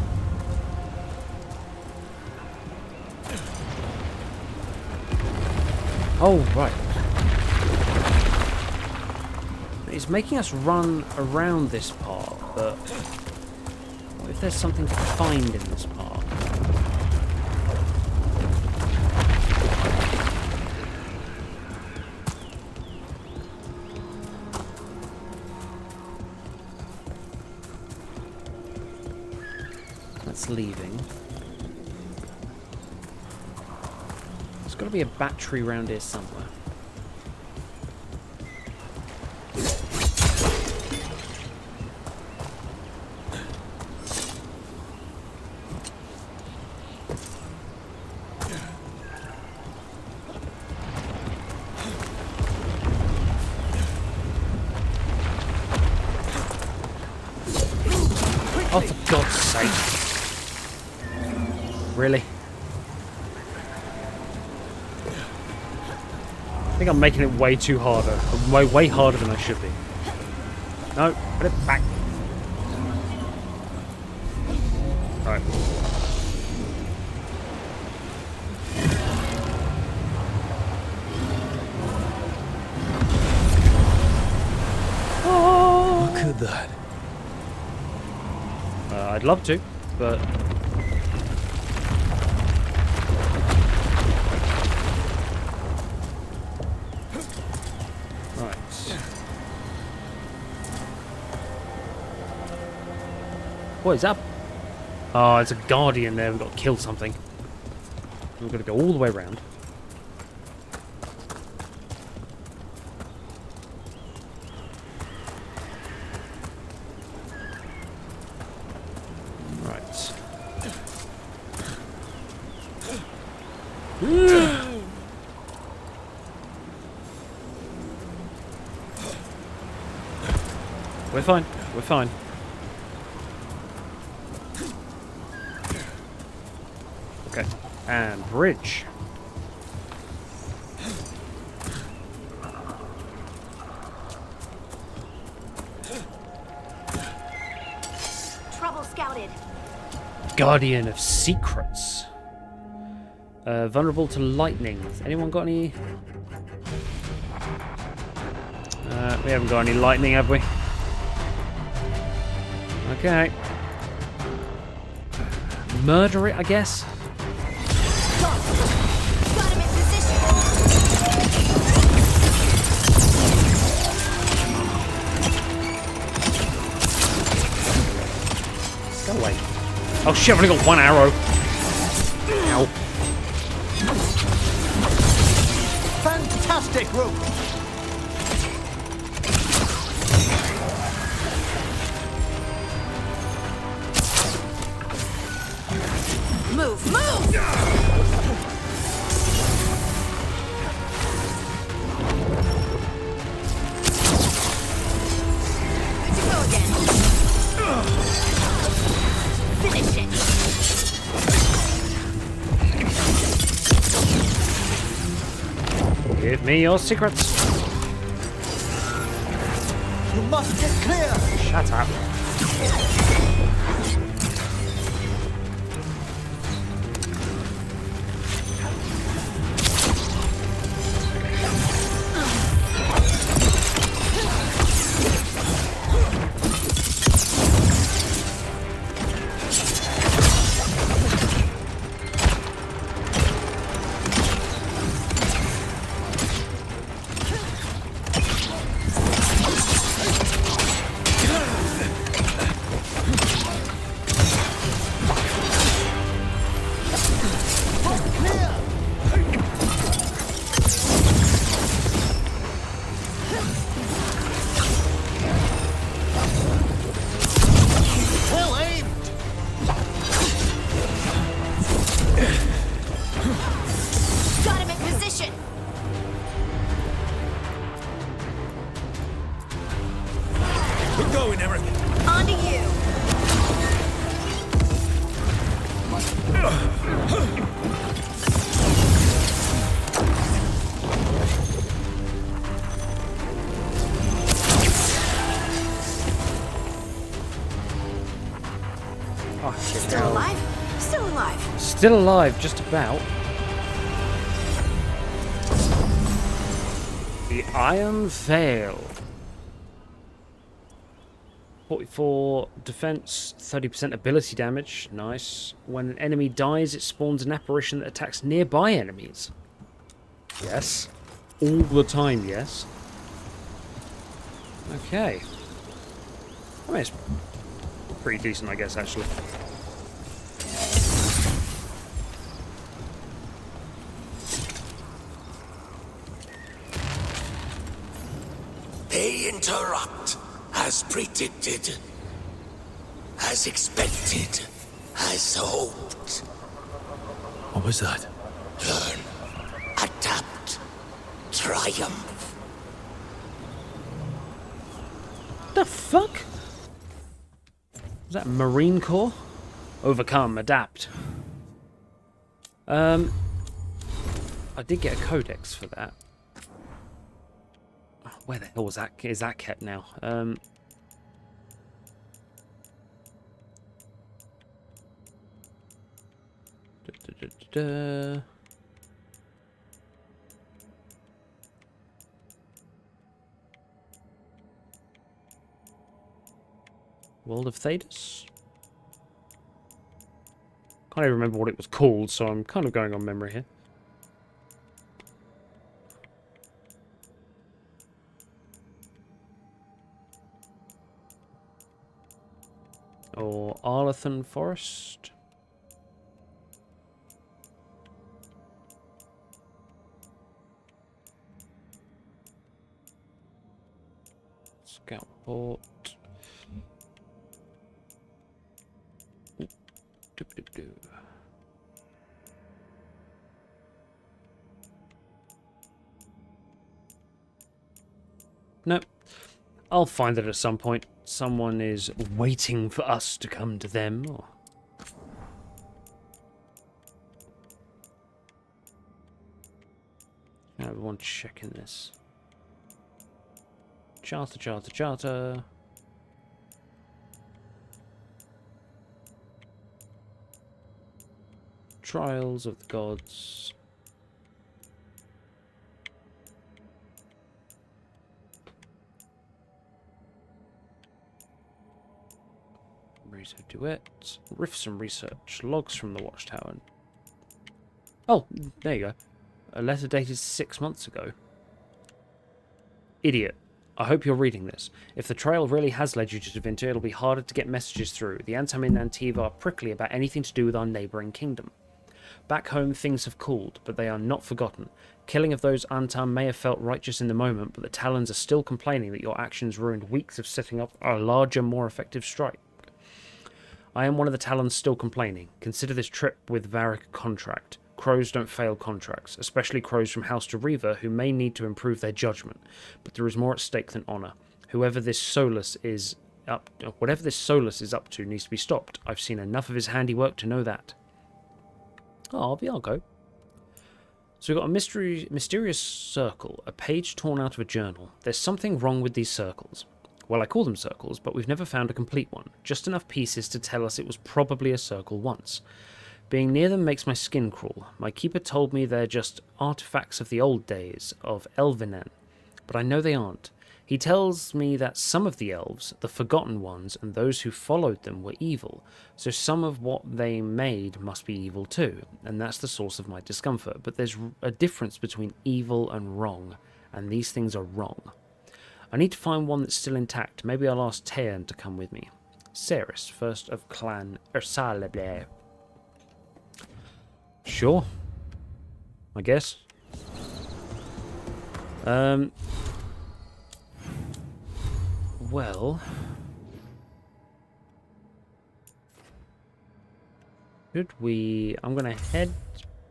Oh, right. it's making us run around this part, but what if there's something to find in this part? That's leaving. There's got to be a battery around here somewhere. Oh, for God's sake. Really? I think I'm making it way too harder. Way harder than I should be. No, put it back. Alright. Look at that. I'd love to, but... Right. What is that? Oh, it's a guardian there. We've got to kill something. We've got to go all the way around. We're fine. We're fine. Okay. And bridge. Trouble scouted. Guardian of Secrets. Vulnerable to lightning. Has anyone got any? We haven't got any lightning, have we? Okay. Murder it, I guess. Go away. Oh shit, I've only got one arrow. Ow. Fantastic, Rook! Move, move! Good to go again. Finish it. Give me your secrets. You must get clear! Shut up. Still alive? Still alive. Still alive, just about. The Iron Veil. 44 defense, 30% ability damage. Nice. When an enemy dies, it spawns an apparition that attacks nearby enemies. Yes. All the time, yes. Okay. I mean, it's pretty decent, I guess, actually. They interrupt, as predicted, as expected, as hoped. What was that? Learn, adapt, triumph. The fuck? Is that Marine Corps? Overcome, adapt. I did get a codex for that. Where the hell was that? Is that kept now? World of Thedas? Can't even remember what it was called, so I'm kind of going on memory here. Or Arlathan Forest. Scoutport. Nope. I'll find it at some point. Someone is waiting for us to come to them. Or... everyone checking this. Charter. Trials of the Gods. Duet. Riffs and research. Logs from the Watchtower. Oh, there you go. A letter dated 6 months ago. Idiot. I hope you're reading this. If the trail really has led you to Tevinter, it'll be harder to get messages through. The Antam and Antiva are prickly about anything to do with our neighbouring kingdom. Back home, things have cooled, but they are not forgotten. Killing of those Antam may have felt righteous in the moment, but the Talons are still complaining that your actions ruined weeks of setting up a larger, more effective strike. I am one of the Talons still complaining. Consider this trip with Varric a contract. Crows don't fail contracts, especially crows from House to Reaver who may need to improve their judgment, but there is more at stake than honour. Whatever this Solus is up to needs to be stopped. I've seen enough of his handiwork to know that. Oh, I'll go. So we've got a mysterious circle, a page torn out of a journal. There's something wrong with these circles. Well, I call them circles, but we've never found a complete one. Just enough pieces to tell us it was probably a circle once. Being near them makes my skin crawl. My keeper told me they're just artifacts of the old days, of Elvinan. But I know they aren't. He tells me that some of the elves, the forgotten ones, and those who followed them were evil, so some of what they made must be evil too, and that's the source of my discomfort. But there's a difference between evil and wrong, and these things are wrong. I need to find one that's still intact. Maybe I'll ask Tearn to come with me. Ceres, first of Clan Ursalable. Sure. I guess. Well... should we... I'm going to head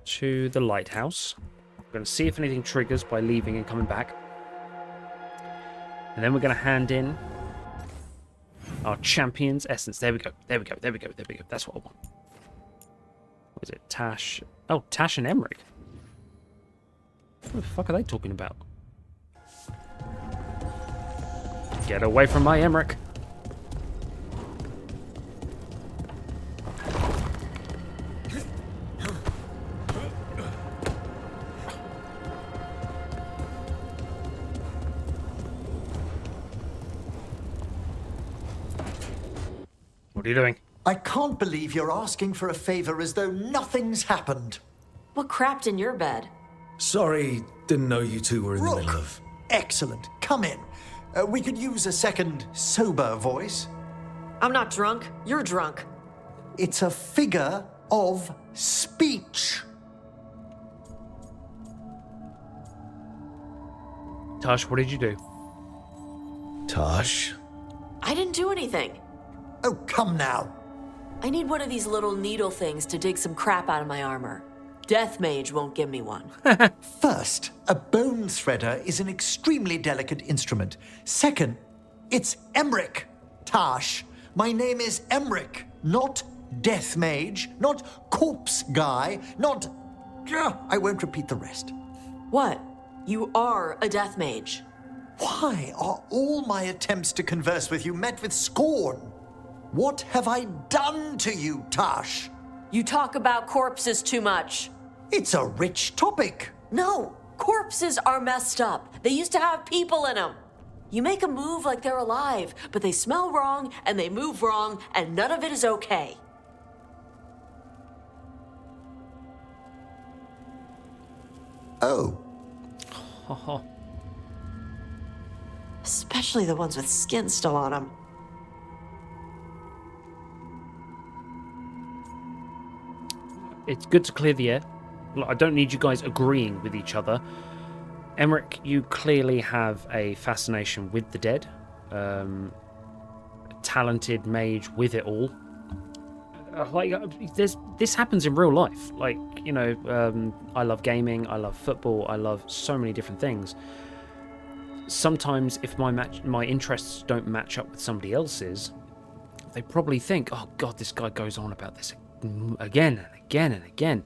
to the lighthouse. I'm going to see if anything triggers by leaving and coming back. And then we're going to hand in our champion's essence. There we go. That's what I want. What is it? Tash. Oh, Tash and Emmerich. What the fuck are they talking about? Get away from my Emmerich. What are you doing? I can't believe you're asking for a favor as though nothing's happened. What crapped in your bed? Sorry, didn't know you two were in the middle of... Excellent. Come in. We could use a second sober voice. I'm not drunk. You're drunk. It's a figure of speech. Tash, what did you do? Tash? I didn't do anything. Oh, come now. I need one of these little needle things to dig some crap out of my armor. Death Mage won't give me one. First, a bone threader is an extremely delicate instrument. Second, it's Emmerich, Tash. My name is Emmerich, not Death Mage, not Corpse Guy, not... I won't repeat the rest. What? You are a Death Mage. Why are all my attempts to converse with you met with scorn? What have I done to you, Tash? You talk about corpses too much. It's a rich topic. No, corpses are messed up. They used to have people in them. You make a move like they're alive, but they smell wrong and they move wrong, and none of it is okay. Oh. Especially the ones with skin still on them. It's good to clear the air. Look, I don't need you guys agreeing with each other. Emmerich, you clearly have a fascination with the dead. Talented mage with it all. This happens in real life. Like, you know, I love gaming, I love football, I love so many different things. Sometimes if my interests don't match up with somebody else's, they probably think, oh God, this guy goes on about this again and again and again.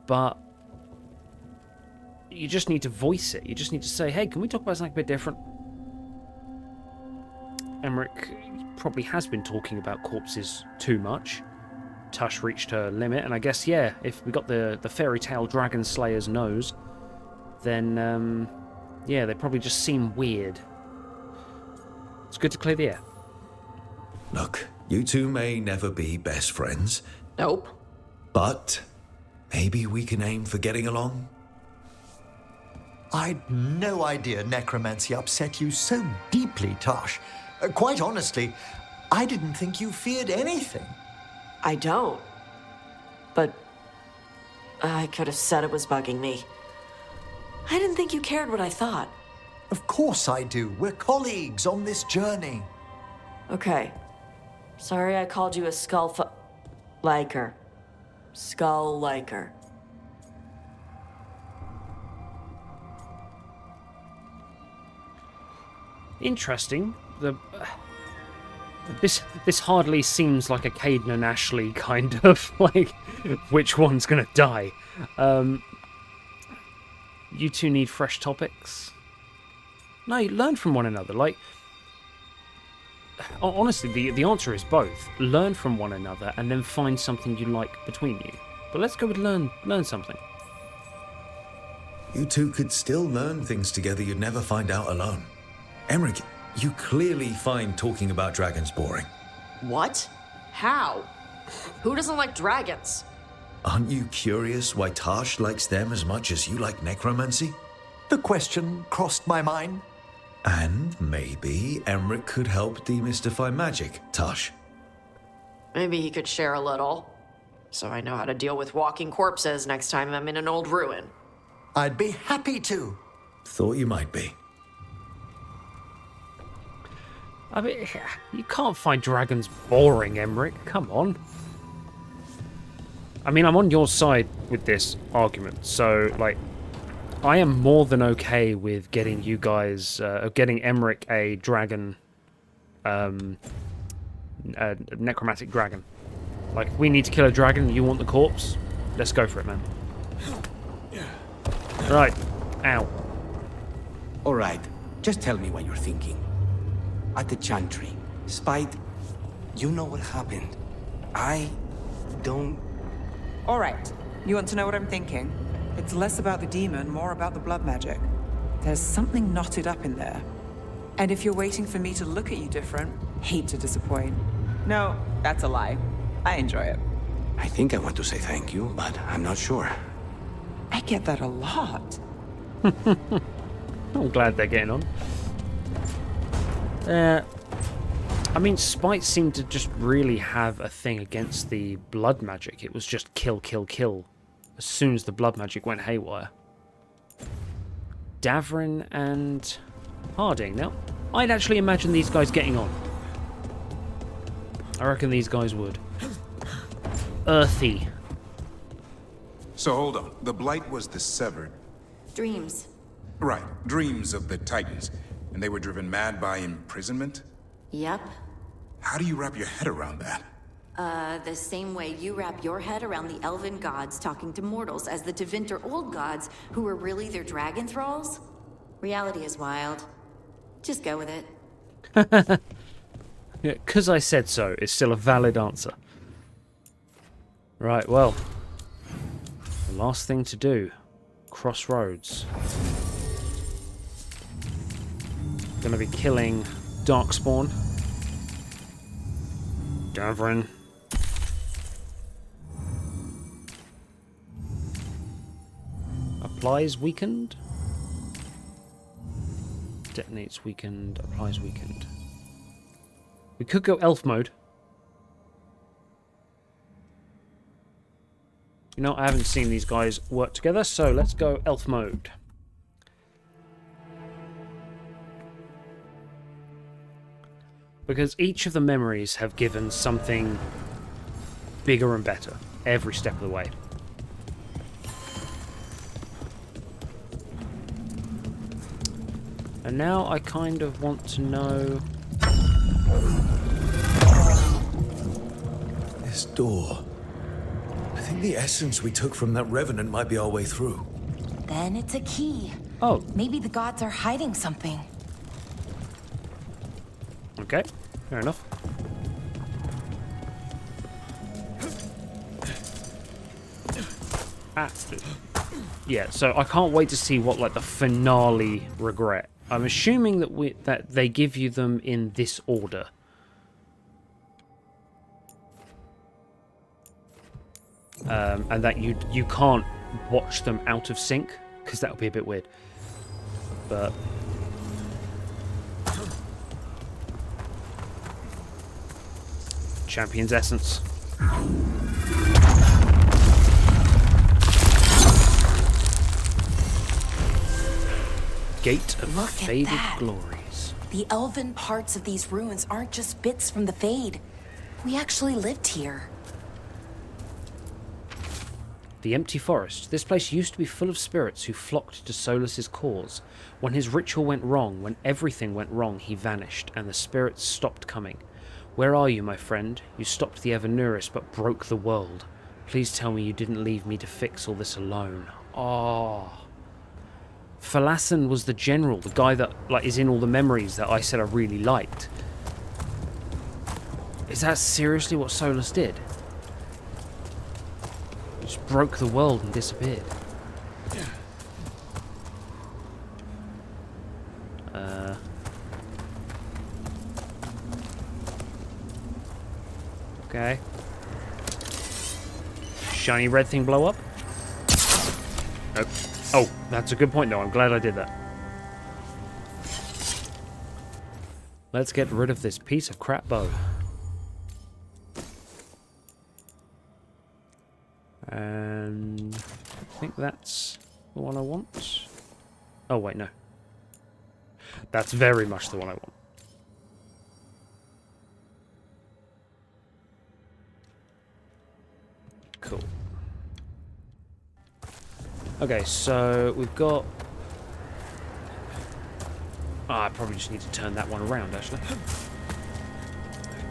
But you just need to voice it. You just need to say, hey, can we talk about something a bit different? Emmerich probably has been talking about corpses too much. Tush reached her limit, and I guess, yeah, if we got the fairy tale dragon slayer's nose, then, yeah, they probably just seem weird. It's good to clear the air. Look, you two may never be best friends. Nope. But maybe we can aim for getting along? I'd no idea necromancy upset you so deeply, Tash. Quite honestly, I didn't think you feared anything. I don't. But I could have said it was bugging me. I didn't think you cared what I thought. Of course I do. We're colleagues on this journey. Okay. Sorry I called you a liker. Skull liker. Interesting. This hardly seems like a Caden and Ashley kind of, like, which one's gonna die. You two need fresh topics? No, you learn from one another. Like, honestly, the answer is both. Learn from one another and then find something you like between you. But let's go with learn something. You two could still learn things together you'd never find out alone. Emmerich, you clearly find talking about dragons boring. What? How? Who doesn't like dragons? Aren't you curious why Tash likes them as much as you like necromancy? The question crossed my mind. And maybe Emmerich could help demystify magic, Tash. Maybe he could share a little, so I know how to deal with walking corpses next time I'm in an old ruin. I'd be happy to. Thought you might be. I mean, you can't find dragons boring, Emmerich. Come on. I mean, I'm on your side with this argument, so, like, I am more than okay with getting you guys, getting Emmerich a dragon, a necromantic dragon. Like, if we need to kill a dragon and you want the corpse, let's go for it, man. Right. Ow. All right, just tell me what you're thinking. At the Chantry, Spite, you know what happened. I don't... All right, you want to know what I'm thinking? It's less about the demon, more about the blood magic. There's something knotted up in there. And if you're waiting for me to look at you different, hate to disappoint, No, that's a lie. I enjoy it. I think I want to say thank you, but I'm not sure. I get that a lot. I'm glad they're getting on. I mean, Spite seemed to just really have a thing against the blood magic. It was just kill, kill, kill as soon as the blood magic went haywire. Davrin and Harding. Now, I'd actually imagine these guys getting on. I reckon these guys would. Earthy. So hold on. The Blight was the severed. Dreams. Right. Dreams of the Titans. And they were driven mad by imprisonment? Yep. How do you wrap your head around that? The same way you wrap your head around the elven gods talking to mortals as the Tevinter old gods who were really their dragon thralls. Reality is wild. Just go with it. Yeah, 'cause I said so, it's still a valid answer. Right, well. The last thing to do. Crossroads. Gonna be killing Darkspawn. Davrin. Applies weakened. Detonates weakened. Applies weakened. We could go elf mode. You know, I haven't seen these guys work together, so let's go elf mode. Because each of the memories have given something bigger and better every step of the way. And now I kind of want to know... This door. I think the essence we took from that revenant might be our way through. Then it's a key. Oh. Maybe the gods are hiding something. Okay, fair enough. Yeah, so I can't wait to see what, like, the finale regret. I'm assuming that they give you them in this order. And that you can't watch them out of sync, because that would be a bit weird. But Champion's Essence. Gate of Look Faded at that. Glories. The elven parts of these ruins aren't just bits from the Fade. We actually lived here. The Empty Forest. This place used to be full of spirits who flocked to Solus's cause. When his ritual went wrong, when everything went wrong, he vanished, and the spirits stopped coming. Where are you, my friend? You stopped the Evanurus, but broke the world. Please tell me you didn't leave me to fix all this alone. Oh. Falassin was the general, the guy that is in all the memories that I said I really liked. Is that seriously what Solus did? He just broke the world and disappeared. Okay. Shiny red thing blow up? Nope. Oh, that's a good point though. I'm glad I did that. Let's get rid of this piece of crap bow. And I think that's the one I want. Oh wait, no. That's very much the one I want. Cool. Okay, so we've got... I probably just need to turn that one around, actually.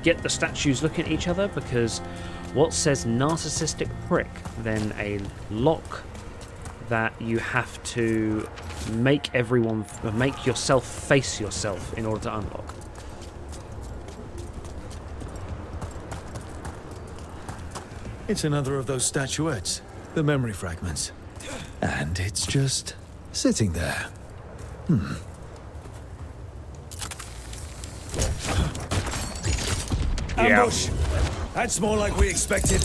Get the statues looking at each other, because what says narcissistic prick, then a lock that you have to make yourself face yourself in order to unlock. It's another of those statuettes, the memory fragments. And it's just sitting there. Ambush. That's more like we expected.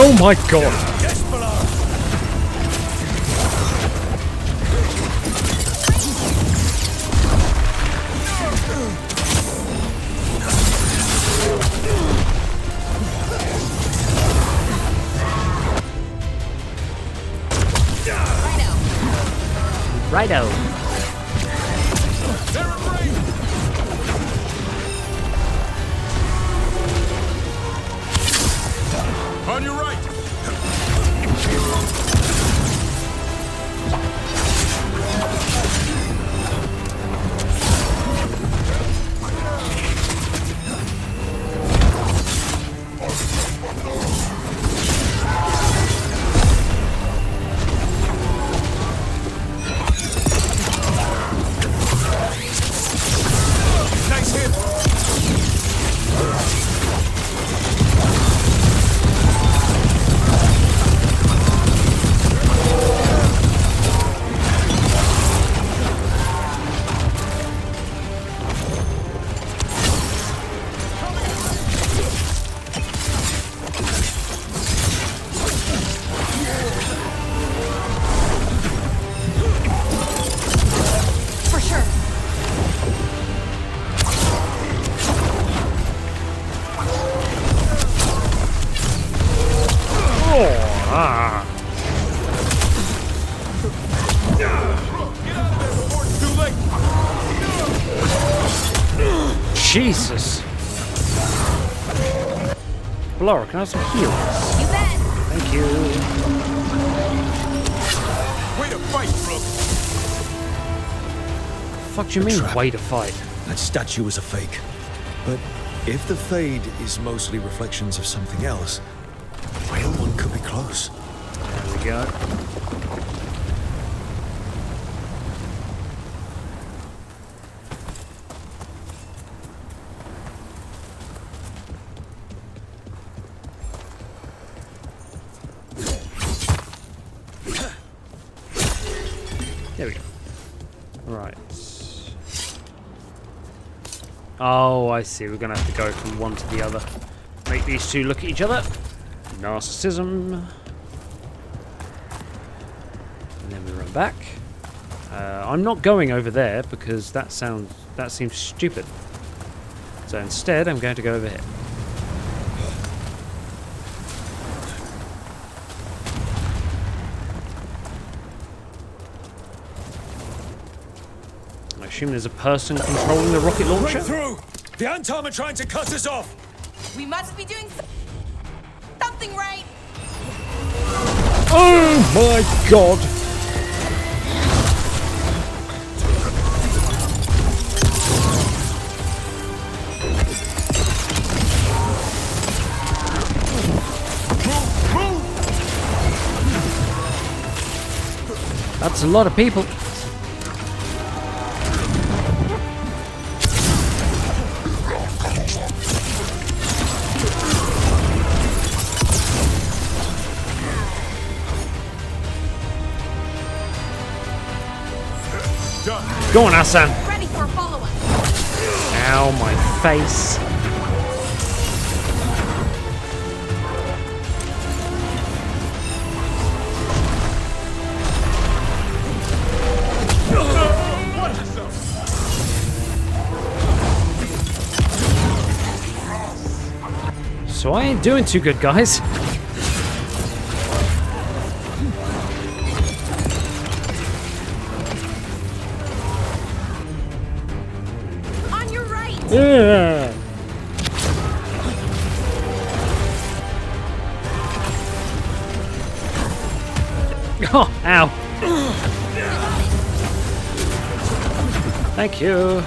Oh my god! Righto. On your right. Nice hit. For sure. Jesus. Laura, can I have some heals? You bet. Thank you. Way to fight, Brooke. Fuck do you mean, way to fight? That statue was a fake. But if the fade is mostly reflections of something else, the real one could be close. There we go. There we go. Right. Oh, I see. We're going to have to go from one to the other. Make these two look at each other. Narcissism. And then we run back. I'm not going over there because that seems stupid. So instead, I'm going to go over here. I assume there's a person controlling the rocket launcher? Right through! The Antom are trying to cut us off! We must be doing something right. Oh my god! That's a lot of people. Go on, Hassan. Ready for a follow-up. Ow, my face. So I ain't doing too good, guys. On your right. Yeah. Oh, ow. Thank you.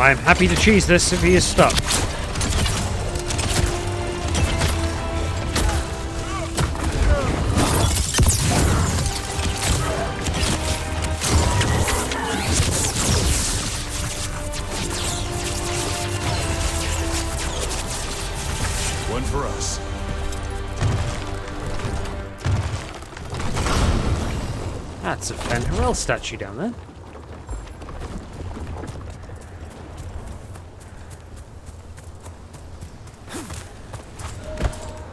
I'm happy to cheese this if he is stuck. One for us. That's a Fenrirel statue down there.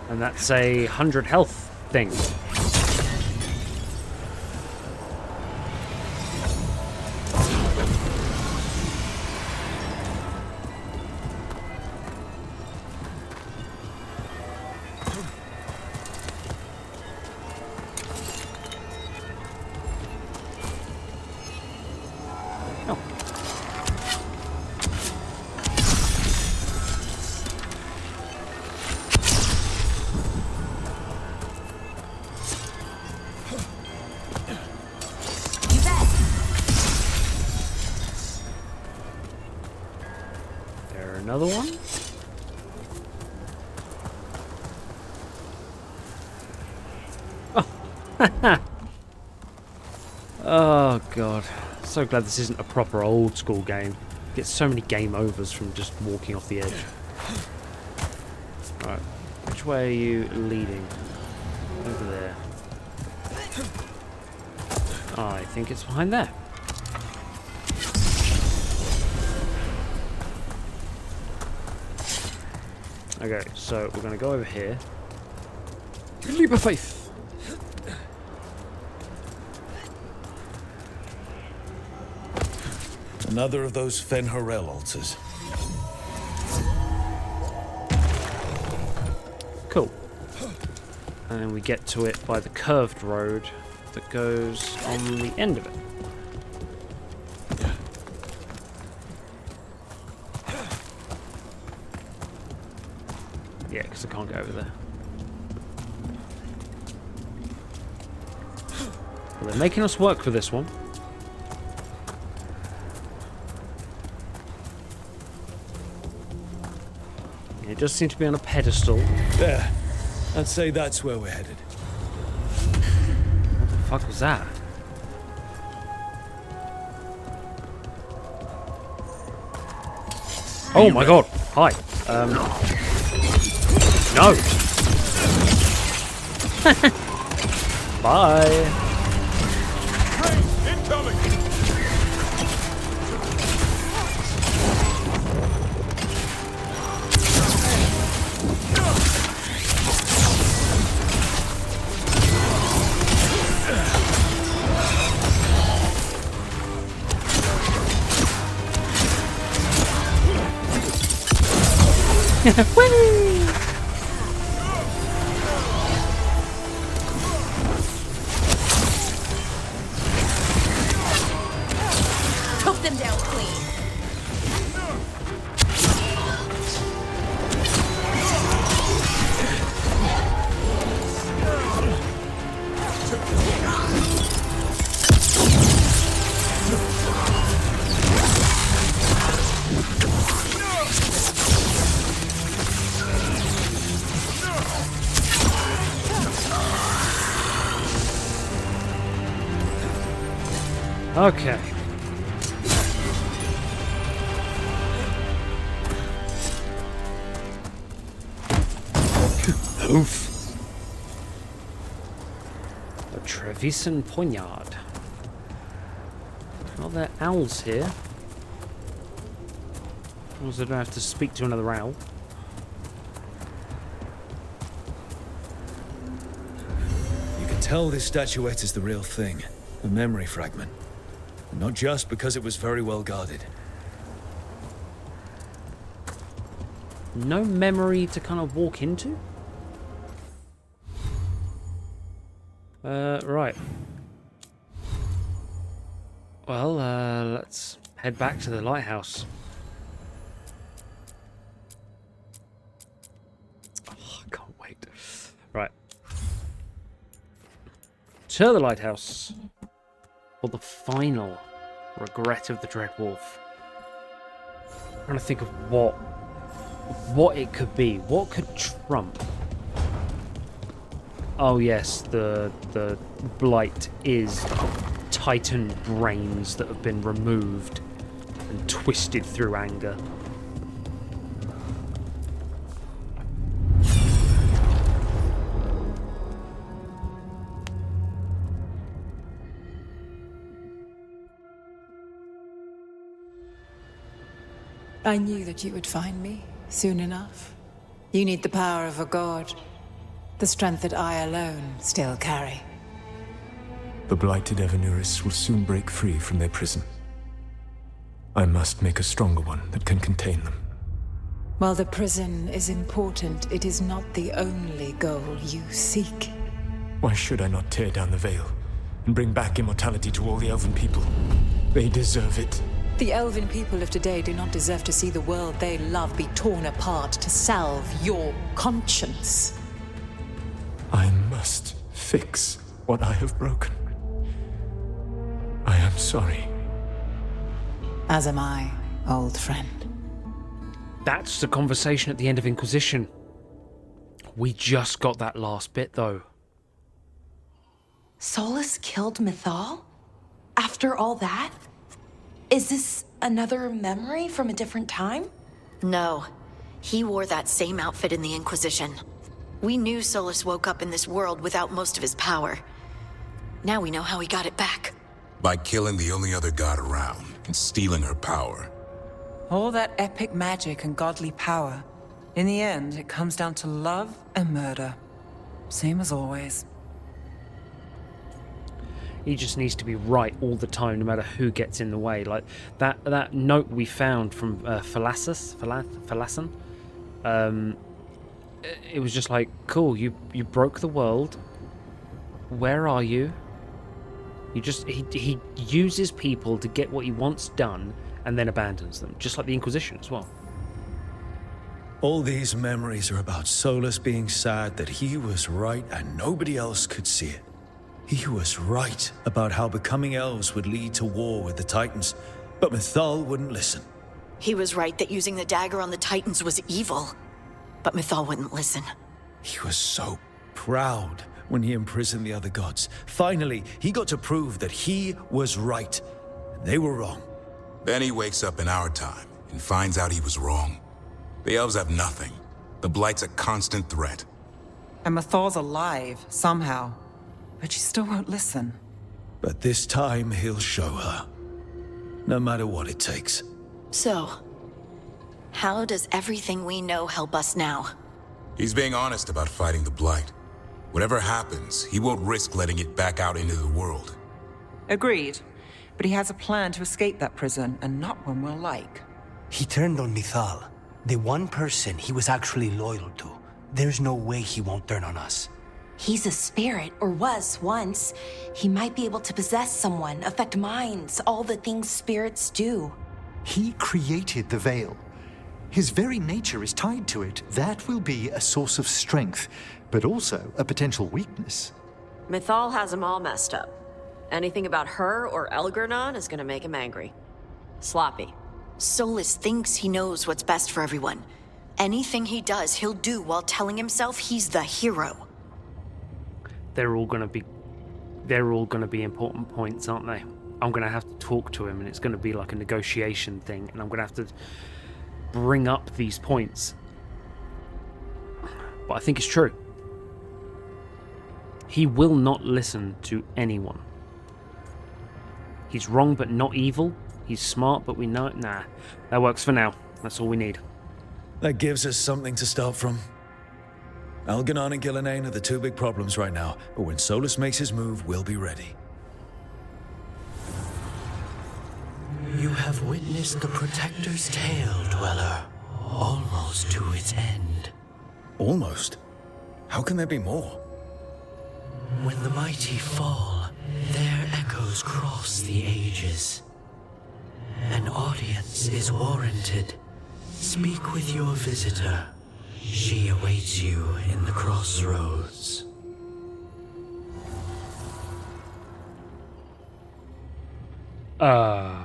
And that's a 100 health thing. Another one? Oh. Oh god. So glad this isn't a proper old school game. Get so many game overs from just walking off the edge. Right. Which way are you leading? Over there. I think it's behind there. Okay, so we're going to go over here. Leap of faith! Another of those Fenrirel altars. Cool. And then we get to it by the curved road that goes on the end of it. Yeah, because I can't go over there. Well, they're making us work for this one. It does seem to be on a pedestal. There. I'd say that's where we're headed. What the fuck was that? Oh my god! Hi. No. Bye. Incoming. Whee! Took them down clean. Okay. Oof. A Trevisan Poignard. Are there owls here? Also, I don't have to speak to another owl. You can tell this statuette is the real thing. A memory fragment. Not just because it was very well guarded. No memory to kind of walk into? Right. Well, let's head back to the lighthouse. Oh, I can't wait. Right. To the lighthouse. For the final regret of the Dread Wolf. trying to think of what it could be. What could trump? Oh yes, the blight is Titan brains that have been removed and twisted through anger. I knew that you would find me soon enough. You need the power of a god, the strength that I alone still carry. The blighted Evanuris will soon break free from their prison. I must make a stronger one that can contain them. While the prison is important, it is not the only goal you seek. Why should I not tear down the veil and bring back immortality to all the Elven people? They deserve it. The Elven people of today do not deserve to see the world they love be torn apart to salve your conscience. I must fix what I have broken. I am sorry. As am I, old friend. That's the conversation at the end of Inquisition. We just got that last bit, though. Solus killed Mythal? After all that? Is this another memory from a different time? No. He wore that same outfit in the Inquisition. We knew Solus woke up in this world without most of his power. Now we know how he got it back. By killing the only other god around and stealing her power. All that epic magic and godly power. In the end, it comes down to love and murder. Same as always. He just needs to be right all the time, no matter who gets in the way. Like that note we found from Phalasson. It was just like, cool. You broke the world. Where are you? He uses people to get what he wants done, and then abandons them, just like the Inquisition as well. All these memories are about Solus being sad that he was right and nobody else could see it. He was right about how becoming elves would lead to war with the Titans, but Mythal wouldn't listen. He was right that using the dagger on the Titans was evil, but Mythal wouldn't listen. He was so proud when he imprisoned the other gods. Finally, he got to prove that he was right, and they were wrong. Then he wakes up in our time and finds out he was wrong. The elves have nothing. The Blight's a constant threat. And Mythal's alive, somehow. But she still won't listen. But this time he'll show her. No matter what it takes. So, how does everything we know help us now? He's being honest about fighting the Blight. Whatever happens, he won't risk letting it back out into the world. Agreed. But he has a plan to escape that prison, and not one we'll like. He turned on Mythal, the one person he was actually loyal to. There's no way he won't turn on us. He's a spirit, or was once. He might be able to possess someone, affect minds, all the things spirits do. He created the veil. His very nature is tied to it. That will be a source of strength, but also a potential weakness. Mythal has him all messed up. Anything about her or Elgernon is gonna make him angry. Sloppy. Solus thinks he knows what's best for everyone. Anything he does, he'll do while telling himself he's the hero. They're all gonna be important points, aren't they? I'm gonna have to talk to him, and it's gonna be like a negotiation thing, and I'm gonna have to bring up these points. But I think it's true. He will not listen to anyone. He's wrong but not evil. He's smart but we know it. Nah, that works for now. That's all we need. That gives us something to start from. Algernon and Gillenane are the two big problems right now, but when Solus makes his move, we'll be ready. You have witnessed the Protector's tale, Dweller, almost to its end. Almost? How can there be more? When the mighty fall, their echoes cross the ages. An audience is warranted. Speak with your visitor. She awaits you in the crossroads. I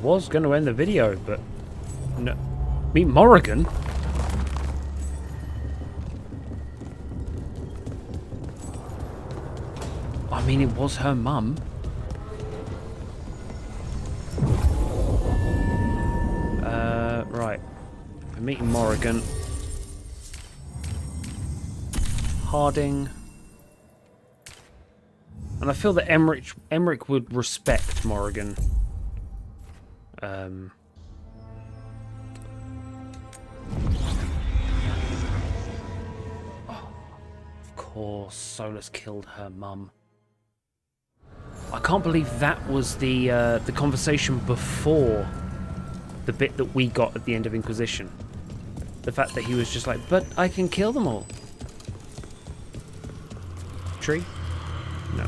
was going to end the video, but no. Meet Morrigan? I mean, it was her mum. Right. We're meeting Morrigan. Harding. And I feel that Emmerich would respect Morrigan. Of course, Solus killed her mum. I can't believe that was the conversation before the bit that we got at the end of Inquisition. The fact that he was just like, but I can kill them all. Tree? No.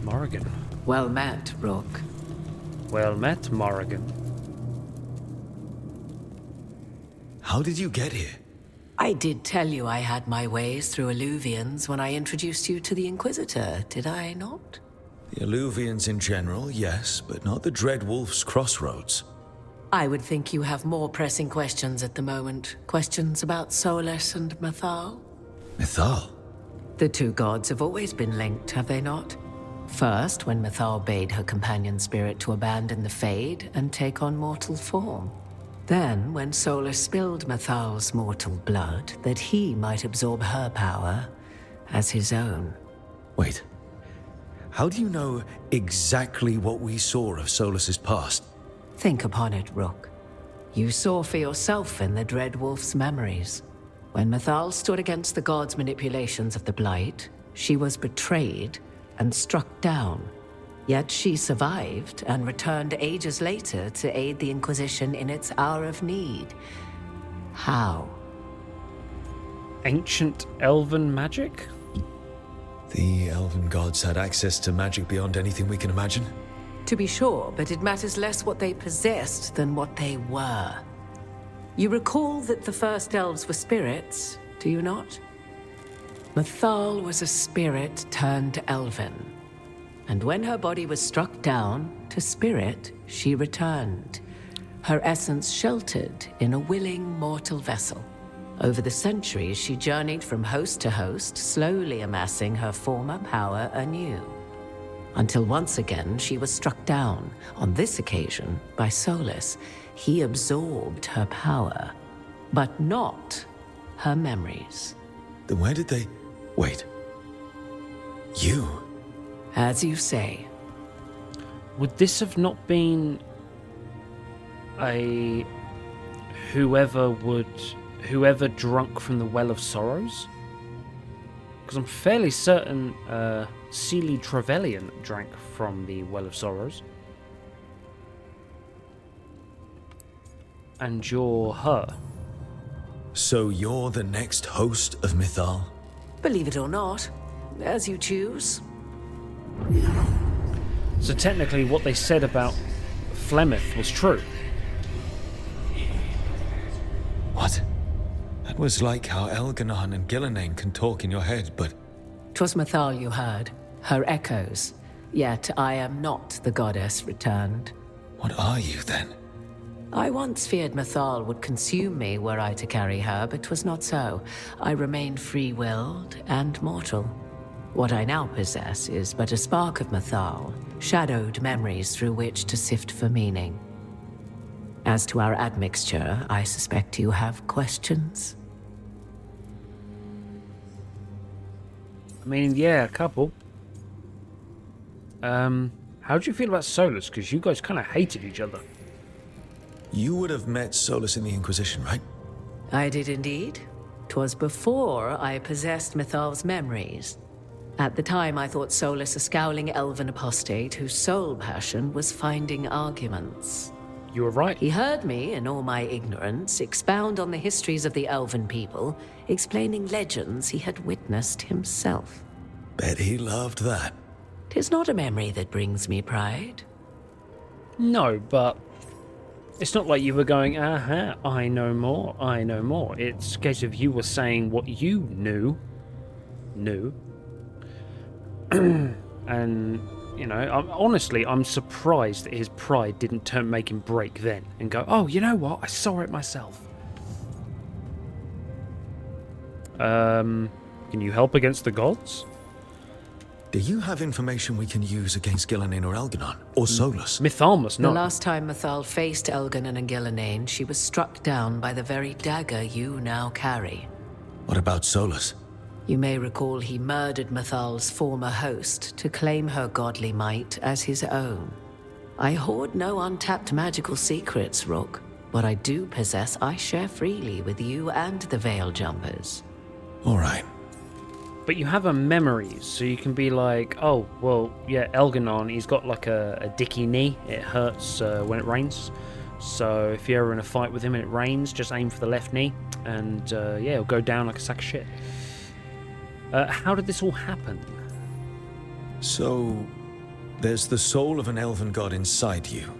Morrigan. Well met, Rook. Well met, Morrigan. How did you get here? I did tell you I had my ways through Alluvians when I introduced you to the Inquisitor, did I not? The Alluvians in general, yes, but not the Dread Wolf's crossroads. I would think you have more pressing questions at the moment. Questions about Solus and Mythal? Mythal? The two gods have always been linked, have they not? First, when Mythal bade her companion spirit to abandon the Fade and take on mortal form. Then, when Solus spilled Mythal's mortal blood, that he might absorb her power as his own. Wait. How do you know exactly what we saw of Solus's past? Think upon it, Rook. You saw for yourself in the Dread Wolf's memories. When Mythal stood against the gods' manipulations of the Blight, she was betrayed and struck down. Yet she survived and returned ages later to aid the Inquisition in its hour of need. How? Ancient elven magic? The elven gods had access to magic beyond anything we can imagine? To be sure, but it matters less what they possessed than what they were. You recall that the first elves were spirits, do you not? Mythal was a spirit turned elven. And when her body was struck down, to spirit, she returned. Her essence sheltered in a willing mortal vessel. Over the centuries, she journeyed from host to host, slowly amassing her former power anew. Until once again, she was struck down, on this occasion, by Solus. He absorbed her power, but not her memories. Then where did they... Wait. You? As you say. Would this have not been a whoever drunk from the Well of Sorrows? Because I'm fairly certain Seelie Trevelyan drank from the Well of Sorrows. And you're her. So you're the next host of Mythal? Believe it or not, as you choose. So technically what they said about Flemeth was true. What? That was like how Elganon and Gillenane can talk in your head, but... 'Twas Mythal you heard, her echoes. Yet I am not the goddess returned. What are you, then? I once feared Mythal would consume me were I to carry her, but 'twas not so. I remained free-willed and mortal. What I now possess is but a spark of Mythal, shadowed memories through which to sift for meaning. As to our admixture, I suspect you have questions. I mean, yeah, a couple. How do you feel about Solus? Because you guys kind of hated each other. You would have met Solus in the Inquisition, right? I did indeed. 'Twas before I possessed Mythal's memories. At the time, I thought Solus a scowling elven apostate whose sole passion was finding arguments. You were right. He heard me, in all my ignorance, expound on the histories of the elven people, explaining legends he had witnessed himself. Bet he loved that. 'Tis not a memory that brings me pride. No, but it's not like you were going, aha, I know more, I know more. It's a case of you were saying what you knew. And You know, I'm surprised that his pride didn't make him break then and go, oh, you know what? I saw it myself. Can you help against the gods? Do you have information we can use against Gillinan or Elganon? Or Solus? Mythal must know. The last time Mythal faced Elganon and Gillinan, she was struck down by the very dagger you now carry. What about Solus? You may recall he murdered Mythal's former host to claim her godly might as his own. I hoard no untapped magical secrets, Rook. What I do possess, I share freely with you and the Veil Jumpers. All right. But you have a memory, so you can be like, oh, well, yeah, Elganon, he's got like a dicky knee. It hurts when it rains. So if you're ever in a fight with him and it rains, just aim for the left knee, and yeah, he'll go down like a sack of shit. How did this all happen? So, there's the soul of an elven god inside you.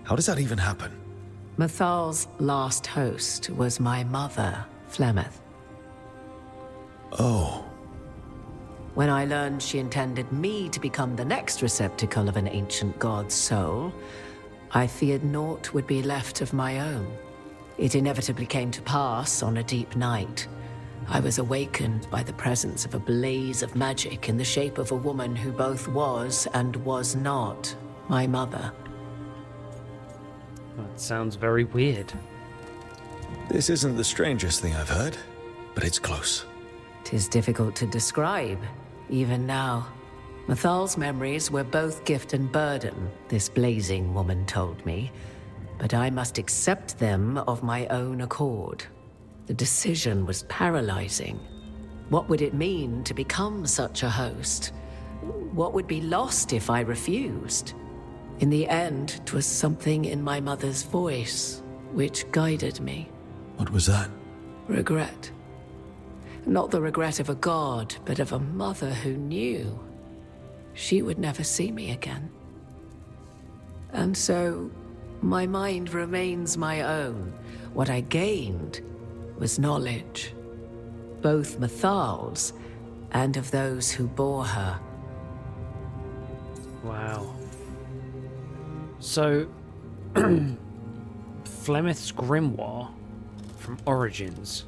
How does that even happen? Mythal's last host was my mother, Flemeth. Oh. When I learned she intended me to become the next receptacle of an ancient god's soul, I feared naught would be left of my own. It inevitably came to pass on a deep night. I was awakened by the presence of a blaze of magic in the shape of a woman who both was and was not my mother. That sounds very weird. This isn't the strangest thing I've heard, but it's close. 'Tis difficult to describe, even now. Mythal's memories were both gift and burden, this blazing woman told me, but I must accept them of my own accord. The decision was paralyzing. What would it mean to become such a host? What would be lost if I refused? In the end, 'twas something in my mother's voice which guided me. What was that? Regret. Not the regret of a god, but of a mother who knew she would never see me again. And so, my mind remains my own. What I gained was knowledge, both Mythal's and of those who bore her. Wow. So, Flemeth's grimoire from Origins.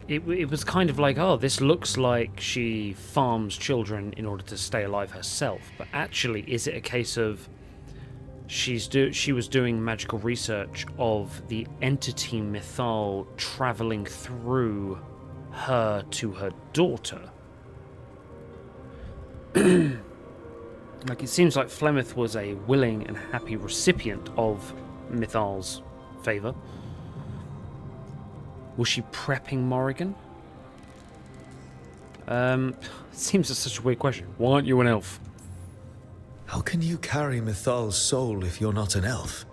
It was kind of like, oh, this looks like she farms children in order to stay alive herself. But actually, is it a case of she was doing magical research of the entity Mythal traveling through her to her daughter? Like, it seems like Flemeth was a willing and happy recipient of Mythal's favor. Was she prepping Morrigan? Seems like such a weird question. Why aren't you an elf? How can you carry Mythal's soul if you're not an elf?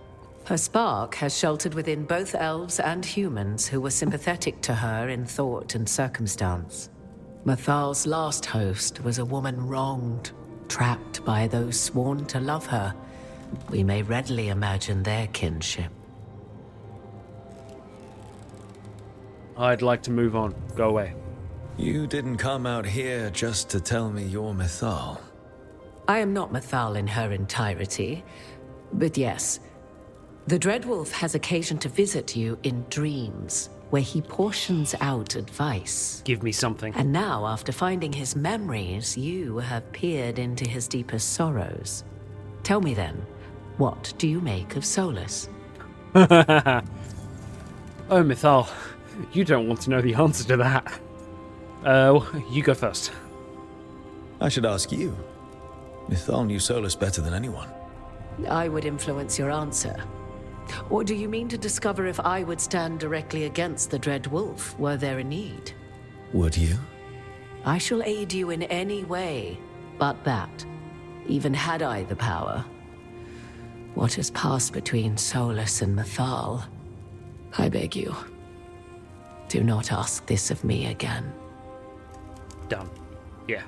Her spark has sheltered within both elves and humans who were sympathetic to her in thought and circumstance. Mythal's last host was a woman wronged, trapped by those sworn to love her. We may readily imagine their kinship. I'd like to move on. Go away. You didn't come out here just to tell me you're Mythal. I am not Mythal in her entirety, but yes. The Dreadwolf has occasion to visit you in dreams, where he portions out advice. Give me something. And now, after finding his memories, you have peered into his deepest sorrows. Tell me then, what do you make of Solus? Oh, Mythal, you don't want to know the answer to that. You go first. I should ask you. Mythal knew Solus better than anyone. I would influence your answer. Or do you mean to discover if I would stand directly against the Dread Wolf were there a need? Would you? I shall aid you in any way but that, even had I the power. What has passed between Solus and Mythal, I beg you, do not ask this of me again. Done. Yeah.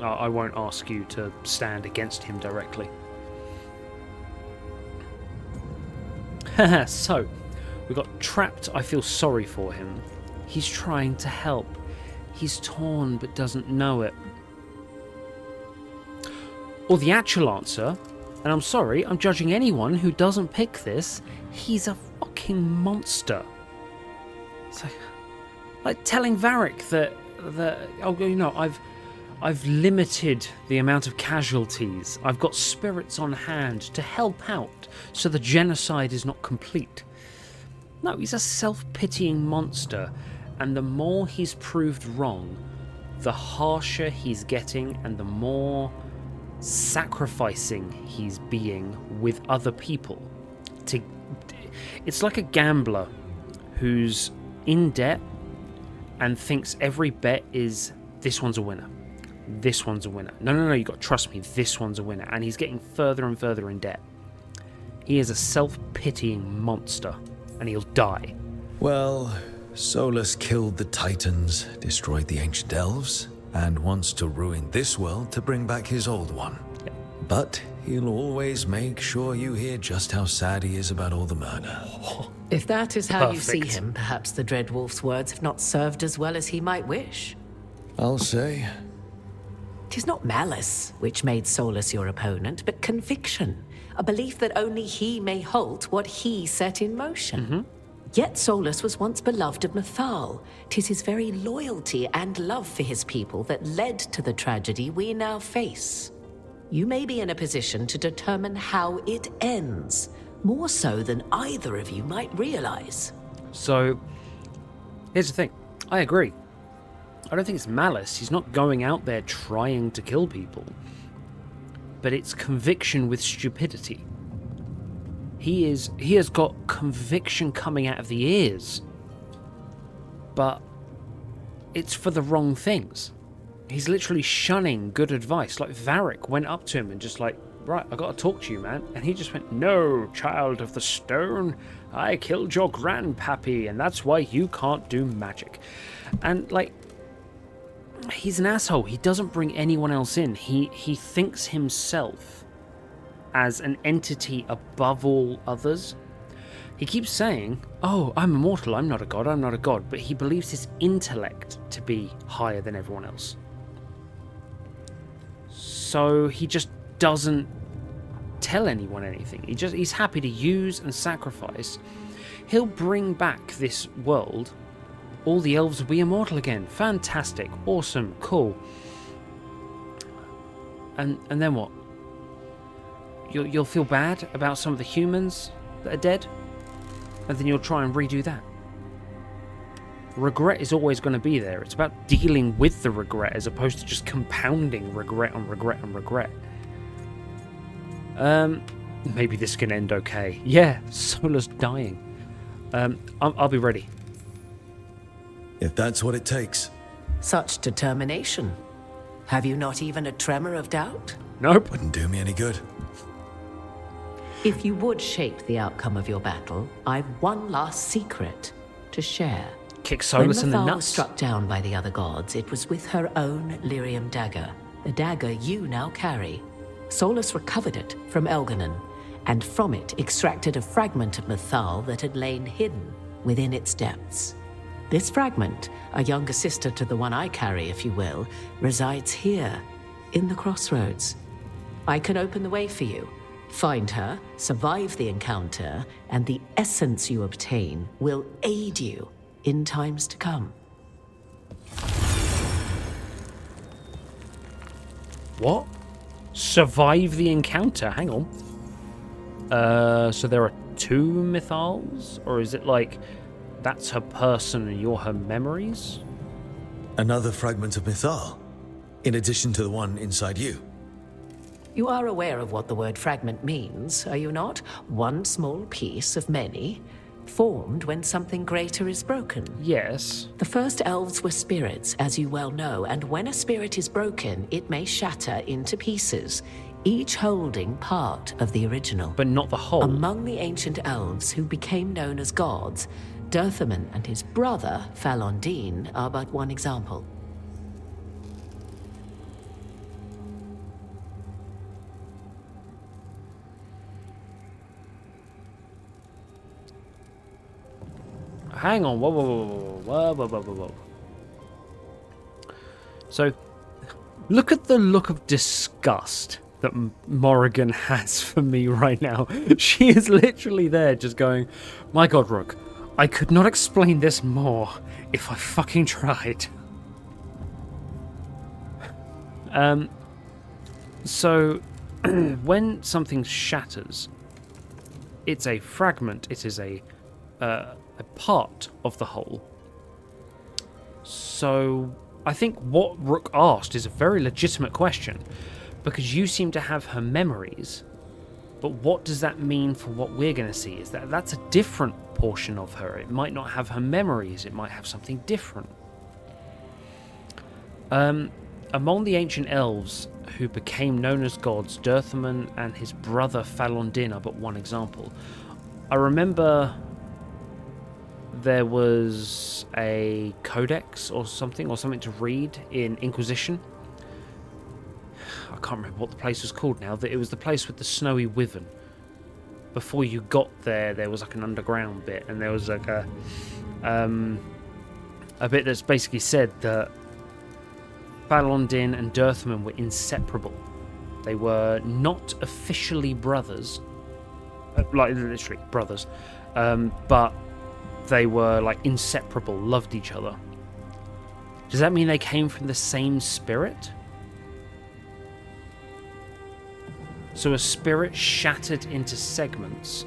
I won't ask you to stand against him directly. So, we got trapped. I feel sorry for him. He's trying to help. He's torn but doesn't know it. Or the actual answer, and I'm sorry, I'm judging anyone who doesn't pick this, he's a fucking monster. It's like telling Varric that I've limited the amount of casualties. I've got spirits on hand to help out so the genocide is not complete. No, he's a self-pitying monster, and the more he's proved wrong, the harsher he's getting and the more sacrificing he's being with other people. It's like a gambler who's in debt and thinks every bet is, this one's a winner. This one's a winner. No, you got to trust me, this one's a winner. And he's getting further and further in debt. He is a self-pitying monster, and he'll die. Well, Solus killed the Titans, destroyed the ancient elves, and wants to ruin this world to bring back his old one. Yeah. But he'll always make sure you hear just how sad he is about all the murder. If that is how you see Perfect. him, perhaps the Dreadwolf's words have not served as well as he might wish. I'll say. 'Tis not malice which made Solus your opponent, but conviction, a belief that only he may halt what he set in motion. Yet Solus was once beloved of Mythal. 'Tis his very loyalty and love for his people that led to the tragedy we now face. You may be in a position to determine how it ends, more so than either of you might realize. So, here's the thing. I agree. I don't think it's malice. He's not going out there trying to kill people. But it's conviction with stupidity. He has got conviction coming out of the ears. But it's for the wrong things. He's literally shunning good advice. Like Varric went up to him and just like, right, I got to talk to you, man. And he just went, no, child of the stone. I killed your grandpappy, and that's why you can't do magic. And like, he's an asshole. He doesn't bring anyone else in. He thinks himself as an entity above all others. He keeps saying, oh, I'm immortal, I'm not a god, I'm not a god. But he believes his intellect to be higher than everyone else. So he just doesn't tell anyone anything. He's happy to use and sacrifice. He'll bring back this world. All the elves will be immortal again. Fantastic. Awesome. Cool. And then what? You'll feel bad about some of the humans that are dead? And then you'll try and redo that. Regret is always going to be there. It's about dealing with the regret as opposed to just compounding regret on regret on regret. Maybe this can end okay. Yeah, Solus dying. I'll be ready. If that's what it takes. Such determination. Have you not even a tremor of doubt? Nope. Wouldn't do me any good. If you would shape the outcome of your battle, I've one last secret to share. Kick Solus in the When Mythal nuts. was struck down by the other gods, it was with her own lyrium dagger, the dagger you now carry. Solus recovered it from Elganon, and from it extracted a fragment of Mythal that had lain hidden within its depths. This fragment, a younger sister to the one I carry, if you will, resides here, in the crossroads. I can open the way for you. Find her, survive the encounter, and the essence you obtain will aid you in times to come. What? Survive the encounter? Hang on. So there are two Mythals? Or is it like, that's her person and you're her memories? Another fragment of Mythal, in addition to the one inside you. You are aware of what the word fragment means, are you not? One small piece of many, formed when something greater is broken. Yes. The first elves were spirits, as you well know, and when a spirit is broken, it may shatter into pieces, each holding part of the original. But not the whole. Among the ancient elves who became known as gods, Dirthaman and his brother, Falondine, are but one example. Hang on, whoa. So, look at the look of disgust that Morrigan has for me right now. She is literally there just going, my god, Rook, I could not explain this more if I fucking tried. So, when something shatters, it's a fragment, it is a part of the whole. So, I think what Rook asked is a very legitimate question, because you seem to have her memories, but what does that mean for what we're going to see? Is that's a different portion of her. It might not have her memories, it might have something different. Among the ancient elves who became known as gods, Dirthaman and his brother Falondin are but one example. I remember there was a codex or something to read in Inquisition. I can't remember what the place was called now. It was the place with the snowy wyvern. Before you got there, there was like an underground bit, and there was like a bit that's basically said that Falondin and Dirthaman were inseparable. They were not officially brothers, like literally brothers, but they were like inseparable, loved each other. Does that mean they came from the same spirit? So a spirit shattered into segments,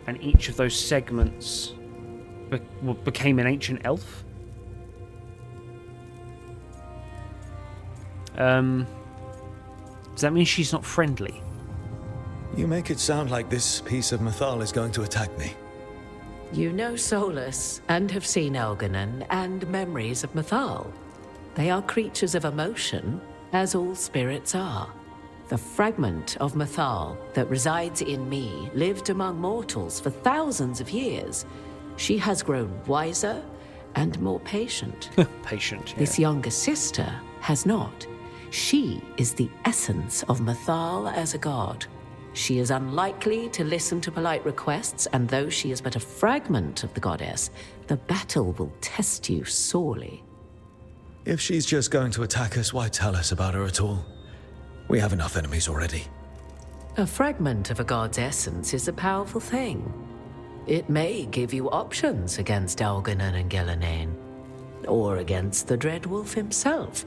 and each of those segments became an ancient elf? Does that mean she's not friendly? You make it sound like this piece of Mythal is going to attack me. You know Solus, and have seen Elganon, and memories of Mythal. They are creatures of emotion, as all spirits are. The fragment of Mythal that resides in me lived among mortals for thousands of years. She has grown wiser and more patient. Patient, yeah. This younger sister has not. She is the essence of Mythal as a god. She is unlikely to listen to polite requests, and though she is but a fragment of the goddess, the battle will test you sorely. If she's just going to attack us, why tell us about her at all? We have enough enemies already. A fragment of a god's essence is a powerful thing. It may give you options against Elganon and Gelanain, or against the Dreadwolf himself,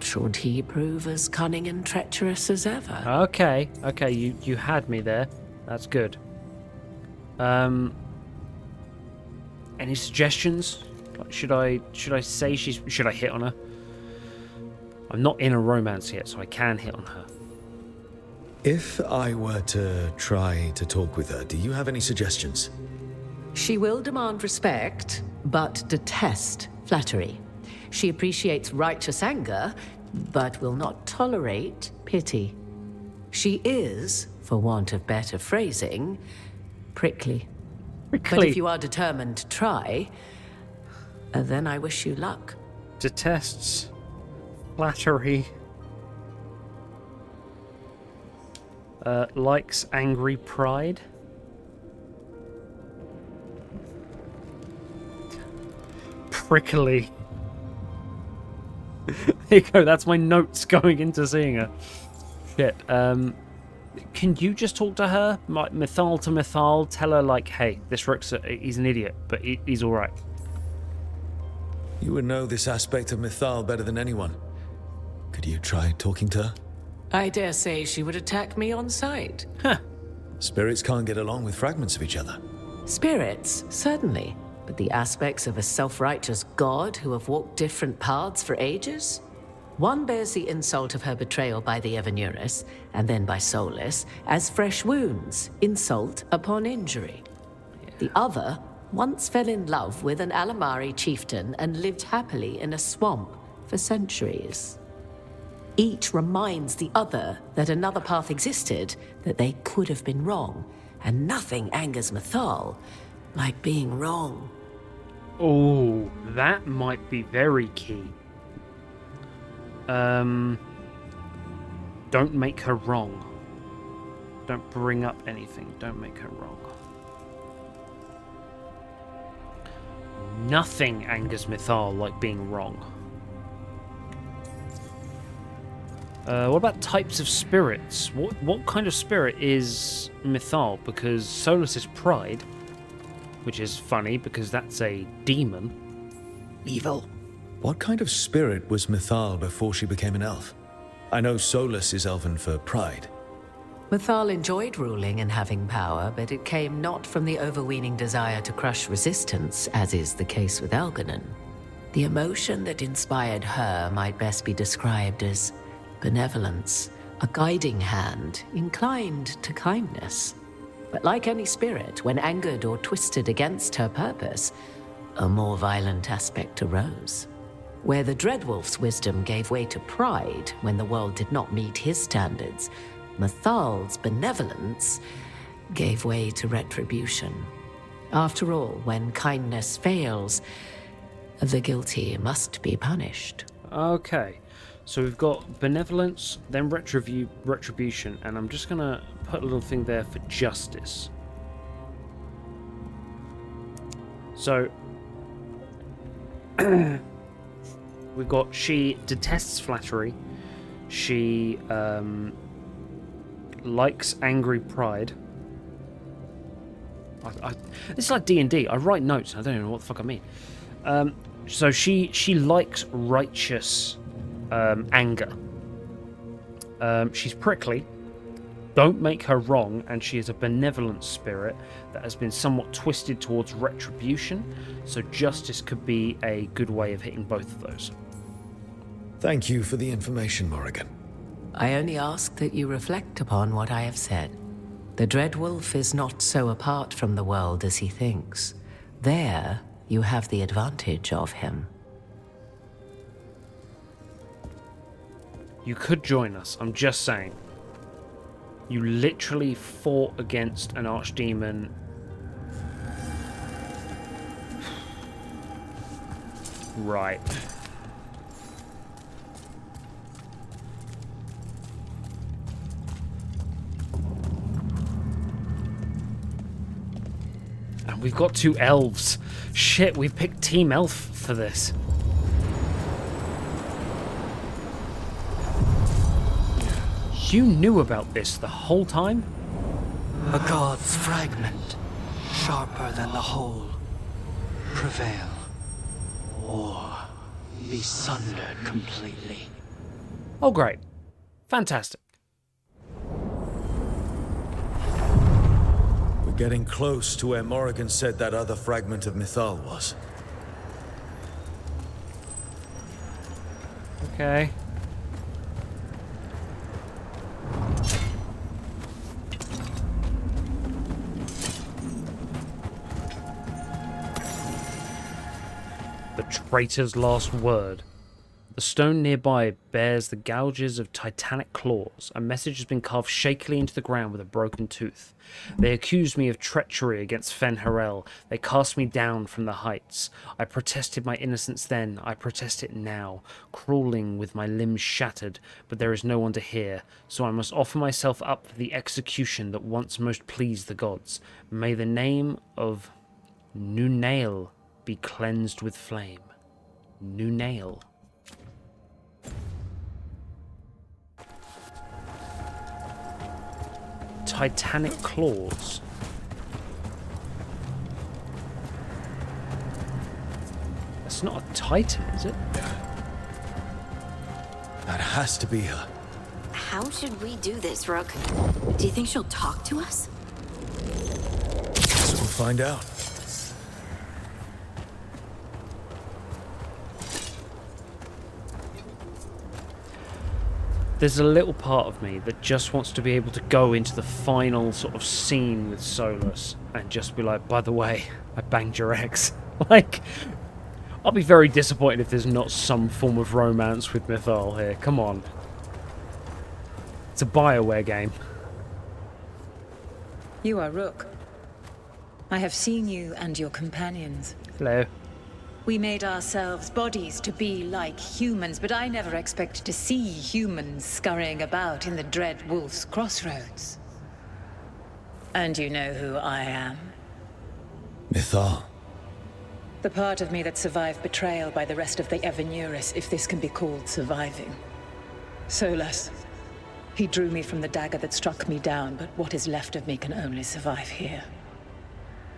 should he prove as cunning and treacherous as ever. Okay, you had me there. That's good. Any suggestions? Like, should I say should I hit on her? I'm not in a romance yet, so I can hit on her. If I were to try to talk with her, do you have any suggestions? She will demand respect, but detest flattery. She appreciates righteous anger, but will not tolerate pity. She is, for want of better phrasing, prickly. But if you are determined to try, then I wish you luck. Detests flattery. Likes angry pride. Prickly. There you go, that's my notes going into seeing her. Shit. Can you just talk to her? Like, Mythal to Mythal, tell her, like, hey, this Rook's he's an idiot, but he's alright. You would know this aspect of Mythal better than anyone. Could you try talking to her? I dare say she would attack me on sight. Huh. Spirits can't get along with fragments of each other. Spirits, certainly. But the aspects of a self-righteous god who have walked different paths for ages? One bears the insult of her betrayal by the Evanuris, and then by Solus, as fresh wounds, insult upon injury. Yeah. The other once fell in love with an Alamari chieftain and lived happily in a swamp for centuries. Each reminds the other that another path existed, that they could have been wrong, and nothing angers Mythal like being wrong. Oh, that might be very key. Don't make her wrong. Don't bring up anything. Don't make her wrong. Nothing angers Mythal like being wrong. What about types of spirits? What kind of spirit is Mythal? Because Solus is pride, which is funny because that's a demon. Evil. What kind of spirit was Mythal before she became an elf? I know Solus is elven for pride. Mythal enjoyed ruling and having power, but it came not from the overweening desire to crush resistance, as is the case with Elganon. The emotion that inspired her might best be described as benevolence, a guiding hand, inclined to kindness. But like any spirit, when angered or twisted against her purpose, a more violent aspect arose. Where the Dreadwolf's wisdom gave way to pride when the world did not meet his standards, Mythal's benevolence gave way to retribution. After all, when kindness fails, the guilty must be punished. Okay, so we've got benevolence, then retribution, and I'm just gonna put a little thing there for justice. So we've got she detests flattery, she likes angry pride. It's like D&D. I write notes. I don't even know what the fuck I mean. So she likes righteous anger. She's prickly. Don't make her wrong, and she is a benevolent spirit that has been somewhat twisted towards retribution. So justice could be a good way of hitting both of those. Thank you for the information, Morrigan. I only ask that you reflect upon what I have said. The Dreadwolf is not so apart from the world as he thinks. There, you have the advantage of him. You could join us, I'm just saying. You literally fought against an archdemon. Right. And we've got 2 elves. Shit, we picked Team Elf for this. You knew about this the whole time? A god's fragment, sharper than the whole, prevail, or be sundered completely. Oh, great. Fantastic. We're getting close to where Morrigan said that other fragment of Mythal was. Okay. The traitor's last word. The stone nearby bears the gouges of titanic claws. A message has been carved shakily into the ground with a broken tooth. They accused me of treachery against Fen Harel. They cast me down from the heights. I protested my innocence then. I protest it now, crawling with my limbs shattered, but there is no one to hear, so I must offer myself up for the execution that once most pleased the gods. May the name of Nunail be cleansed with flame. Nunail. Titanic claws. That's not a titan, is it? That has to be her. How should we do this, Rook? Do you think she'll talk to us? Guess we'll find out. There's a little part of me that just wants to be able to go into the final sort of scene with Solus and just be like, by the way, I banged your ex. Like, I'll be very disappointed if there's not some form of romance with Mythal here. Come on. It's a BioWare game. You are Rook. I have seen you and your companions. Hello. We made ourselves bodies to be like humans, but I never expected to see humans scurrying about in the Dread Wolf's crossroads. And you know who I am? Mythal. The part of me that survived betrayal by the rest of the Evanuris, if this can be called surviving. Solus, He drew me from the dagger that struck me down, but what is left of me can only survive here.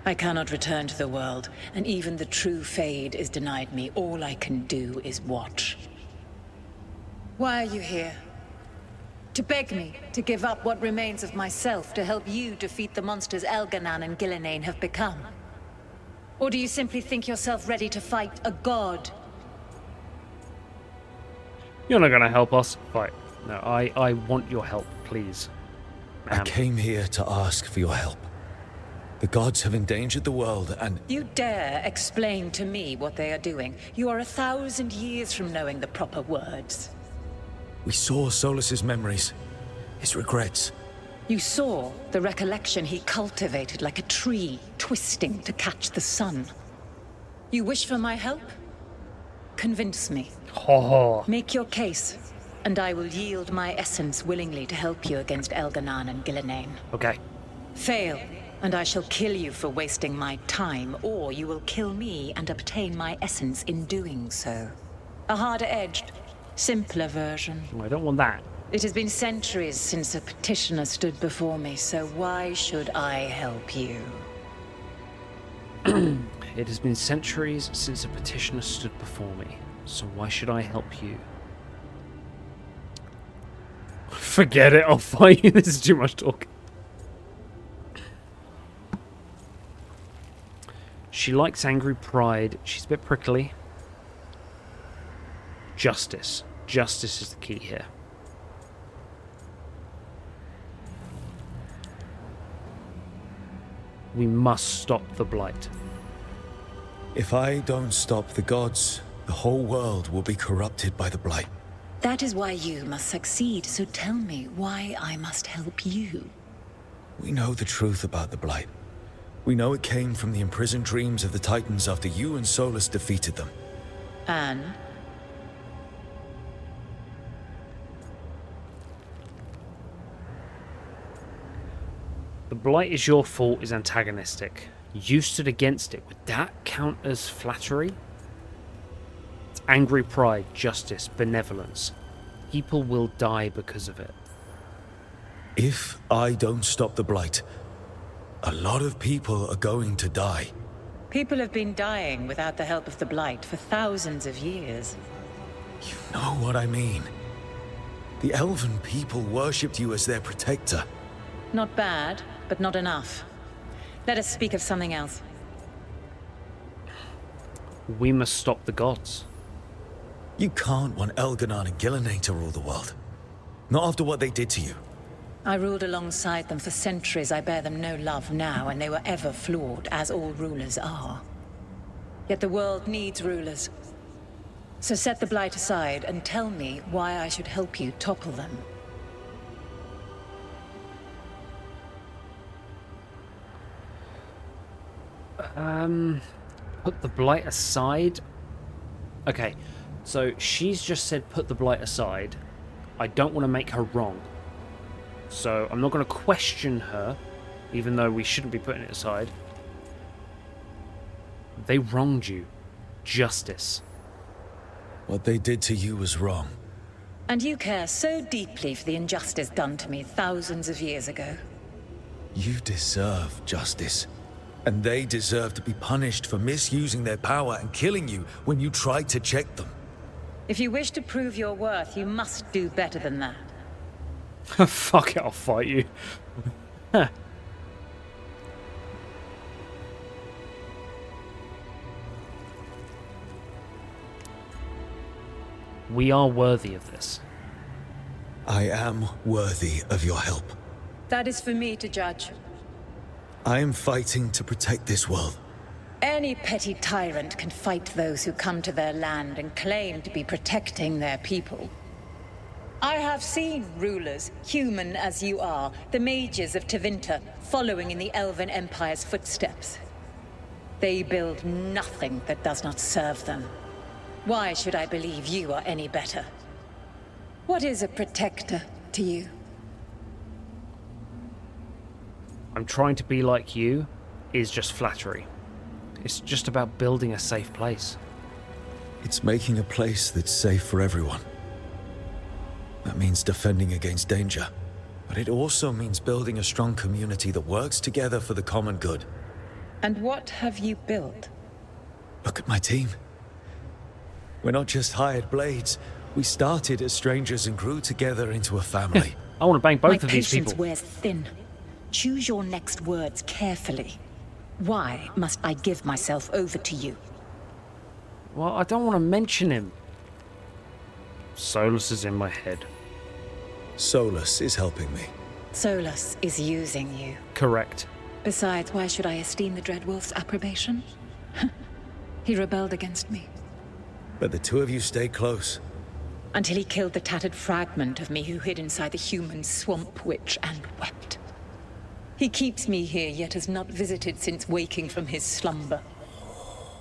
I cannot return to the world, and even the true Fade is denied me. All I can do is watch. Why are you here? To beg me to give up what remains of myself to help you defeat the monsters Elganan and Gillenane have become? Or do you simply think yourself ready to fight a god? You're not gonna help us fight. No, I want your help, please. I came here to ask for your help. The gods have endangered the world and... You dare explain to me what they are doing? You are 1,000 years from knowing the proper words. We saw Solus's memories, his regrets. You saw the recollection he cultivated like a tree, twisting to catch the sun. You wish for my help? Convince me. Make your case, and I will yield my essence willingly to help you against Elganan and Gillenane. Okay. Fail, and I shall kill you for wasting my time, or you will kill me and obtain my essence in doing so. A harder-edged, simpler version. I don't want that. It has been centuries since a petitioner stood before me, so why should I help you? It has been centuries since a petitioner stood before me, so why should I help you? Forget it, I'll fight you. This is too much talk. She likes angry pride. She's a bit prickly. Justice. Justice is the key here. We must stop the Blight. If I don't stop the gods, the whole world will be corrupted by the Blight. That is why you must succeed, so tell me why I must help you. We know the truth about the Blight. We know it came from the imprisoned dreams of the Titans after you and Solus defeated them. And? The Blight is your fault is antagonistic. You stood against it. Would that count as flattery? It's angry pride, justice, benevolence. People will die because of it. If I don't stop the Blight, a lot of people are going to die. People have been dying without the help of the Blight for thousands of years. You know what I mean. The Elven people worshipped you as their protector. Not bad, but not enough. Let us speak of something else. We must stop the gods. You can't want Elganan and Gillenane to rule the world. Not after what they did to you. I ruled alongside them for centuries. I bear them no love now, and they were ever flawed, as all rulers are. Yet the world needs rulers. So set the Blight aside and tell me why I should help you topple them. Put the Blight aside? Okay, so she's just said put the Blight aside. I don't want to make her wrong. So I'm not going to question her, even though we shouldn't be putting it aside. They wronged you. Justice. What they did to you was wrong. And you care so deeply for the injustice done to me thousands of years ago. You deserve justice. And they deserve to be punished for misusing their power and killing you when you tried to check them. If you wish to prove your worth, you must do better than that. Fuck it, I'll fight you. We are worthy of this. I am worthy of your help. That is for me to judge. I am fighting to protect this world. Any petty tyrant can fight those who come to their land and claim to be protecting their people. I have seen rulers, human as you are, the mages of Tevinter, following in the Elven Empire's footsteps. They build nothing that does not serve them. Why should I believe you are any better? What is a protector to you? I'm trying to be like you is just flattery. It's just about building a safe place. It's making a place that's safe for everyone. That means defending against danger. But it also means building a strong community that works together for the common good. And what have you built? Look at my team. We're not just hired blades. We started as strangers and grew together into a family. I want to bang both of these people. My patience wears thin. Choose your next words carefully. Why must I give myself over to you? Well, I don't want to mention him. Solus is in my head. Solus is helping me. Solus is using you. Correct. Besides, why should I esteem the Dreadwolf's approbation? He rebelled against me. But the two of you stay close. Until he killed the tattered fragment of me who hid inside the human swamp witch and wept. He keeps me here, yet has not visited since waking from his slumber.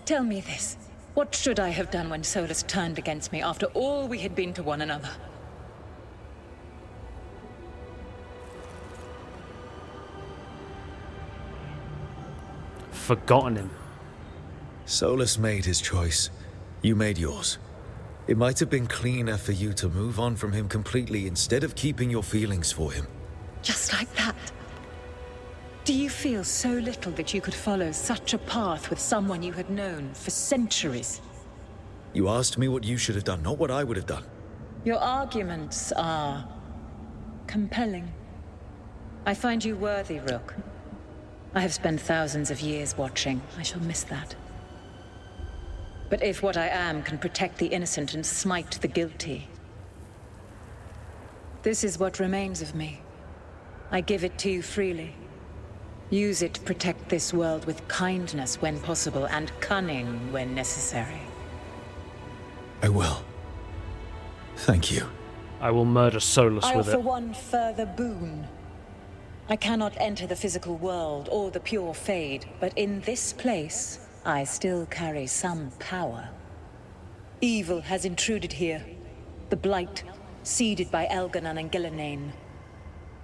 Tell me this. What should I have done when Solus turned against me after all we had been to one another? Forgotten him. Solus made his choice. You made yours. It might have been cleaner for you to move on from him completely instead of keeping your feelings for him. Just like that? Do you feel so little that you could follow such a path with someone you had known for centuries? You asked me what you should have done, not what I would have done. Your arguments are compelling. I find you worthy, Rook. I have spent thousands of years watching. I shall miss that. But if what I am can protect the innocent and smite the guilty, this is what remains of me. I give it to you freely. Use it to protect this world with kindness when possible and cunning when necessary. I will. Thank you. I will murder Solus I with offer it. one further boon. I cannot enter the physical world or the pure Fade, but in this place, I still carry some power. Evil has intruded here. The Blight, seeded by Elganon and Gillenane.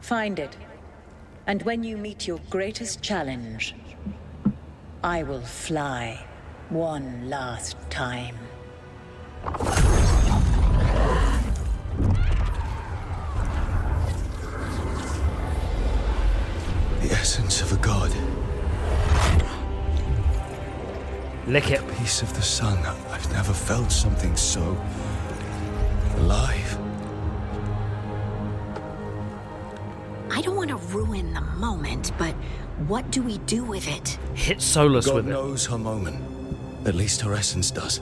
Find it, and when you meet your greatest challenge, I will fly one last time. The essence of a god. Lick it. A piece of the sun. I've never felt something so alive. I don't want to ruin the moment, but what do we do with it? Hit Solus God with it. knows her moment. At least her essence does.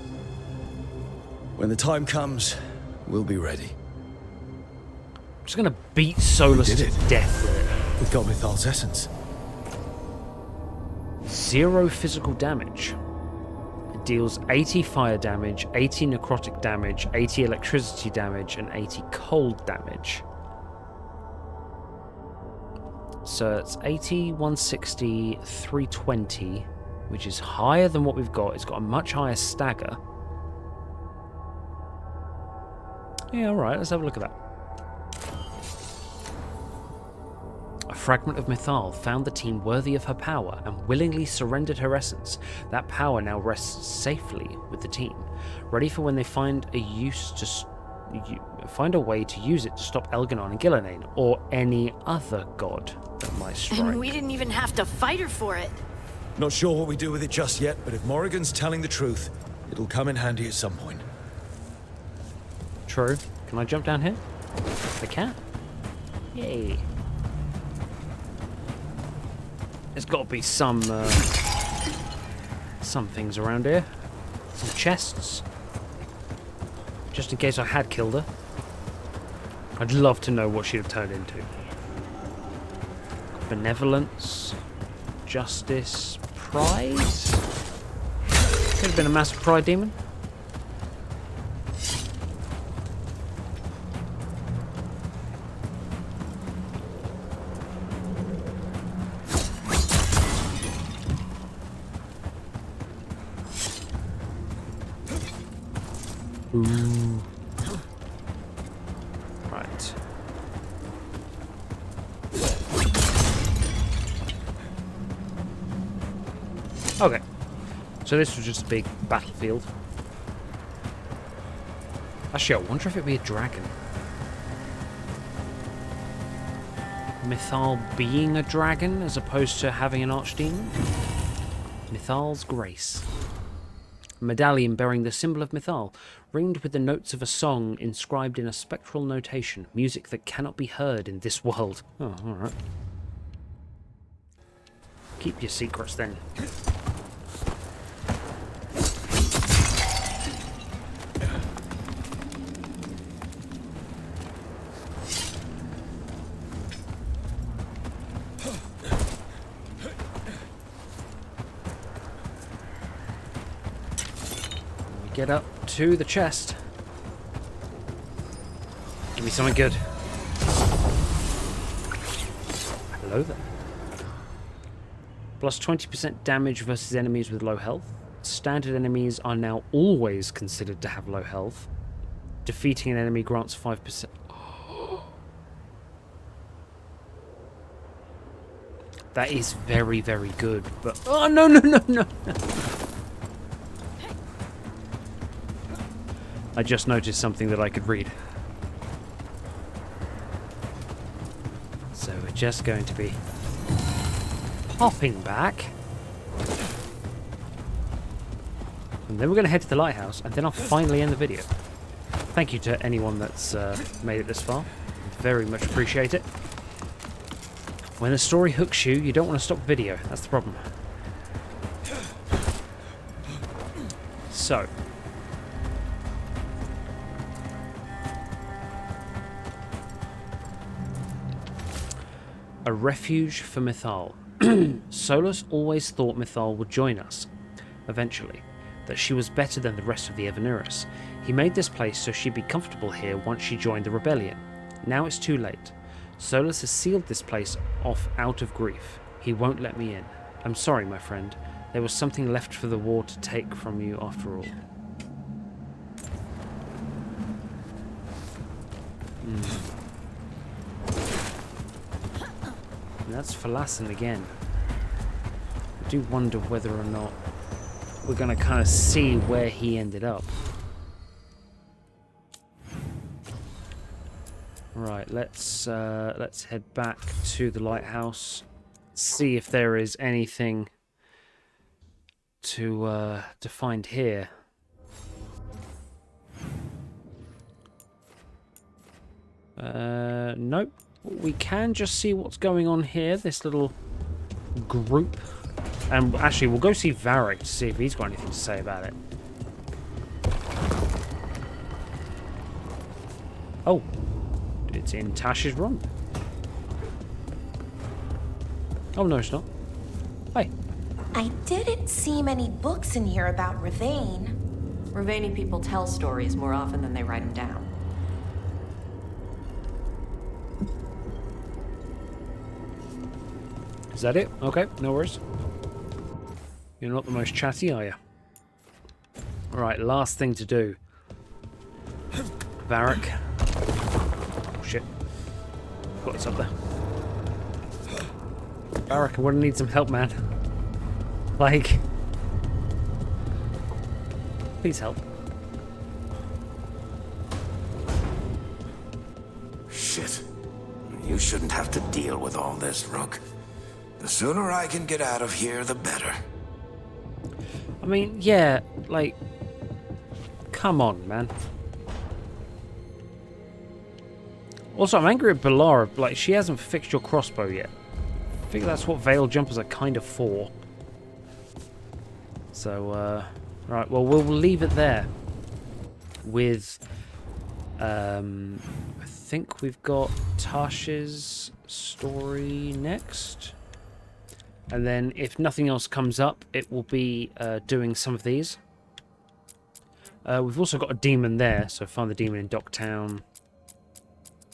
When the time comes, we'll be ready. I'm just gonna beat Solus We to did it. death with it. We got Mythal's essence. 0 physical damage. It deals 80 fire damage, 80 necrotic damage, 80 electricity damage, and 80 cold damage. So it's 80, 160, 320, which is higher than what we've got. It's got a much higher stagger. Yeah, alright, let's have a look at that. A fragment of Mythal found the team worthy of her power and willingly surrendered her essence. That power now rests safely with the team, ready for when they find a way to use it to stop Elganon and Gillenane, or any other god that might strike. And we didn't even have to fight her for it. Not sure what we do with it just yet, but if Morrigan's telling the truth, it'll come in handy at some point. True. Can I jump down here? I can. Yay. There's got to be some things around here. Some chests. Just in case I had killed her. I'd love to know what she'd have turned into. Benevolence. Justice. Pride? Could have been a massive pride demon. Ooh. Right. Okay. So this was just a big battlefield. Actually, I wonder if it'd be a dragon. Mythal being a dragon as opposed to having an archdemon. Mythal's Grace. A medallion bearing the symbol of Mythal, ringed with the notes of a song inscribed in a spectral notation, music that cannot be heard in this world. Oh, alright. Keep your secrets then. Get up to the chest. Give me something good. Hello there. Plus 20% damage versus enemies with low health. Standard enemies are now always considered to have low health. Defeating an enemy grants 5%. That is very, very good, but... Oh, no, no, no, no! I just noticed something that I could read. So we're just going to be hopping back. And then we're going to head to the lighthouse, and then I'll finally end the video. Thank you to anyone that's made it this far. Very much appreciate it. When the story hooks you, you don't want to stop the video. That's the problem. So... a refuge for Mythal. Solus always thought Mythal would join us, eventually, that she was better than the rest of the Evanuris. He made this place so she'd be comfortable here once she joined the rebellion. Now it's too late. Solus has sealed this place off out of grief. He won't let me in. I'm sorry, my friend. There was something left for the war to take from you after all. And that's Falassin again. I do wonder whether or not we're going to kind of see where he ended up. Right, let's head back to the lighthouse. See if there is anything to find here. Nope. We can just see what's going on here, this little group. And actually, we'll go see Varric to see if he's got anything to say about it. Oh, it's in Tash's room. Oh, no, it's not. Hey. I didn't see many books in here about Ravane. Ravani people tell stories more often than they write them down. Is that it? Okay, no worries. You're not the most chatty, are you? Right, last thing to do. Varric. Oh, shit. Got what's up there. Varric, I'm gonna need some help, man. Like... please help. Shit. You shouldn't have to deal with all this, Rook. The sooner I can get out of here, the better. I mean, yeah, like... come on, man. Also, I'm angry at Belara. Like, she hasn't fixed your crossbow yet. I think that's what veil jumpers are kind of for. So, right, well, we'll leave it there. With, I think we've got Tash's story next. And then, if nothing else comes up, it will be doing some of these. We've also got a demon there, so find the demon in Docktown.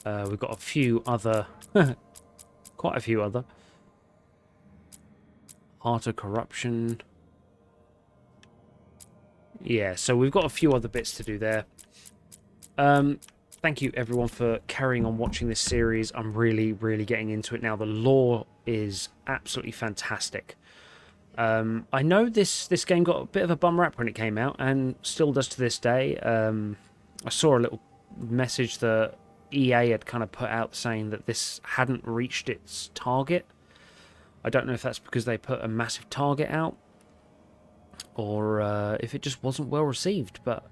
We've got a few other... quite a few other. Heart of Corruption. Yeah, so we've got a few other bits to do there. Thank you, everyone, for carrying on watching this series. I'm really, really getting into it now. The lore is absolutely fantastic. I know this game got a bit of a bum rap when it came out, and still does to this day. I saw a little message that EA had kind of put out saying that this hadn't reached its target. I don't know if that's because they put a massive target out, or if it just wasn't well received, but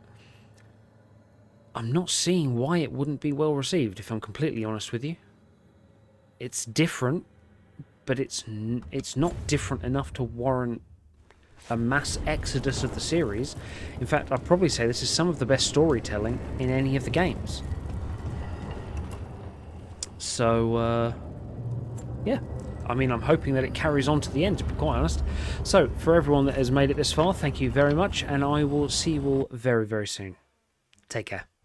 I'm not seeing why it wouldn't be well received, if I'm completely honest with you. It's different, but it's not different enough to warrant a mass exodus of the series. In fact, I'd probably say this is some of the best storytelling in any of the games. So, yeah. I mean, I'm hoping that it carries on to the end, to be quite honest. So, for everyone that has made it this far, thank you very much, and I will see you all very, very soon. Take care.